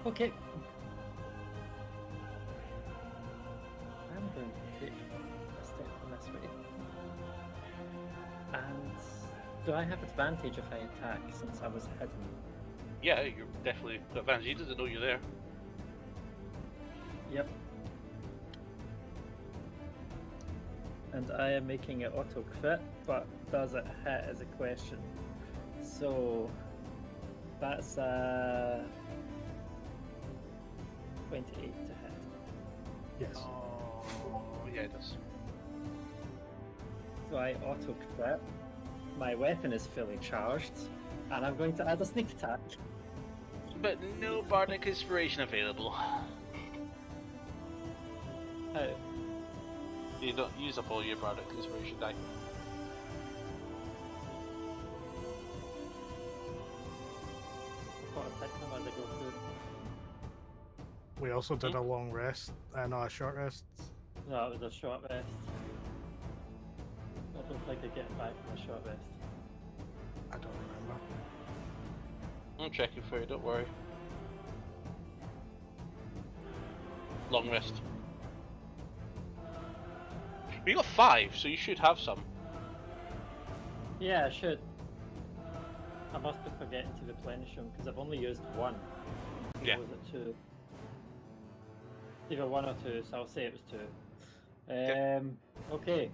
Okay. I'm going to take a step in this way. And do I have advantage if I attack since I was hidden? Yeah, you're definitely got advantage. He doesn't know you're there. Yep. And I am making it auto crit, but does it hit is a question. So that's 28 to hit. Yes. Oh, yeah, it does. So I auto crit. My weapon is fully charged, and I'm going to add a sneak attack. But no bardic inspiration available. Oh, You don't use up all your bardic inspiration die. got a pick them as I go through. We also did a long rest, no, a short rest. No, it was a short rest. I don't think I get back from a short rest. I don't remember. I'm checking for you, don't worry. Long rest. We got 5, so you should have some. Yeah, I should. I must be forgetting to replenish them because I've only used one. Yeah. Or was it two? Either one or two, so I'll say it was two. Okay. Okay.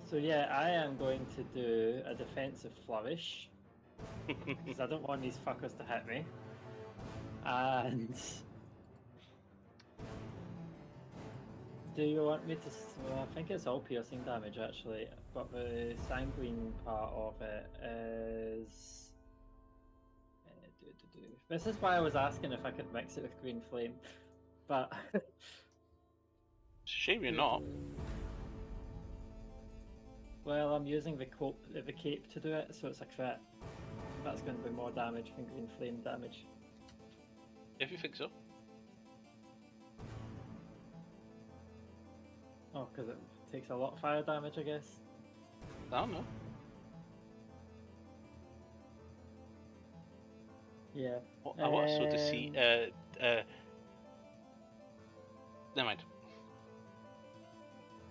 So yeah, I am going to do a defensive flourish because I don't want these fuckers to hit me. And do you want me to? Well, I think it's all piercing damage actually, but the sanguine part of it is. This is why I was asking if I could mix it with green flame, but. Shame you're not. Well, I'm using the cape to do it, so it's a crit. That's going to be more damage than green flame damage. If you think so. Oh, because it takes a lot of fire damage, I guess. I don't know. Yeah. I want so to see. Never mind.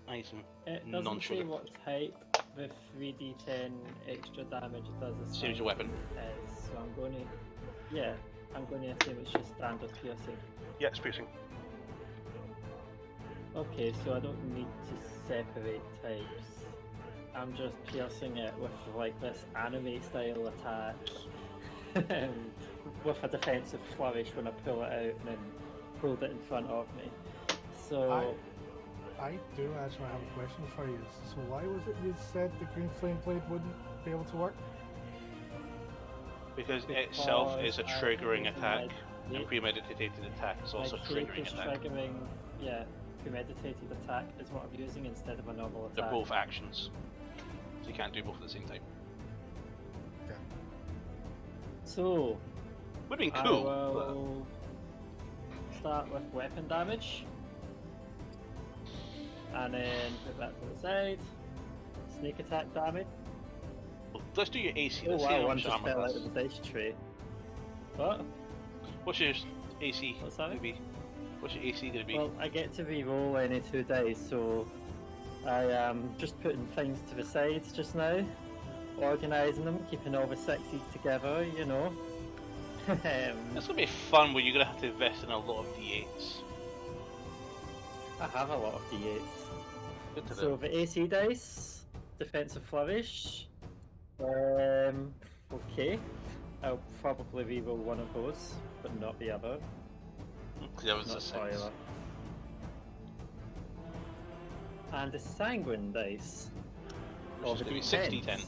I need some It doesn't say non-sugar. what type the 3d10 extra damage it does this Same as your weapon. is, so I'm going to. Yeah, I'm going to assume it's just standard piercing. Yeah, it's piercing. Okay, so I don't need to separate types. I'm just piercing it with like this anime style attack with a defensive flourish when I pull it out and then hold it in front of me. So I do actually have a question for you. So why was it you said the green flame blade wouldn't be able to work? Because itself is a Because triggering I'm attack, using and premeditated attack is also my cape triggering is attack. triggering, yeah, premeditated attack is what I'm using instead of a normal They're attack. both actions, so you can't do both at the same time. Okay. So Would have been I cool. will start with weapon damage. And then put that to the side. Sneak attack damage. Let's do your AC. Oh Let's see wow, how one much just armor fell class. out of the dice tray. What? What's your AC What's that? gonna be? What's your AC gonna be? Well, I get to re-roll any 2 dice, so I am just putting things to the sides just now, organising them, keeping all the sixes together, you know. It's gonna be fun where you're gonna have to invest in a lot of D8s. I have a lot of d8s. Good to So know. the AC dice, defensive flourish. Okay. I'll probably re-roll one of those, but not the other. That was a Not 6. spoiler. And the sanguine dice. Which is Of gonna be the 60-10. tens.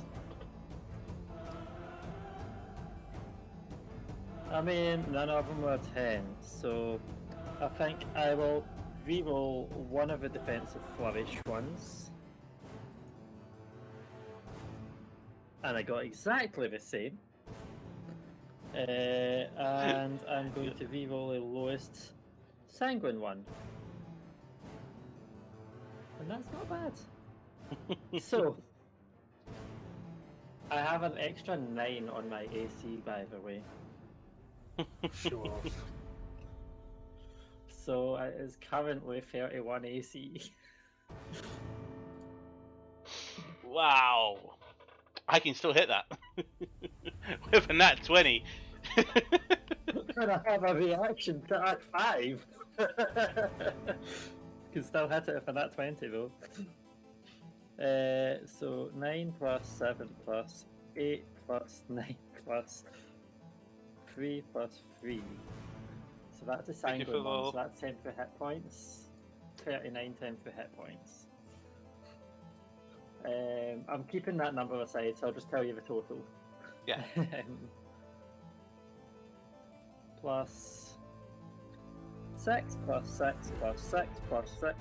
I mean, none of them were 10, so I think I will re-roll one of the defensive flourish ones. And I got exactly the same. And I'm going to re-roll the lowest sanguine one. And that's not bad. So, I have an extra 9 on my AC, by the way. Show off. So it is currently 31 AC. Wow. I can still hit that. With a nat 20. And I have a reaction to Act 5. Can still hit it if I'm at 20 though. So 9 plus 7 plus 8 plus 9 plus 3 plus 3. So that's a sanguine one, so that's 10 for hit points. 39 10 for hit points. I'm keeping that number aside, so I'll just tell you the total. Yeah. Plus 6 plus 6 plus 6 plus 6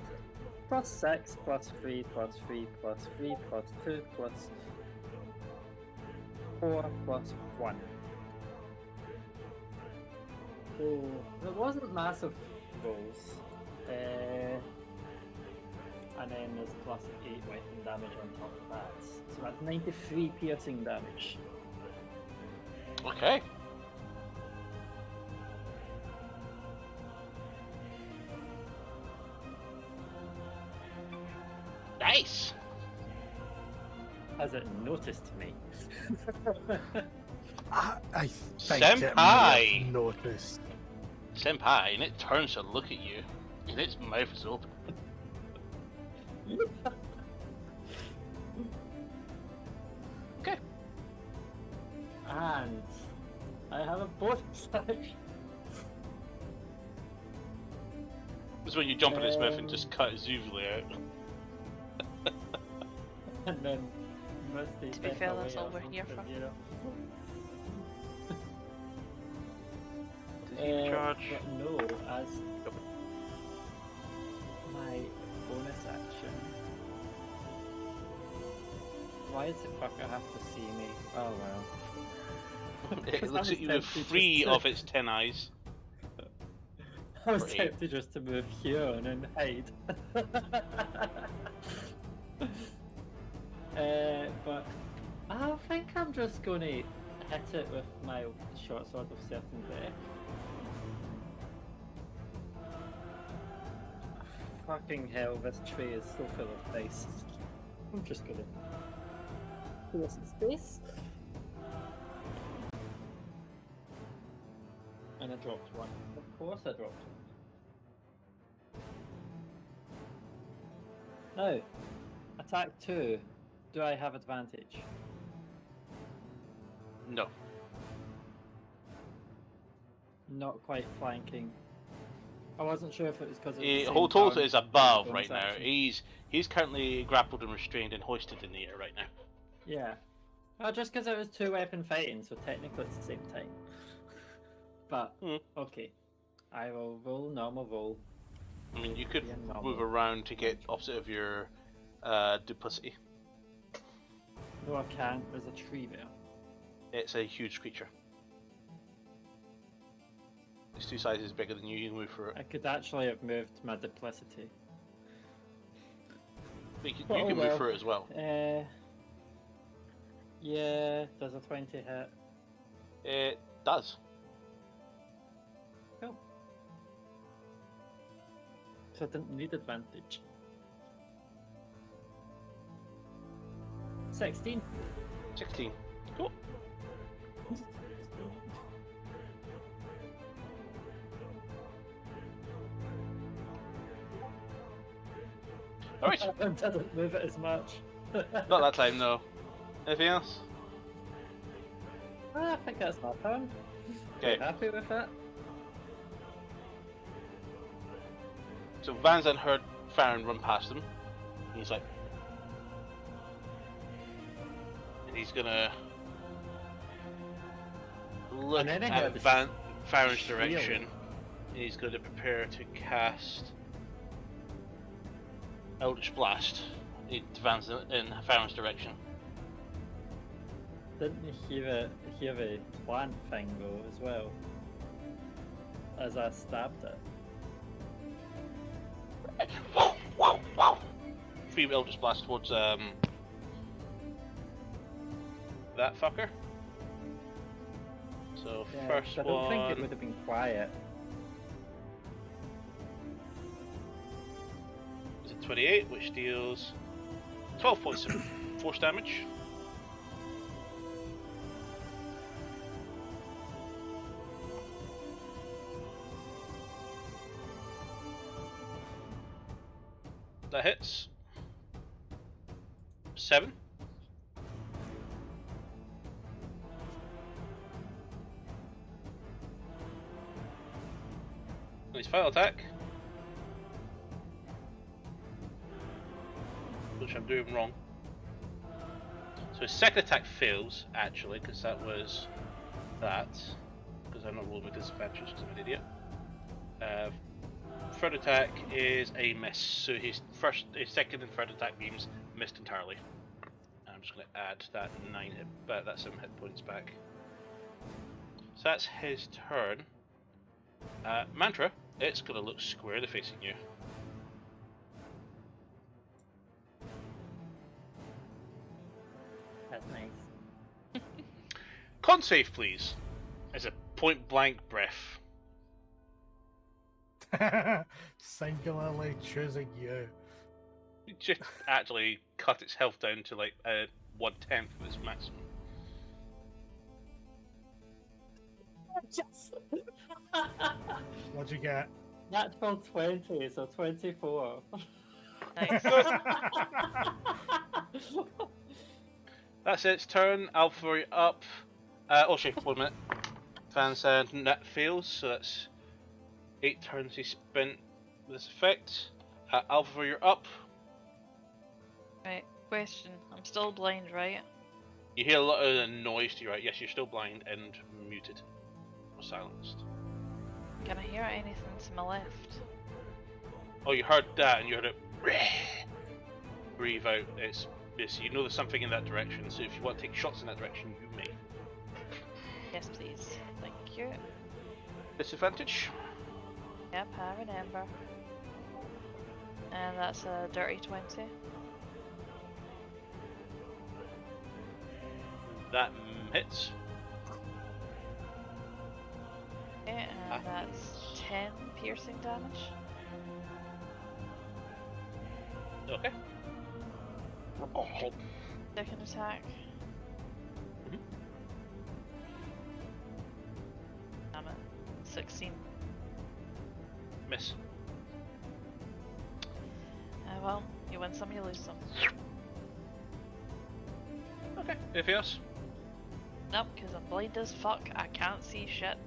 plus 6 plus 3 plus 3 plus 3 plus 2 plus 4 plus 1. So it wasn't massive rolls. And then there's plus 8 weapon damage on top of that. So that's 93 piercing damage. Okay. Nice. Has it noticed me? I think it may Senpai! have noticed. Senpai, and it turns to look at you, and its mouth is open. Okay. And I have a bonus action. This is when you jump in its mouth and just cut its uvula out. And then Misty To be take fair, away that's or all we're here something, for. you know. Does he charge? But no, as my bonus action. Why does the fucker have to see me? Oh well. It 'Cause I looks was at you with tempted just 3 to- of its 10 eyes. I was Or 8. tempted just to move here and then hide. But I think I'm just gonna hit it with my short sword of certain death. Fucking hell, this tray is so full of dice. I'm just gonna put this in space. And I dropped one. Of course I dropped one. Now, attack 2. Do I have advantage? No. Not quite flanking. I wasn't sure if it was because of Hototo is above right now. He's currently grappled and restrained and hoisted in the air right now. Yeah. Well, just because it was 2-weapon fighting, so technically it's the same time. But, okay. I will roll normal roll. I mean, you could Yeah, normal. move around to get opposite of your duplicity. No, I can't. There's a tree there. It's a huge creature. It's 2 sizes bigger than you. You can move for it. I could actually have moved my duplicity. You Well, can move well. through it as well. Yeah, does a 20 hit? It does. Cool. So I didn't need advantage. 16. 16. Cool. Alright. I didn't move it as much. Not that time, no. Anything else? I think that's my turn. Okay. Happy with it? So Van Zandt heard Farron run past him. He's like... And he's gonna... look And then I at heard the Farron's shield. direction. And he's gonna prepare to cast... Eldritch Blast in Farron's direction. Didn't you hear a plant thing though as well? As I stabbed it. 3 Eldritch Blast towards that fucker. So Yeah, first I don't think it one would have been quiet. is a 28, which deals 12 points of force damage. That hits. 7. And his final attack, which I'm doing wrong. So his second attack fails, actually, because that was that. Because I'm not rolling with disadvantage because I'm an idiot. Third attack is a miss, so his second and third attack beams missed entirely. And I'm just going to add that 9 hit, but that's some hit points back. So that's his turn. Mantra, it's going to look squarely facing you. That's nice. Con save, please. As a point blank breath. Singularly choosing you. It just actually cut its health down to like 1/10 of its maximum. Yes. What'd you get? Natural 20, so 24. Nice. That's its turn. Alpha, you're up. Oh shit, 1 minute. Van Zandt net fails, so that's 8 turns he spent with this effect. Alpha, you're up. Right, question. I'm still blind, right? You hear a lot of noise to your right. Yes, you're still blind and muted. Or silenced. Can I hear anything to my left? Oh, you heard that and you heard it breathe out. It's you know there's something in that direction, so if you want to take shots in that direction, you may. Yes, please. Thank you. Disadvantage? Yep, I remember. And that's a dirty 20. That hits. Okay, and that's 10 piercing damage. Okay. Second attack. Mhm. Damn it. 16. Miss. Well, you win some, you lose some. Okay. Anything else? Nope, because I'm blind as fuck. I can't see shit.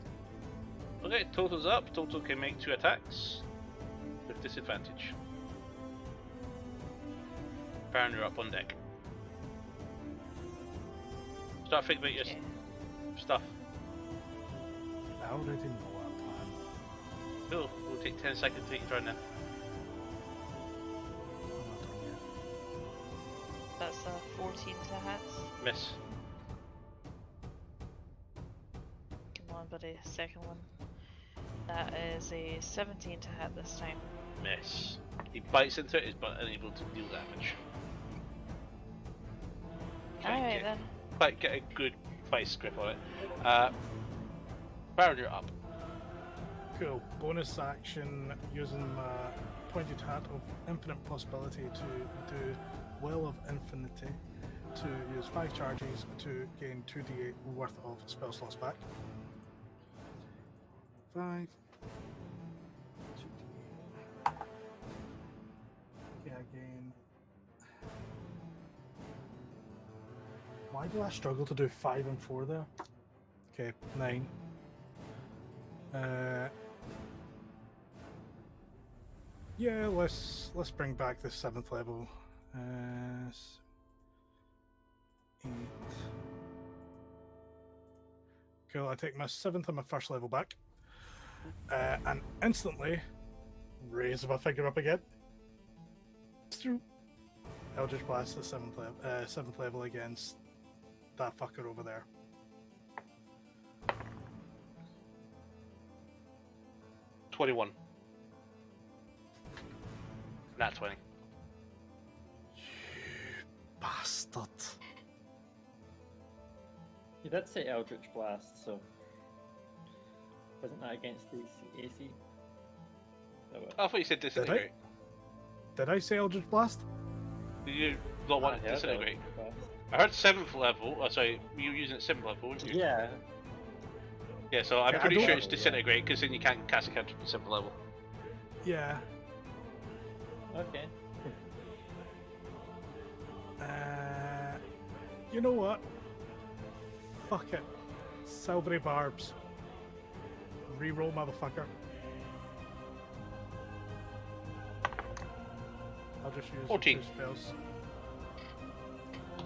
Okay, total's up. Total can make 2 attacks with disadvantage. Baron, you're up on deck. Start thinking about your Okay. stuff. I already know our plan. Cool. We'll take 10 seconds to take your turn then. I'm not done yet. That's a 14 to hit. Miss. Come on, buddy. Second one. That is a 17 to hit this time. miss. He bites into it, but unable to deal damage. Alright then. Quite get a good vice grip on it. Baron, you're up. Cool. Bonus action using my pointed hat of infinite possibility to do Well of Infinity to use 5 charges to gain 2d8 worth of spell slots back. 5. 2d8. Okay, again. Why do I struggle to do 5 and 4 there? Okay, 9. Yeah, let's bring back the 7th level. 8. Cool, I take my 7th and my 1st level back. And instantly raise my finger up again. Eldritch Blast the 7th level against that fucker over there. $21. Nat 20. Bastard. You did say Eldritch Blast, so wasn't that against the AC? I thought you said disintegrate. Did I say Eldritch Blast? Did you not want to disintegrate? I heard 7th level. Oh, sorry, you were using it 7th level, weren't you? Yeah. Yeah, so I'm Yeah, pretty sure it's disintegrate because then you can't cast a cantrip at 7th level. Yeah. Okay. You know what? Fuck it. Silvery Barbs. Reroll, motherfucker. I'll just use 14. 2 spells.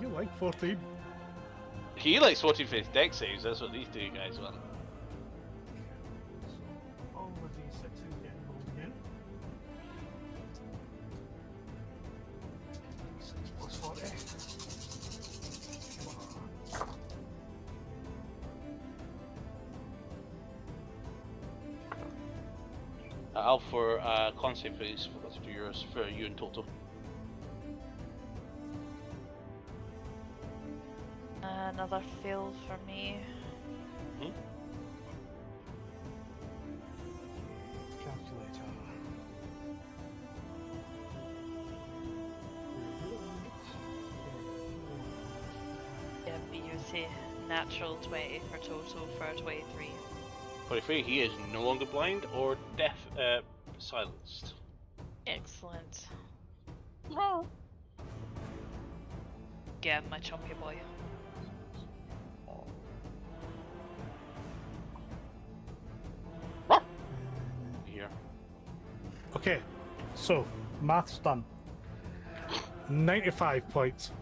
You like 14? He likes 14 for his deck saves, that's what these two guys want. All the d6s get rolled again. 6 plus 40. I'll for con save please, that's for yours, for you in total. Another fail for me. Calculator. Yeah, beauty. Natural 20 for total for a 23. 23, he is no longer blind or deaf, silenced. Excellent. Get my chunky boy. Here. Okay, so math's done. 95 points.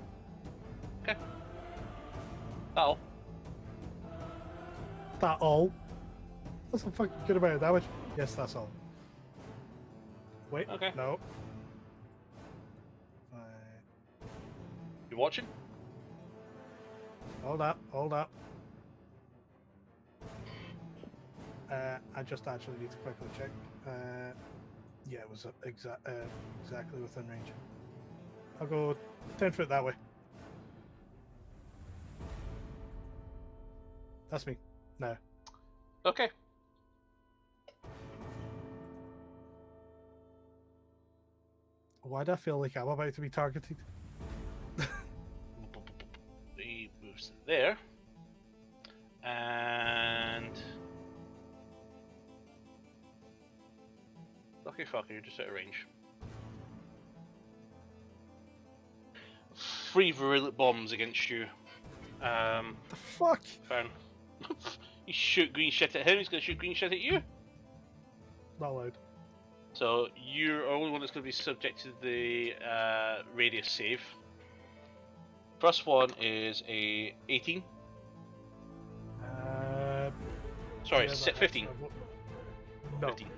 Okay. That'll. That all? That's a fucking good amount of damage. Yes, that's all. Wait, Okay. no. You watching? Hold up, hold up. I just actually need to quickly check. Yeah, it was exactly within range. I'll go 10 foot that way. That's me. No. Okay. Why do I feel like I'm about to be targeted? He moves there. And... Lucky fucker, you're just out of range. 3 virulent bombs against you. The fuck? Baron. You shoot green shit at him, he's gonna shoot green shit at you. Not allowed. So you're the only one that's going to be subject to the radius save. First one is a 18. Sorry, yeah, 15. No. 15.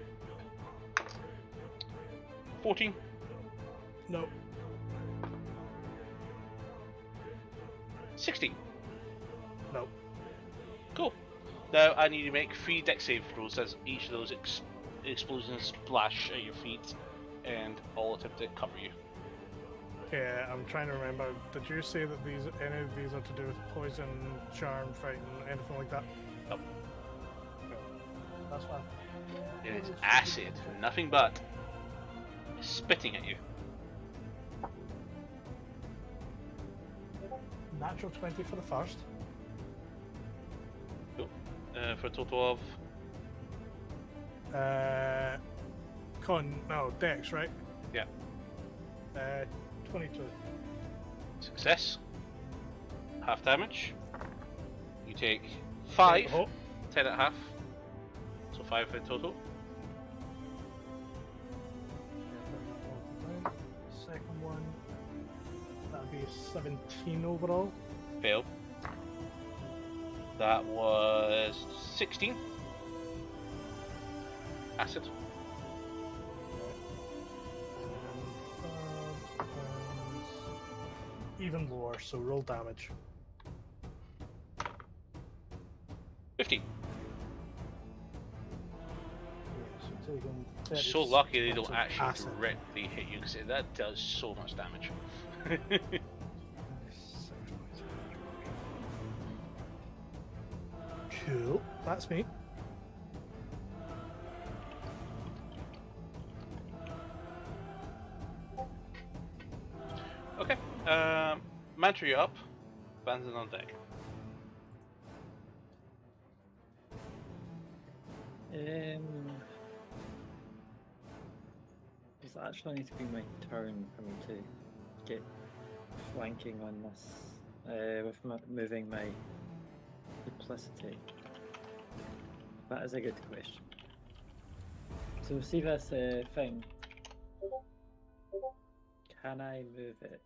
14. No. 16. No. Cool. Now I need you to make 3 dex save throws as each of those explosions splash at your feet. and all attempt to cover you. Yeah, I'm trying to remember. Did you say that any of these are to do with poison, charm, fighting, anything like that? Nope. No. That's fine. It is acid, nothing but spitting at you. Natural 20 for the first. Cool. For a total of Dex, right? Yeah. 22. Success. Half damage. You take 5. Oh, 10 at half. So 5 in total. second one, that'd be 17 overall. Fail. That was 16. Acid. And even lower, so roll damage. 15. So taking So lucky they 36 don't points of actually acid. directly hit you, because that does so much damage. 36 points of damage. Cool, that's me. Okay. Mantra, you up. Van's on deck. Does it actually need to be my turn for me to get flanking on this with moving my duplicity? That is a good question. So see this thing. Can I move it?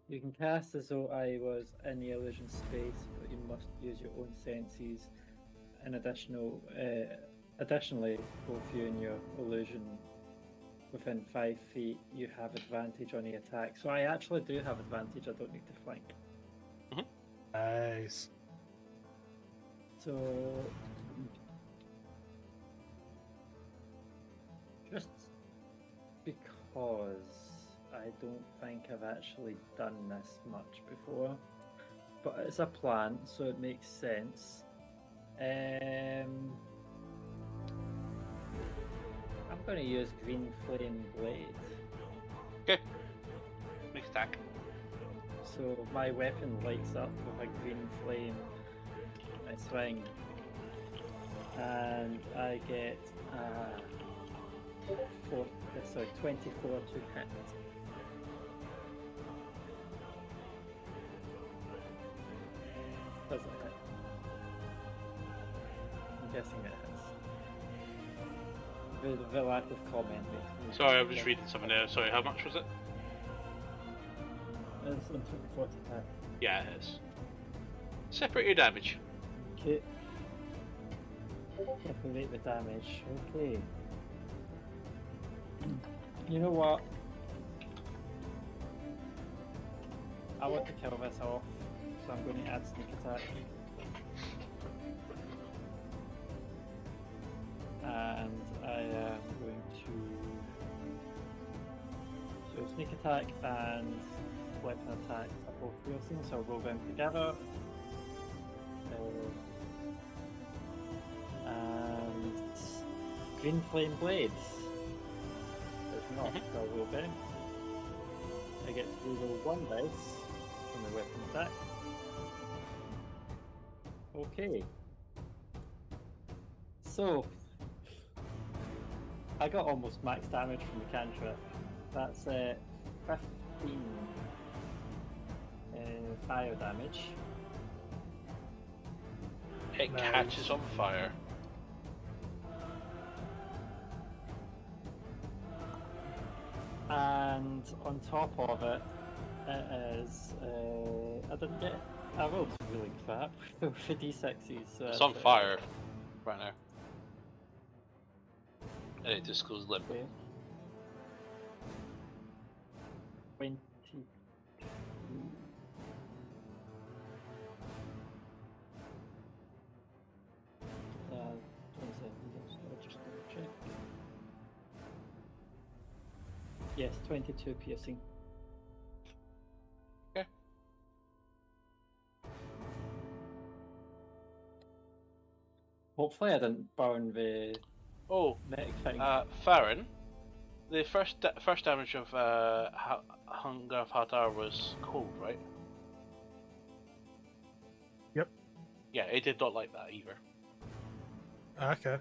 You can cast as though I was in the illusion space, but you must use your own senses. And additionally, both you and your illusion within 5 feet, you have advantage on the attack. So I actually do have advantage. I don't need to flank. Nice. So just because I don't think I've actually done this much before, but it's a plant, so it makes sense. I'm going to use Green Flame Blade. Okay. Next attack. So my weapon lights up with a green flame. I swing, and I get 24 to hit. Does it hit? I'm guessing it hits. The lack of comment makes me. Sorry, I was reading something there. Sorry, how much was it? It's on 24 to hit. Yeah, it is. Separate your damage. Okay. Separate the damage. Okay. You know what? I want to kill this off, so I'm going to add sneak attack. And I am going to. So sneak attack and weapon attack are both real things, so I'll roll them together. And Green Flame Blades. There's not, so I'll roll them. I get to reroll 1 dice from the weapon attack. Okay. So, I got almost max damage from the cantrip. That's 15 fire damage. It Nice. catches on fire. And on top of it, it is. I didn't get. I rolled really crap with the d6s. So It's on fire right now. And it just goes limp. Okay. 20. Yes, 22 piercing. Okay. Hopefully I didn't burn the Oh, neck thing. Farron, the first damage of Hunger of Hadar was cold, right? Yep. Yeah, it did not like that either. Okay.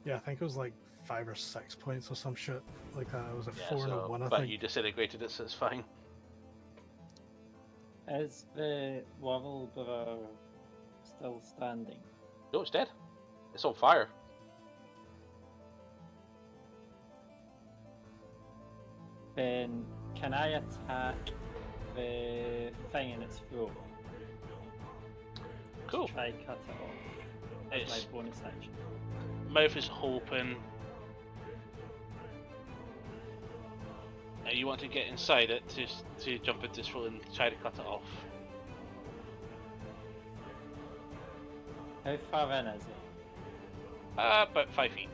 Yeah, I think it was like 5 or 6 points or some shit like that. It was a Yeah, 4 and a 1, I but think. you disintegrated it, so it's fine. Is the Warble Brother still standing? No, it's dead. It's on fire. Then can I attack the thing in its throat? Cool. Try cut it off as It's- my bonus action. Mouth is open. You want to get inside it to jump into its throat and try to cut it off. How far in is it? About 5 feet.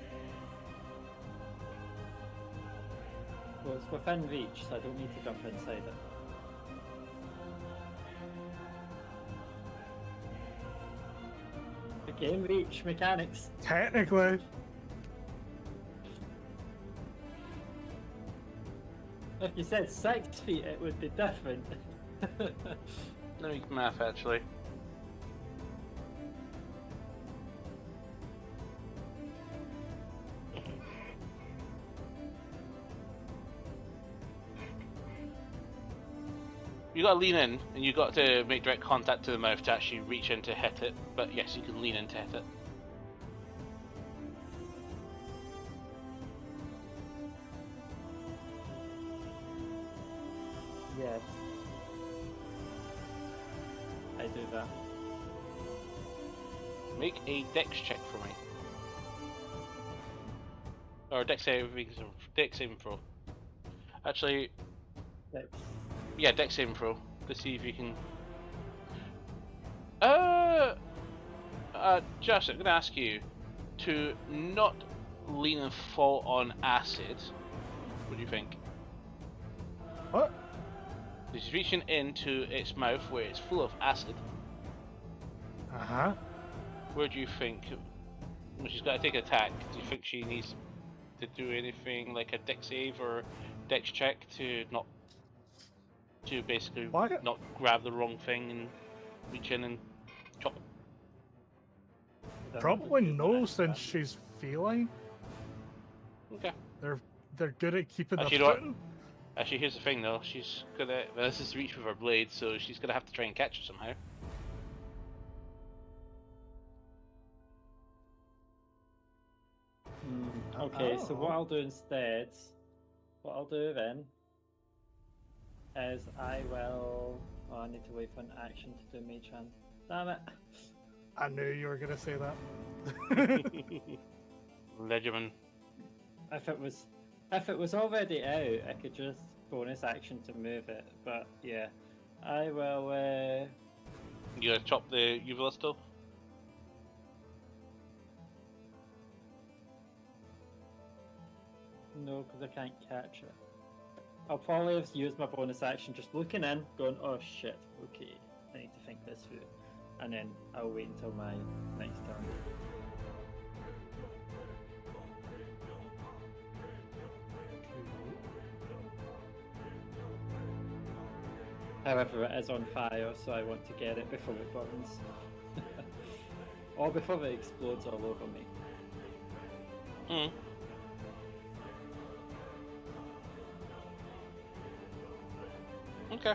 Well, it's within reach, so I don't need to jump inside it. Again, reach mechanics. Technically. If you said 6 feet, it would be different. Let me math actually. You gotta lean in, and you got to make direct contact to the mouth to actually reach in to hit it. But yes, you can lean in to hit it. Yes. I do that. Make a dex check for me. Or dex saving throw. Actually, Six. yeah, dex saving throw to see if you can. Josh, I'm gonna ask you to not lean and fall on acid. What do you think? What? He's reaching into its mouth where it's full of acid. Uh-huh. Where do you think? When she's got to take an attack, do you think she needs to do anything like a dex save or dex check to not, to basically What? not grab the wrong thing and reach in and chop? Probably no, since she's feline. Okay. They're good at keeping Actually, their you know what? footing. Actually, here's the thing though. She's gonna. Well, this is reach with her blade, so she's gonna have to try and catch her somehow. Okay, so what Oh. I'll do instead, what I'll do then, is I will. Oh, I need to wait for an action to do Mage Hand. Damn it! I knew you were gonna say that. Legiman. If it was already out, I could just bonus action to move it. But yeah, I will. You gonna chop the uvula still? No, because I can't catch it. I'll probably have used my bonus action just looking in, going, oh shit, okay, I need to think this through. And then I'll wait until my next turn. However, it is on fire, so I want to get it before it burns. Or before it explodes all over me. Hmm. Okay.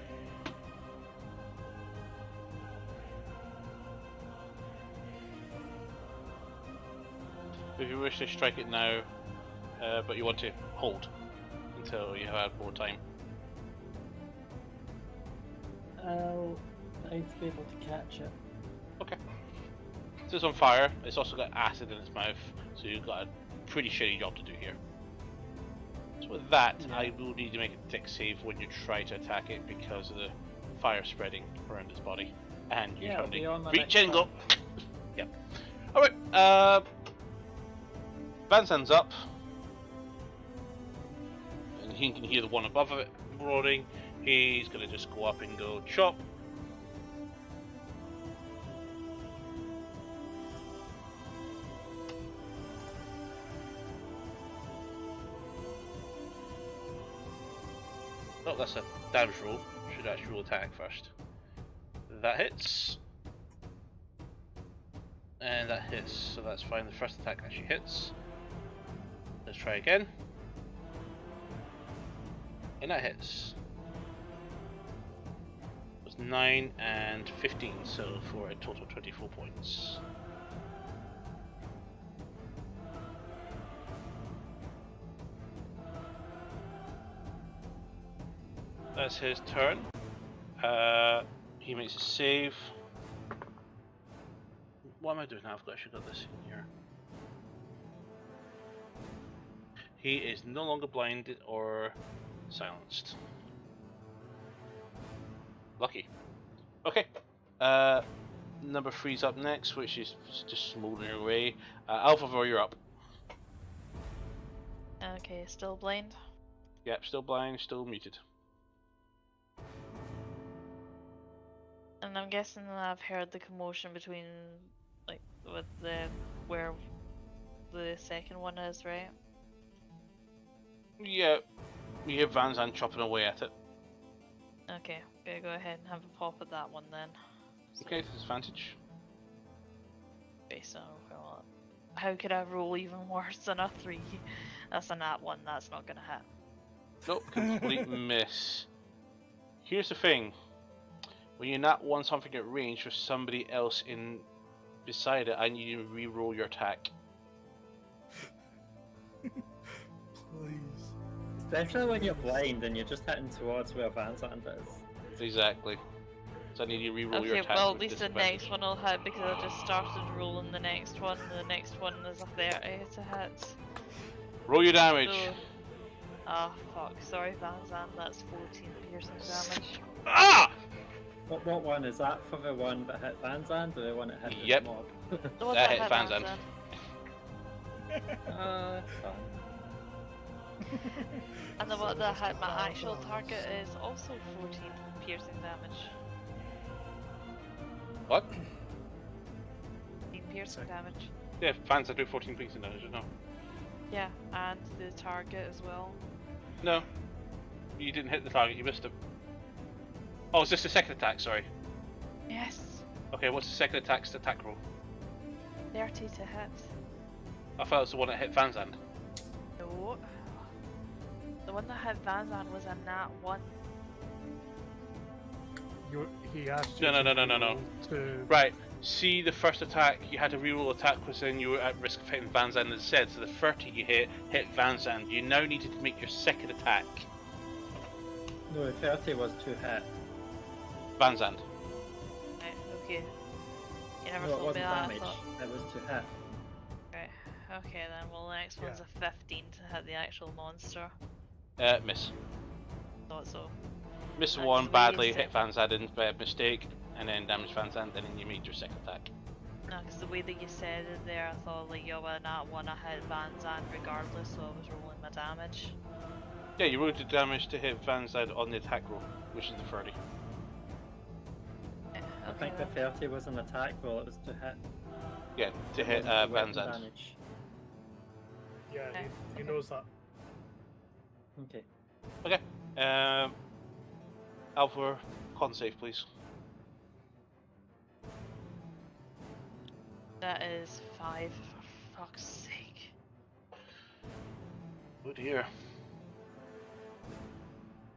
If you wish to strike it now, but you want to hold until you have had more time. I'll need to be able to catch it. Okay. So it's on fire. It's also got acid in its mouth, so you've got a pretty shitty job to do here. So with that, Yeah. I will need to make a dex save when you try to attack it because of the fire spreading around its body, and you're Yeah, trying it'll be to on my reach next in and go. turn. Yep. All right. Van stands up. he can hear the one above it roaring. He's going to just go up and go chop. Oh, that's a damage roll. Should actually roll attack first. That hits. And that hits, so that's fine. The first attack actually hits. Let's try again. And that hits. It was 9 and 15, so for a total of 24 points. That's his turn. He makes a save. What am I doing now? I've actually got this in here. He is no longer blinded or silenced. Lucky. Okay. Number 3's up next, which is just smouldering away. Alphavor, you're up. Okay, still blind. Yep, still blind, still muted. And I'm guessing that I've heard the commotion between, like, with where the second one is, right? Yeah, you hear Van Zandt chopping away at it. Okay, gonna go ahead and have a pop at that one then. So, Okay, disadvantage. based on well, how could I roll even worse than a 3? That's a nat 1, that's not gonna hit. Nope, complete miss. Here's the thing. When you nat 1 something at range with somebody else in beside it, I need you to re-roll your attack. Please. Especially when you're blind and you're just hitting towards where Van Zandt is. Exactly. So I need you to re-roll your Okay, attack. well at with least the disadvantage. next one will hit because I just started rolling the next one. The next one is a 30 to hit. Roll your damage. So, ah, fuck. Sorry, Van Zandt, that's 14 piercing damage. Ah! What one is that for the one that hit Van Zandt or the one that hit Yep. the mob? The one That that hit Van Zandt. That's fine. And the one that hit my actual target is also 14 piercing damage. What? 14 piercing damage. Yeah, fans that do 14 piercing damage, no? Yeah, and the target as well. No. You didn't hit the target, you missed it. Oh, is this the second attack? Sorry. Yes, Okay, what's the second attack's attack roll? 30 to hit. I thought it was the one that hit Van Zandt. No. The one that hit Van Zandt was a nat 1. He asked you No. to Right, see the first attack, you had to reroll attack because then you were at risk of hitting Van Zandt instead, so the 30 you hit Van Zandt. You now needed to make your second attack. No, the 30 was to hit. Van Zandt. Right, okay. You never No, it told me wasn't that. I damage. thought. It was to hit. Right, okay then. Well, the next one's a 15 to hit the actual monster. Miss. Thought so. Miss That's one the way badly, you hit said- Van Zandt by mistake, and then damage Van Zandt, and then you made your second attack. No, because the way that you said it there, I thought like, yo, well, nat 1 I hit Van Zandt regardless, so I was rolling my damage. Yeah, you rolled the damage to hit Van Zandt on the attack roll, which is the 30. Yeah, I okay think the then. 30 was an attack roll, it was to hit. Yeah, to It hit wasn't Van weapon Zandt. damage. Yeah, Okay, he okay. knows that. Okay. Okay. Alpha, con save, please. That is 5, for fuck's sake. Oh dear.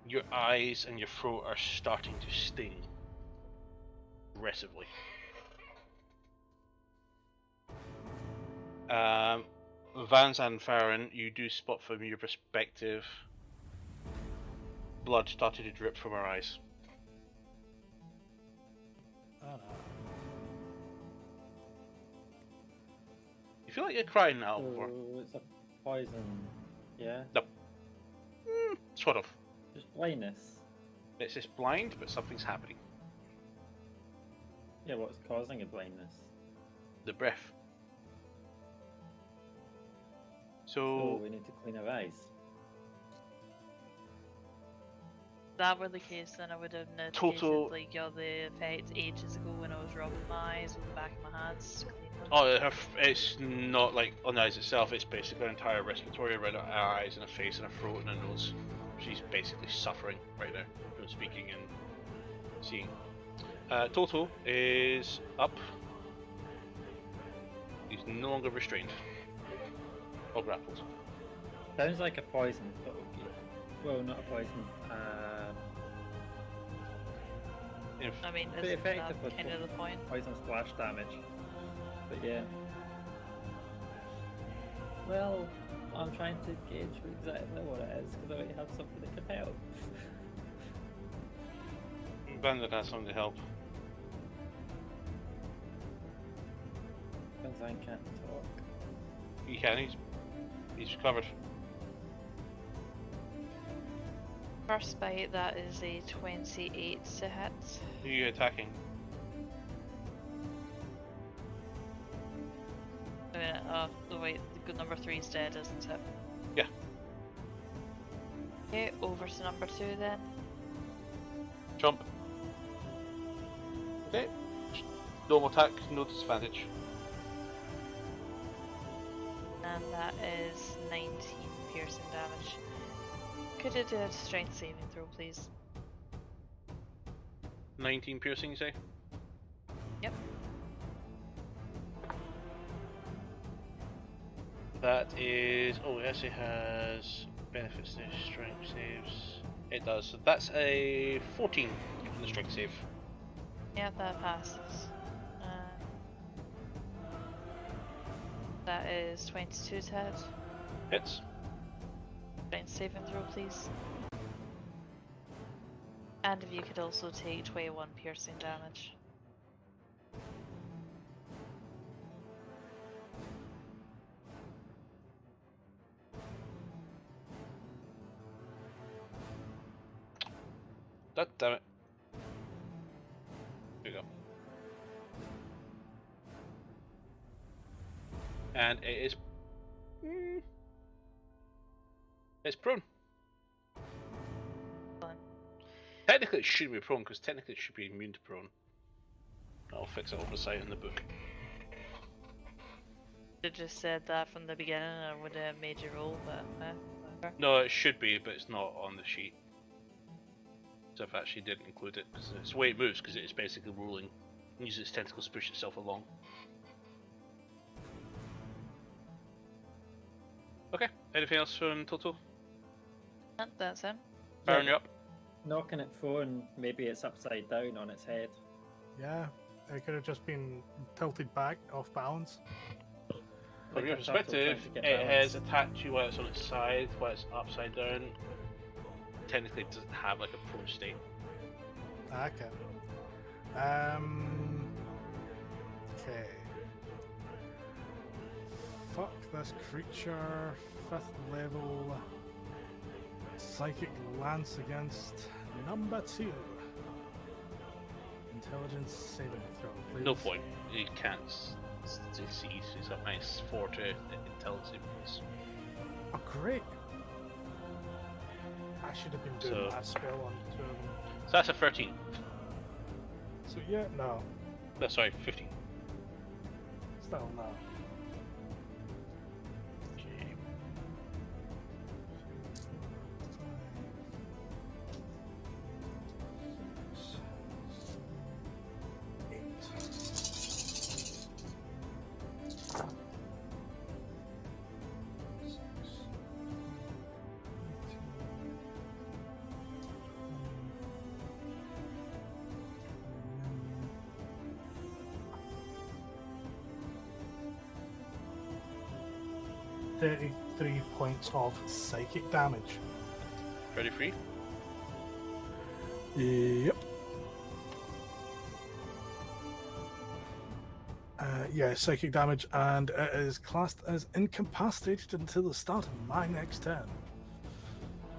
Your eyes and your throat are starting to sting. Aggressively. Van Zandt Farron, you do spot from your perspective blood started to drip from her eyes. Oh, no. You feel like you're crying now, Alpha. So it's a poison, yeah? Sort of. Just blindness. It's just blind, but something's happening. Yeah, what's causing a blindness? The breath. Oh, So, we need to clean our eyes. that were the case, then I would have notated Total- like all the effects ages ago when I was rubbing my eyes with the back of my hands. to clean them. Oh, it's not like on the eyes itself, it's basically an entire respiratory around her eyes and her face and her throat and her nose. She's basically suffering right now from speaking and seeing. Toto is up. He's no longer restrained or grappled. Sounds like a poison, but okay. Well, not a poison. I mean, Pretty isn't that effective with kind of the point? Poison splash damage. But yeah. Well, I'm trying to gauge exactly what it is because I already have something that can help. Bandit has something to help. Because I can't talk. He can, he's recovered. First bite, that is a 28 to hit. Who are you attacking? Oh wait, the good number 3 is dead, isn't it? Yeah. Okay, over to number 2 then. Jump. Okay. Normal attack, no disadvantage. And that is 19 piercing damage. Could you do a strength saving throw, please? 19 piercing, you say? Yep. That is... Oh, it actually has benefits to strength saves. It does. So that's a 14 on the strength save. Yeah, that passes. That is 22 to hit. Hits. Strength saving throw, please. And if you could also take 21 piercing damage. God damn it. Here we go. And it is... It's prone. Fine. Technically it should be prone, because technically it should be immune to prone. I'll fix it oversight in the book. Should have just said that from the beginning, I would have made you roll, but whatever. No, it should be, but it's not on the sheet. So I've actually didn't include it, because it's the way it moves, because it is basically rolling. It uses its tentacles to push itself along. Okay, anything else from Toto? That's him. Baron, you up? Knocking it prone, maybe it's upside down on its head. Yeah, it could have just been tilted back off balance. From your Like a turtle perspective, trying to get it balance. has attacked you while it's on its side, while it's upside down. Technically, it doesn't have like a prone state. Okay. Okay. Fuck this creature. 5th level. Psychic Lance against number 2. Intelligence saving throw, please. No point. You can't succeed. He's got minus 4 to intelligence. Oh, great. I should have been doing So- that spell on 2 of them. So that's a 13. So yeah, no. No, sorry, 15. Still no. Okay. $33 points of psychic damage. Ready for you? Yep. Yeah, psychic damage, and it is classed as incapacitated until the start of my next turn.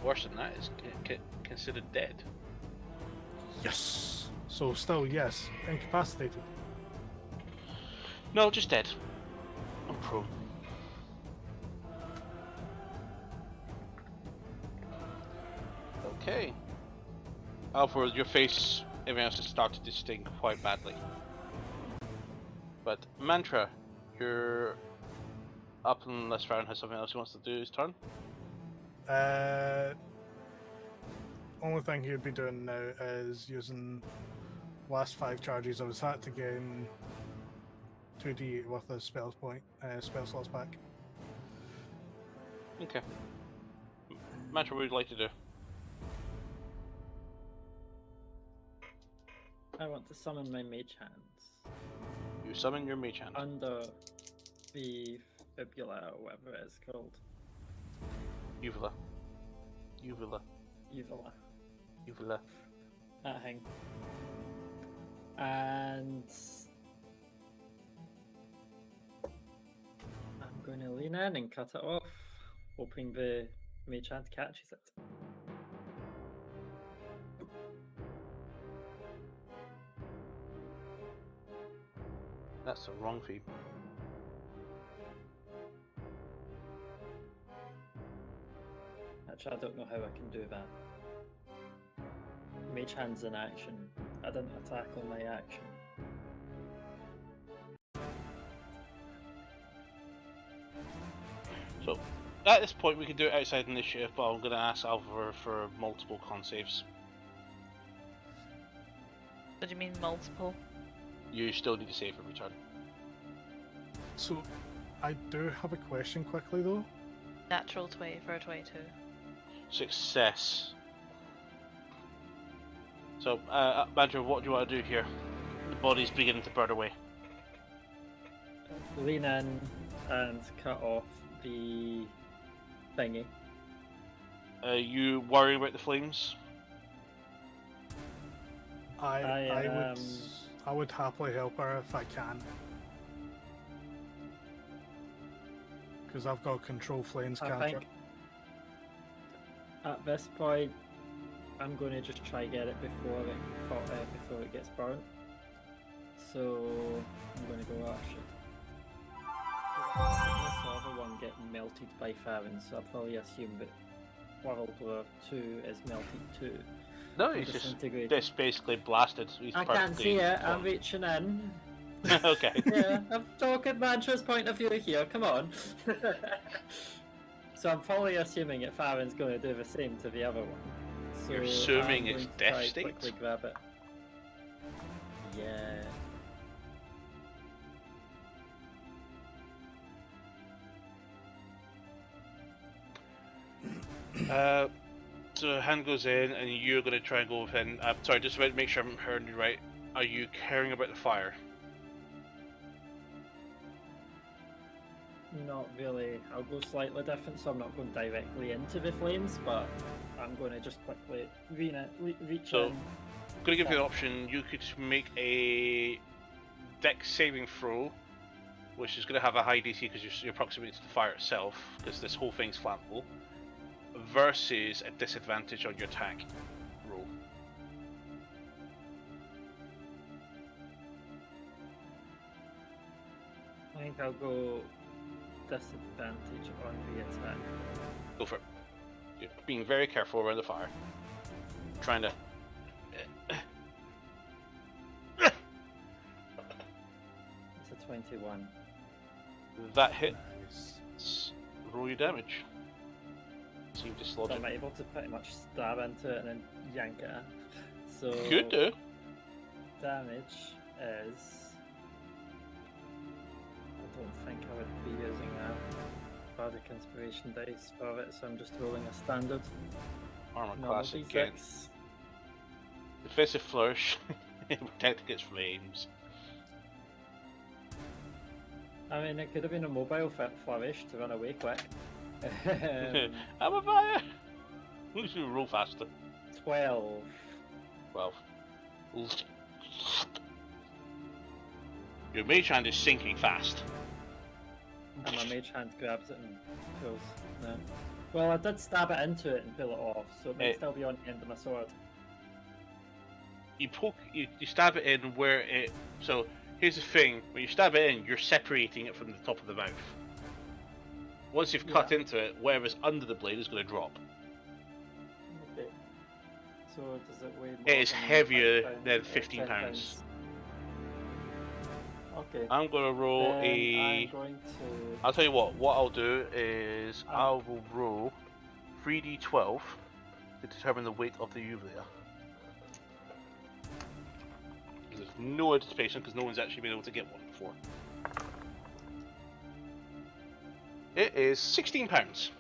Worse than that, is considered dead. Yes. So still, yes, incapacitated. No, just dead. I'm prone. Okay. Alfred, your face, everything else has started to sting quite badly. But Mantra, you're up unless Farron has something else he wants to do his turn. Only thing he'd be doing now is using last 5 charges of his hat to gain 2d8 worth of spell slots back. Okay. Mantra, what would you like to do? I want to summon my mage hands You summon your mage hand. under the fibula or whatever it's called. Uvula. Uvula. Uvula. Uvula. That thing. And I'm going to lean in and cut it off, hoping the mage hand catches it. That's the wrong feed. Actually, I don't know how I can do that. Mage hand's in action. I didn't attack on my action. So, at this point we can do it outside initiative, but I'm going to ask Alvar for multiple con saves. What do you mean multiple? You still need to save every turn. So, I do have a question quickly though. Natural 20 for a 22. Success. So, Mantra, what do you want to do here? The body's beginning to burn away. Lean in and cut off the thingy. You worry about the flames? I would happily help her if I can. Because I've got control flames I cantrip. think at this point, I'm going to just try get it before it gets burnt. So I'm going to go action. This other one get melted by Farron, so I'll probably assume that Whirlpool 2 is melted too. No, he's just basically blasted. He's I can't see it, I'm reaching in. Okay. Yeah, I'm talking Mantra's point of view here, come on. So I'm probably assuming that Farron's going to do the same to the other one. So You're assuming I'm it's going to death try state? quickly grab it. Yeah. So hand goes in, and you're going to try and go within. Sorry, just about to make sure I'm hearing you right. Are you caring about the fire? Not really. I'll go slightly different, so I'm not going directly into the flames, but I'm going to just quickly reach So, in. I'm going to give you an option. You could make a dex saving throw, which is going to have a high DC because you're proximate to the fire itself, because this whole thing's flammable, versus a disadvantage on your attack roll. I think I'll go disadvantage on the attack. Go for it. You're being very careful around the fire. Trying to... It's a 21. That hit. Nice. Roll your damage. See if you dislodge So it. I'm able to pretty much stab into it and then yank it out. So Could do. damage is... I don't think I would be using a Bardic Inspiration dice for it, so I'm just rolling a standard Armor normal class again. D6. Defensive flourish. Protect against flames. I mean, it could have been a mobile flourish to run away quick. I'm a fire! You should roll faster. 12. 12. Your mage hand is sinking fast. And my mage hand grabs it and pulls. No. Well, I did stab it into it and pull it off, so it may still be on the end of my sword. You poke, you stab it in where it. So here's the thing: when you stab it in, you're separating it from the top of the mouth. Once you've cut into it, whatever's under the blade is going to drop. Okay. So does it weigh more? It is than heavier 5 pounds? than It's 15 10 pounds. Okay. I'm gonna roll Then a. I'm going to. I'll tell you what. What I'll do is Um, I will roll 3d12 to determine the weight of the Uvula. There's no anticipation because no one's actually been able to get one before. It is 16 pounds.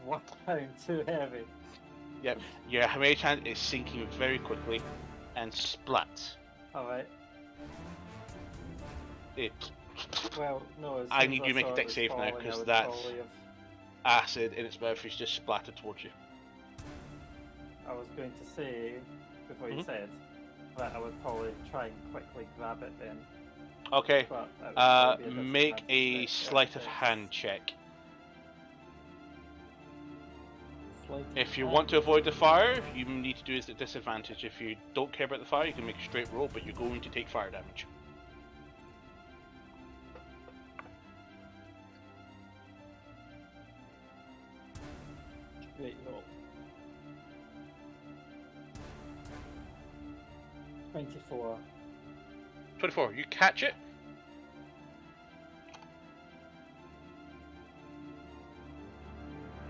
1 pound too heavy. Yep. Your Hammerhand is sinking very quickly and splat. Alright. It. Well, no, as I soon need as you to make a saw it dex was save now, falling, I 'cause would that's- probably have- Acid in its mouth is just splattered towards you. I was going to say, before you Mhm. said, that I would probably try and quickly grab it then. Okay. But that would probably be Make a disadvantage sleight of check. hand check. Sleight of If you hand. want to avoid the fire, you need to do it at disadvantage. If you don't care about the fire, you can make a straight roll, but you're going to take fire damage. Great roll. 24. 24. You catch it.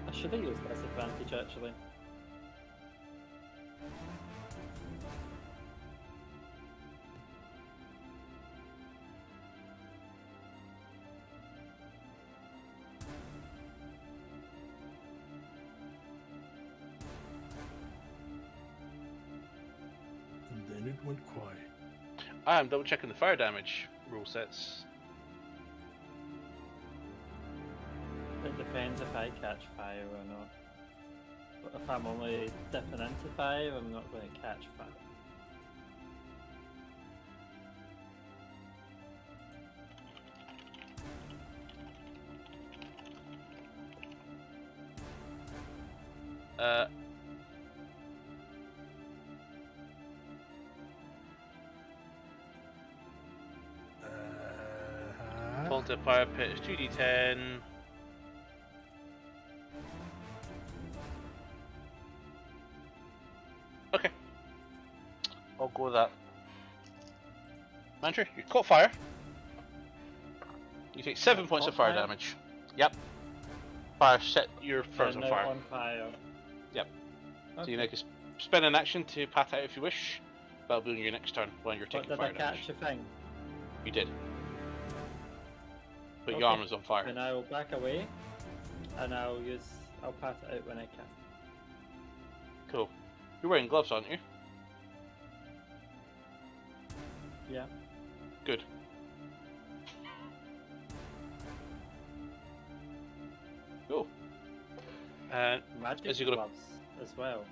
I should have used disadvantage actually. And then it went quiet. I'm double checking the fire damage rule sets. It depends if I catch fire or not. But if I'm only dipping into fire, I'm not going to catch fire. Uh, Fall into the fire pit is 2d10. Okay. I'll go with that. Andrew, you caught fire. You take 7 points of fire damage. Yep. Fire set your furs on Now fire. on fire. Yep. Okay. So you make a spend an action to pat out if you wish. That'll be on your next turn when you're But taking did fire I damage. catch a thing? You did. But Okay. your arm is on fire. Then I will back away, and I'll pat it out when I can. Cool. You're wearing gloves, aren't you? Yeah. Good. Cool. And Magic Is he gonna- gloves as well.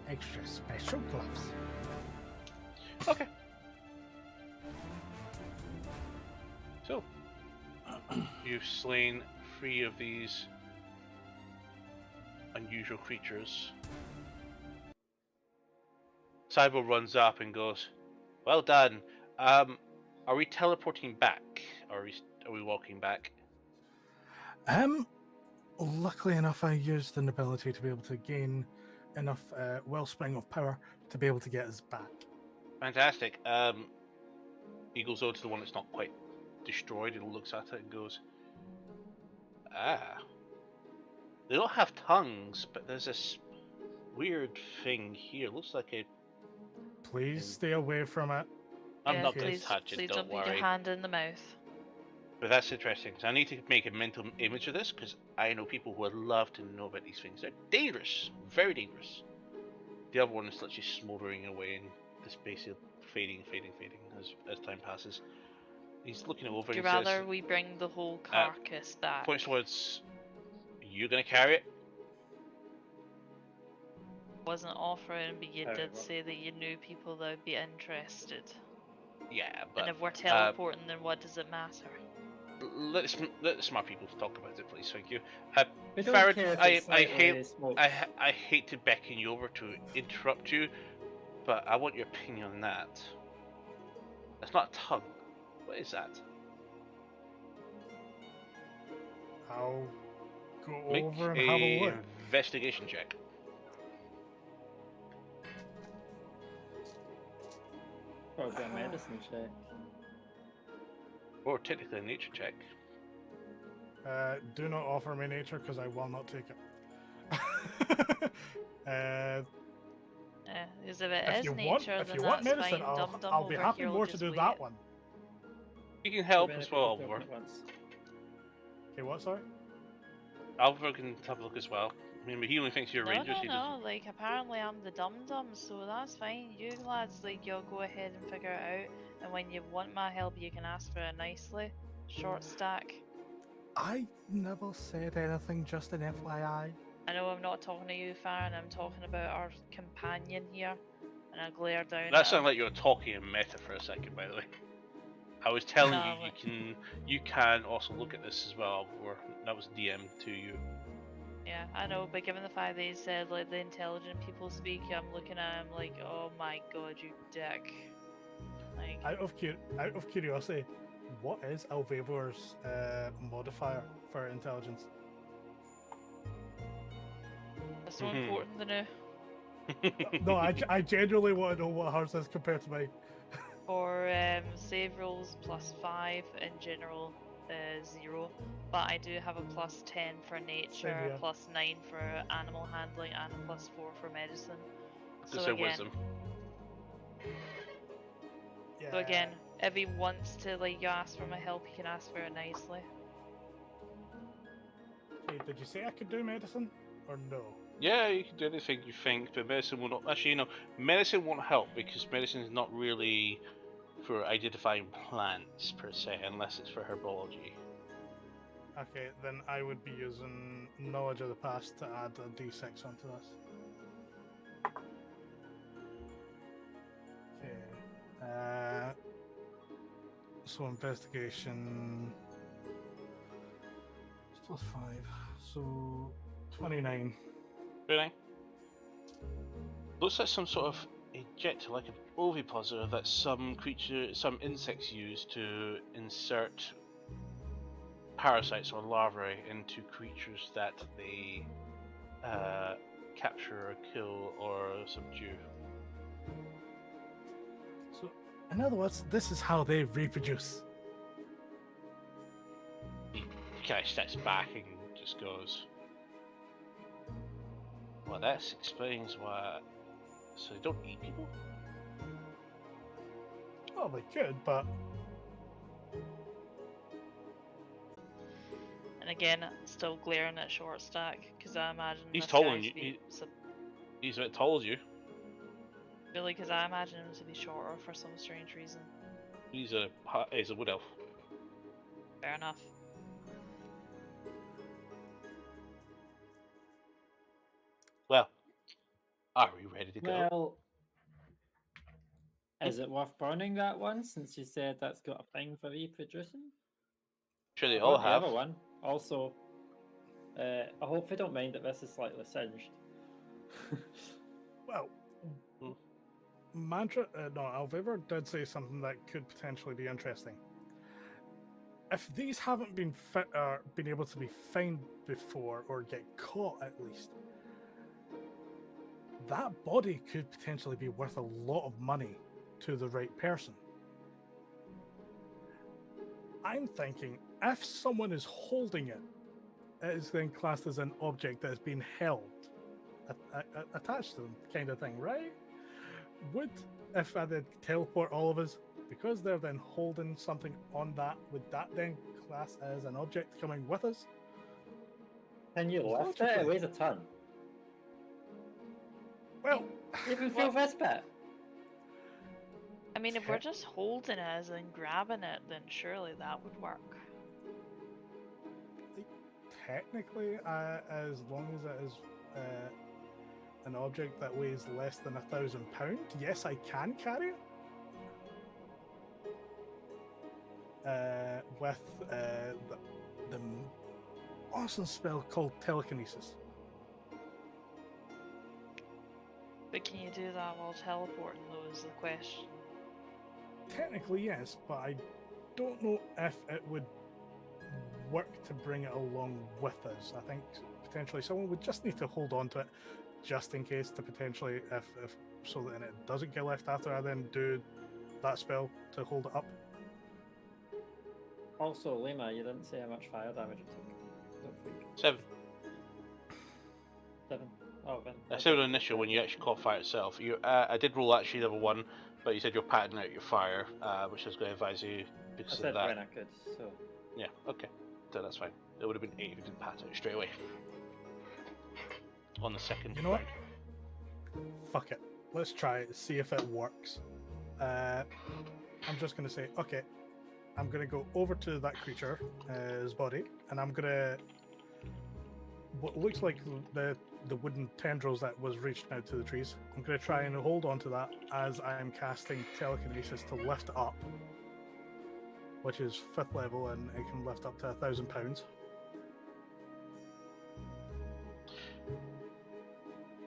Extra special gloves. okay. So you've slain 3 of these unusual creatures. Cybo runs up and goes, "Well done. Are we teleporting back? Or are we walking back?" Luckily enough, I used an ability to be able to gain enough wellspring of power to be able to get us back. Fantastic. He goes over to the one that's not quite destroyed and looks at it and goes, "Ah. They don't have tongues, but there's this weird thing here. Looks like a... Please stay away from it. I'm Yeah, not going to please, touch it, please don't don't put your worry." hand in the mouth. But that's interesting, because I need to make a mental image of this, because I know people who would love to know about these things. They're dangerous. Very dangerous. The other one is literally smouldering away and just basically fading as time passes. He's looking it over Would you and he rather says, we bring the whole carcass back? points towards, "You going to carry it?" Wasn't offering, but you Carry did what? say that you knew people that would be interested. Yeah, but And if we're teleporting, then what does it matter? let the smart people talk about it, please. Thank you. We don't Farrah, care if I it's slightly hate smoked. I hate to beckon you over to interrupt you, but I want your opinion on that. That's not a tongue. What is that? I'll go Make over and have a look. investigation check. Probably a medicine check. Or technically a nature check. Do not offer me nature because I will not take it. Because if it If is you nature, want, if then you want that's medicine, fine. Dum Dum I'll be over happy here will more to just do wait. that one. You can help Too many as well, people Alvor. talking at once. Okay, what? Sorry. Alvor can have a look as well. I mean, he only thinks you're a No, ranger. no, He no. doesn't. Like apparently I'm the Dum Dum, so that's fine. You lads, like you'll go ahead and figure it out. And when you want my help, you can ask for it nicely. Short stack. I never said anything. Just an FYI. I know I'm not talking to you, Farron. I'm talking about our companion here. And I glare down. That at sounded him. like you were talking in meta for a second, by the way. I was telling No, you can also look at this as well. Or that was DM to you. Yeah, I know, but given the fact that he said like the intelligent people speak, I'm looking at him like, oh my god, you dick. Like, Out of curiosity, what is Alvavor's modifier for intelligence? that's so important to know. No, I genuinely want to know what hers is compared to mine. For save rolls +5 in general, 0. But I do have a +10 for nature, here. a +9 for animal handling, and a +4 for medicine. Just So say again, wisdom. Yeah. so again, if he wants to like you ask for my help, he can ask for it nicely. Okay, did you say I could do medicine or no? Yeah, you can do anything you think, but medicine will not. Actually, no, medicine won't help because medicine is not really for identifying plants per se, unless it's for herbology. Okay, then I would be using knowledge of the past to add a d6 onto this. Okay. So investigation plus 5. So 29. Really? Looks like some sort of ejector, like an ovipositor that some insects use to insert parasites or larvae into creatures that they capture or kill or subdue. So in other words, this is how they reproduce. He kind of steps back and just goes, well, that explains why. So they don't eat people? Well, they could, but And again, still glaring at short stack because I imagine He's this taller guy's than you. be He's a bit taller than you. really because I imagine him to be shorter for some strange reason. He's a wood elf. Fair enough. Well, are we ready to go? Well, is it worth burning that one since you said that's got a thing for reproducing? Sure, they I've all got the have. other one. Also, I hope they don't mind that this is slightly singed. well, Hmm. Alviver did say something that could potentially be interesting. If these haven't been been able to be found before or get caught at least, that body could potentially be worth a lot of money to the right person. I'm thinking if someone is holding it, it is then classed as an object that has been held, attached to them, kind of thing, right? Would, if I did teleport all of us, because they're then holding something on that, would that then class as an object coming with us? Can you lift it? Logically. It weighs a ton. Well, Even feel this bit. I mean, if we're just holding it and grabbing it, then surely that would work. technically, as long as it is an object that weighs less than 1,000 pounds, yes, I can carry it. With the awesome spell called telekinesis. But can you do that while teleporting, though, is the question. Technically, yes, but I don't know if it would work to bring it along with us. I think potentially someone would just need to hold on to it, just in case to potentially, if so that it doesn't get left after I then do that spell to hold it up. Also, Lima, you didn't say how much fire damage it took. I don't think. 7. 7. Oh, then. I said initial when you actually caught fire itself. You, I did roll actually level 1, but you said you're patting out your fire, which I was going to advise you I because said of that. when I could, so. Yeah, okay. So that's fine. It would have been 8 if you didn't pat it straight away. On the second. You know what? round. Fuck it. Let's try it, see if it works. I'm just going to say, okay, I'm going to go over to that creature's body, and I'm going to... What looks like the wooden tendrils that was reaching out to the trees. I'm going to try and hold on to that as I am casting telekinesis to lift it up, which is 5th level, and it can lift up to 1,000 pounds.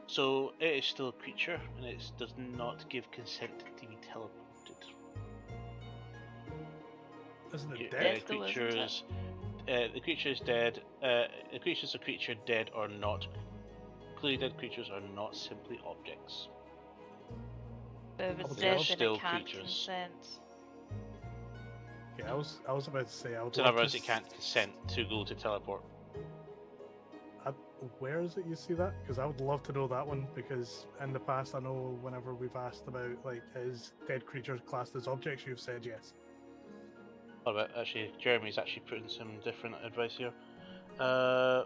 So it is still a creature, and it does not give consent to be teleported. Isn't it The dead? Still isn't creatures, the creature is dead. The creature is a creature, dead or not. Clearly, dead creatures are not simply objects. But if it's Okay, dead, I'll then still it can't creatures. consent. Okay, I was about to say I would So in love other words, to it can't consent to go to teleport. Where is it you see that? Because I would love to know that one, because in the past I know whenever we've asked about like is dead creatures classed as objects, you've said yes. Oh, but actually, Jeremy's actually putting some different advice here. As a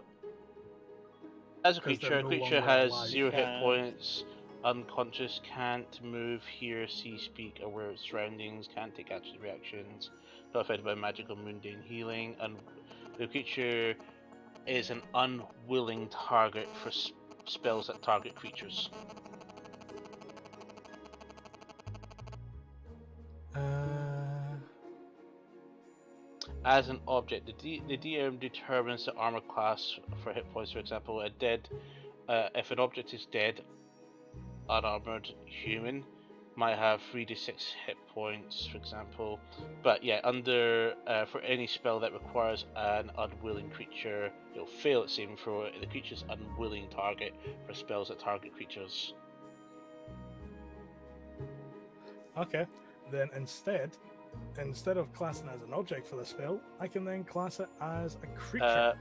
'Cause they're creature, a no creature longer has alive. 0 hit Can't. points, unconscious, can't move, hear, see, speak, aware of surroundings, can't take action reactions, not affected by magical mundane healing, and the creature is an unwilling target for spells that target creatures. As an object, the DM determines the armor class for hit points. For example, if an object is dead, unarmored human might have 3d6 hit points, for example. But yeah, under for any spell that requires an unwilling creature, it'll fail at saving throw. The creature's unwilling target for spells that target creatures. Okay, then instead of classing it as an object for the spell, I can then class it as a creature.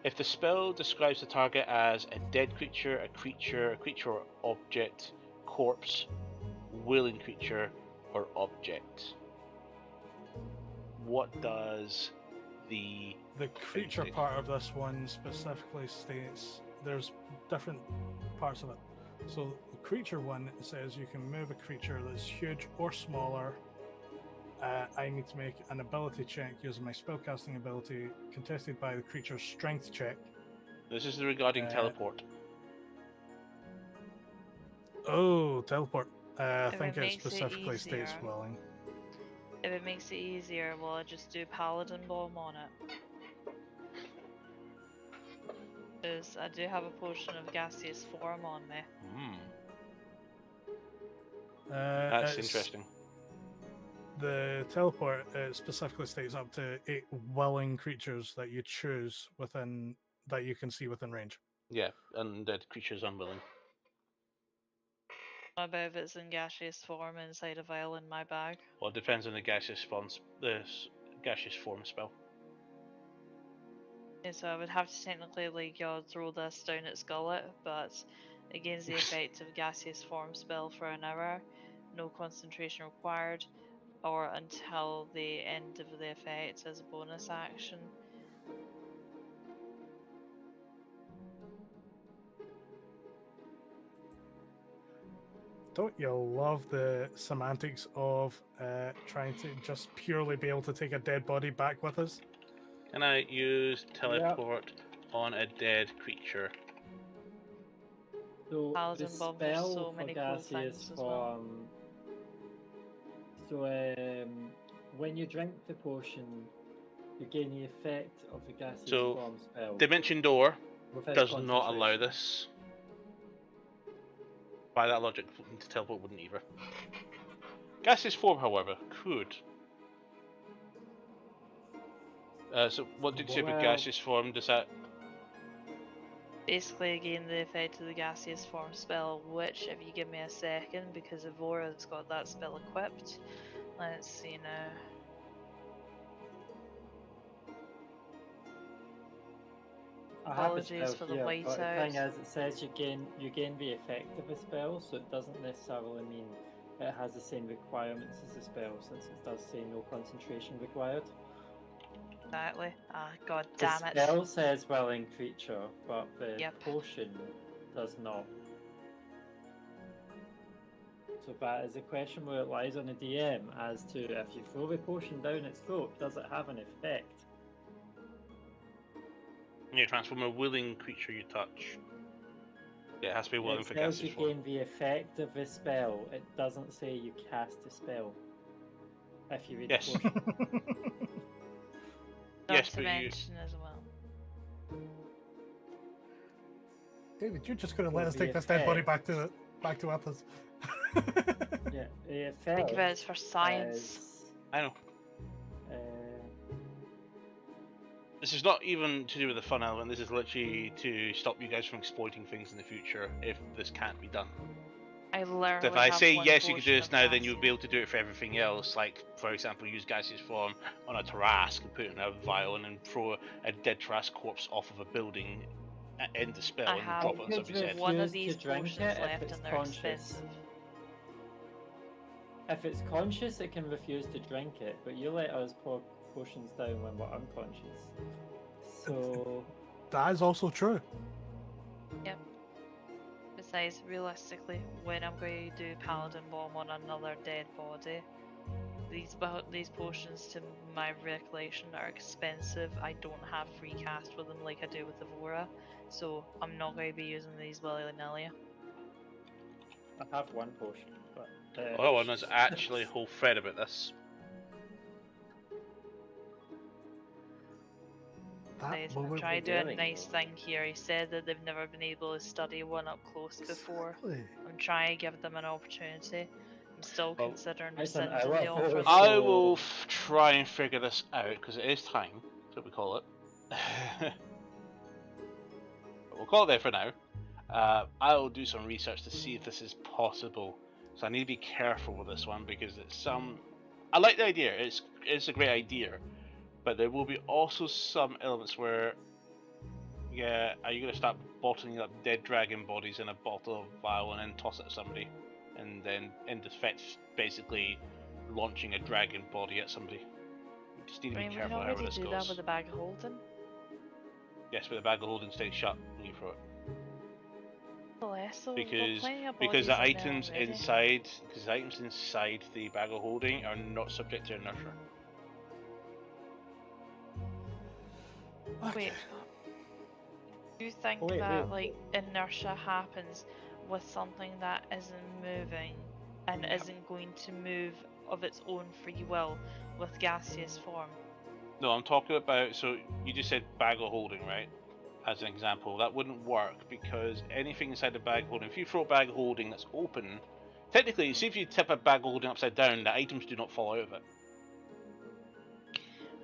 If the spell describes the target as a dead creature, a creature or object, corpse, willing creature, or object, what does the creature part of this one specifically states there's different parts of it. So the creature one says you can move a creature that's huge or smaller. I need to make an ability check using my spellcasting ability, contested by the creature's strength check. This is regarding teleport. Oh, teleport. I If think it it makes it specifically states easier. willing. If it makes it easier, well, I just do Paladin Bomb on it. Because I do have a potion of gaseous form on me. That's It's- interesting. The teleport specifically states up to 8 willing creatures that you choose within that you can see within range. Yeah, and the creature's unwilling. What about if it's in gaseous form inside a vial in my bag? Well, it depends on the gaseous form spell. Yeah, so I would have to technically throw this down its gullet, but it gains the effect of gaseous form spell for an hour, no concentration required, or until the end of the effect as a bonus action. Don't you love the semantics of trying to just purely be able to take a dead body back with us? Can I use teleport on a dead creature? So Paladin the Bomb, there's spell so for many cool gaseous things as well. form. So when you drink the potion, you gain the effect of the gaseous So, form spell. Dimension Door without does not allow concentration. this. By that logic, to teleport wouldn't either. Gaseous form, however, could. So what did you say about Well- gaseous form? Does that... Basically, again, the effect of the gaseous form spell, which, if you give me a second, because Evora's got that spell equipped. Let's see now. I have a Apologies spell for the here, but the thing whiteout. is, it says you gain the effect of a spell, so it doesn't necessarily mean it has the same requirements as the spell, since it does say no concentration required. Exactly. Ah, god The damn it. spell says willing creature, but the Yep. potion does not. So that is a question where it lies on the DM as to if you throw the potion down its throat, does it have an effect? You transform a willing creature you touch. Yeah, it has to be willing It for says you gaseous form. gain the effect of the spell. It doesn't say you cast a spell. If you read Yes. the potion. Not Yes, to but you... mention as well. David, you're just going to Well, let us the take this dead body effect- back to Atlas. Yeah, the Think effect of it as for science. is, I know. uh, This is not even to do with the fun element, this is literally to stop you guys from exploiting things in the future if this can't be done. I So literally if I have say one yes, you can do potion this of now, then gas. you'll be able to do it for everything else. Like, for example, use gaseous form on a Tarrasque and put it in a vial and then throw a dead Tarrasque corpse off of a building, end the spell, I and have drop it on Could somebody's head. one of refuse to these drink potions it if left it's and they're conscious. expensive. If it's conscious, it can refuse to drink it, but you let us pour potions down when we're unconscious. So, That is also true. Yep. Besides, realistically, when I'm going to do Paladin Bomb on another dead body, these potions, to my recollection, are expensive. I don't have free cast with them like I do with Evora, so I'm not going to be using these willy-nilly. I have one potion, but... Oh, and there's actually a whole thread about this. I'm moment trying to do a revealing, nice though. thing here. He said that they've never been able to study one up close before. Exactly. I'm trying to give them an opportunity. I'm still Well, considering listen, I rescinding the love offer. those. I So- will try and figure this out, because it is time, that's what we call it. But we'll call it there for now. I'll do some research to see if this is possible. So I need to be careful with this one, because it's some... I like the idea, it's a great idea. But there will be also some elements where... Yeah, are you going to start bottling up dead dragon bodies in a bottle of vial and then toss it at somebody? And then, in effect, basically launching a dragon body at somebody. We just need to I be mean, we careful can how already this do goes. that with the bag of holding. Yes, but the bag of holding stays shut when you throw it. Less so, Because because the items inside, the bag of holding are not subject to inertia. Wait, do you think Wait, that wait. like inertia happens with something that isn't moving and isn't going to move of its own free will with gaseous form? No, I'm talking about, so you just said bag of holding, right? As an example, that wouldn't work because anything inside the bag of holding, if you throw a bag of holding that's open, technically, see if you tip a bag of holding upside down, the items do not fall out of it.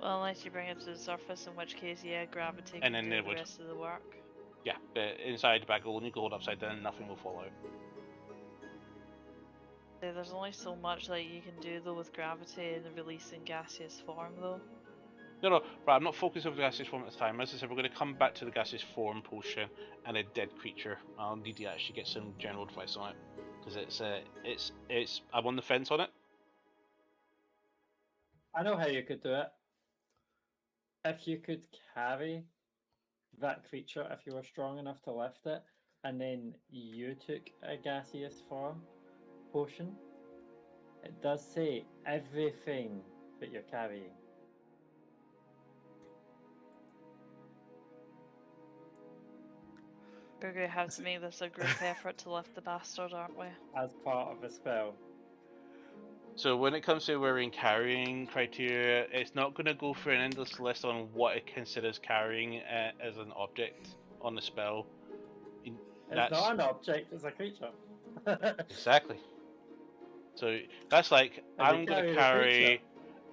Well, unless you bring it to the surface, in which case, yeah, gravity And can then do they the would. rest of the work. Yeah, but inside the bag of holding, you go hold upside down, nothing will fall out. Yeah, there's only so much that you can do though with gravity and releasing gaseous form though. No, right, I'm not focused on the gaseous form at this time. As I said, we're going to come back to the gaseous form potion and a dead creature. I'll need to actually get some general advice on it because it's I'm on the fence on it. I know how you could do it. If you could carry that creature, if you were strong enough to lift it, and then you took a gaseous form potion, it does say everything that you're carrying. We're going to have to make this a group effort to lift the bastard, aren't we? As part of the spell. So when it comes to wearing carrying criteria, it's not going to go for an endless list on what it considers carrying as an object on the spell. It's not an object, it's a creature. Exactly. So that's like And you I'm going to carry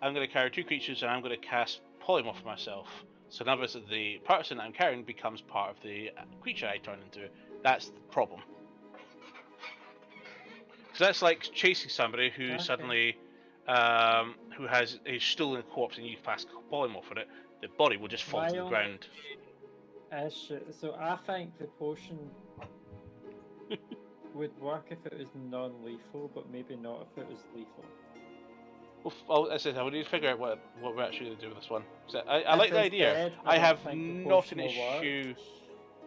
the creature. carry 2 creatures and I'm going to cast polymorph myself. So now the person I'm carrying becomes part of the creature I turn into. That's the problem. So that's like chasing somebody who Okay. suddenly, who has a stolen corpse and you fast polymorph on it. The body will just fall to the ground. So I think the potion would work if it was non-lethal, but maybe not if it was lethal. Well, as I said, I need to figure out what we're actually going to do with this one. So I If like the it's idea. dead, I don't have think the not an potion will work. issue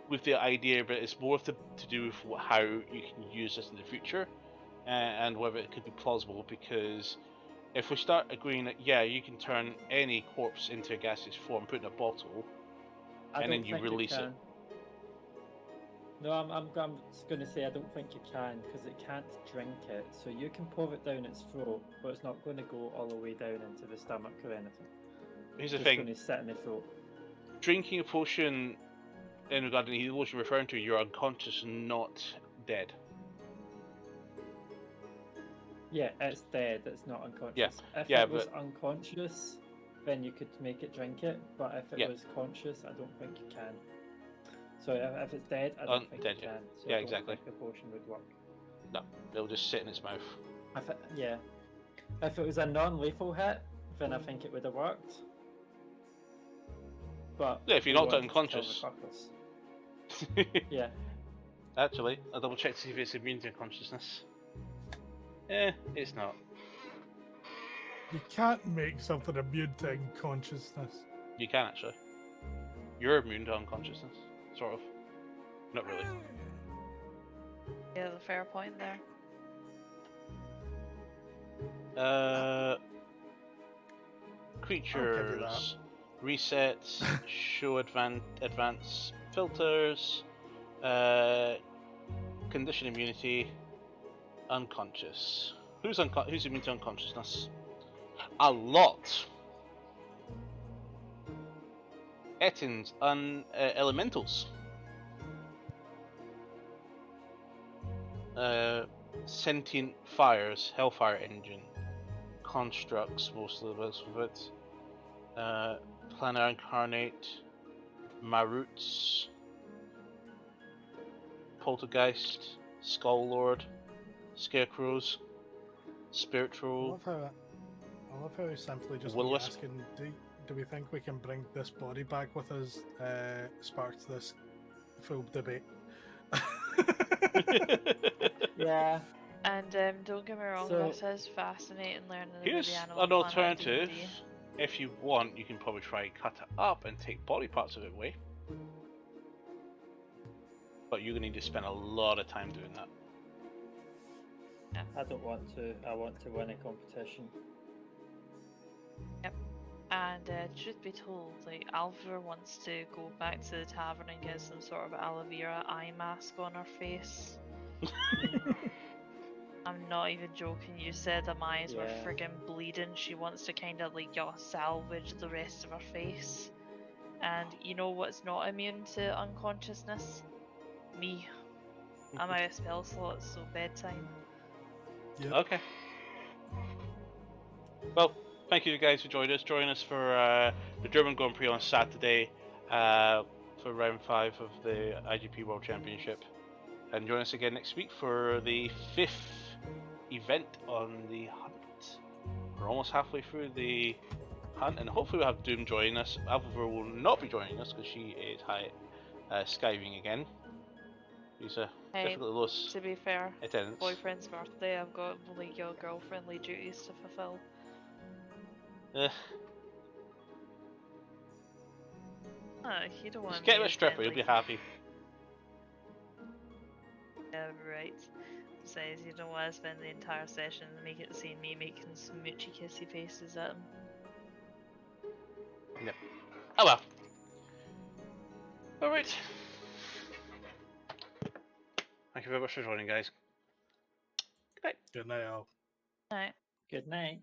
with the idea, but it's more to do with how you can use this in the future, and whether it could be plausible. Because if we start agreeing that you can turn any corpse into a gaseous form, put in a bottle, and then you release it. No, I'm just going to say I don't think you can, because it can't drink it. So you can pour it down its throat, but it's not going to go all the way down into the stomach or anything. Here's the It's thing: going to sit in the throat. drinking a potion, in regard to the potion you're referring to, you're unconscious, not dead. Yeah, it's dead. It's not unconscious. Yeah, If it was unconscious, then you could make it drink it. But if it was conscious, I don't think you can. So if it's dead, I don't think you can. So I don't exactly. think the potion would work. No, it'll just sit in its mouth. If it was a non-lethal hit, then I think it would have worked. But if you're knocked unconscious. Yeah. Actually, I'll double check to see if it's immune to consciousness. It's not. You can't make something immune to unconsciousness. You can actually. You're immune to unconsciousness, sort of. Not really. Yeah, there's a fair point there. Creatures, resets, show advance filters, condition immunity, unconscious. Who's immune to unconsciousness? A lot. Etins, elementals. Sentient fires, hellfire engine, constructs, most of it. Planar incarnate, Maroots, poltergeist, skull lord, scarecrows, spiritual. I love how simply just asking, do we think we can bring this body back with us sparked this full debate. Yeah. And don't get me wrong, this is fascinating learning Here's the animal an planet alternative. D&D. If you want, you can probably try and cut it up and take body parts of it away. But you're going to need to spend a lot of time doing that. Yeah. I don't want to. I want to win a competition. Yep. And truth be told, like Alva wants to go back to the tavern and get some sort of aloe vera eye mask on her face. I'm not even joking. You said the eyes were friggin' bleeding. She wants to kind of like salvage the rest of her face. And you know what's not immune to unconsciousness? Me. I'm out of spell slots, so bedtime. Yep. Okay. Well, thank you guys for joining us. Join us for the German Grand Prix on Saturday for round 5 of the IGP World Championship. And join us again next week for the 5th event on the hunt. We're almost halfway through the hunt, and hopefully we'll have Doom joining us. Alva will not be joining us because she is high skiving again. He's definitely lost. To be fair, attendance. Boyfriend's birthday, I've got like your girlfriendly duties to fulfill. You don't want Just get him a stripper, he'll be happy. Yeah, right. Says you don't want to spend the entire session seeing me making smoochy kissy faces at him. Yep. Oh well. Alright. Thank you very much for joining, guys. Good night. Good night, Al. Alright. Good night.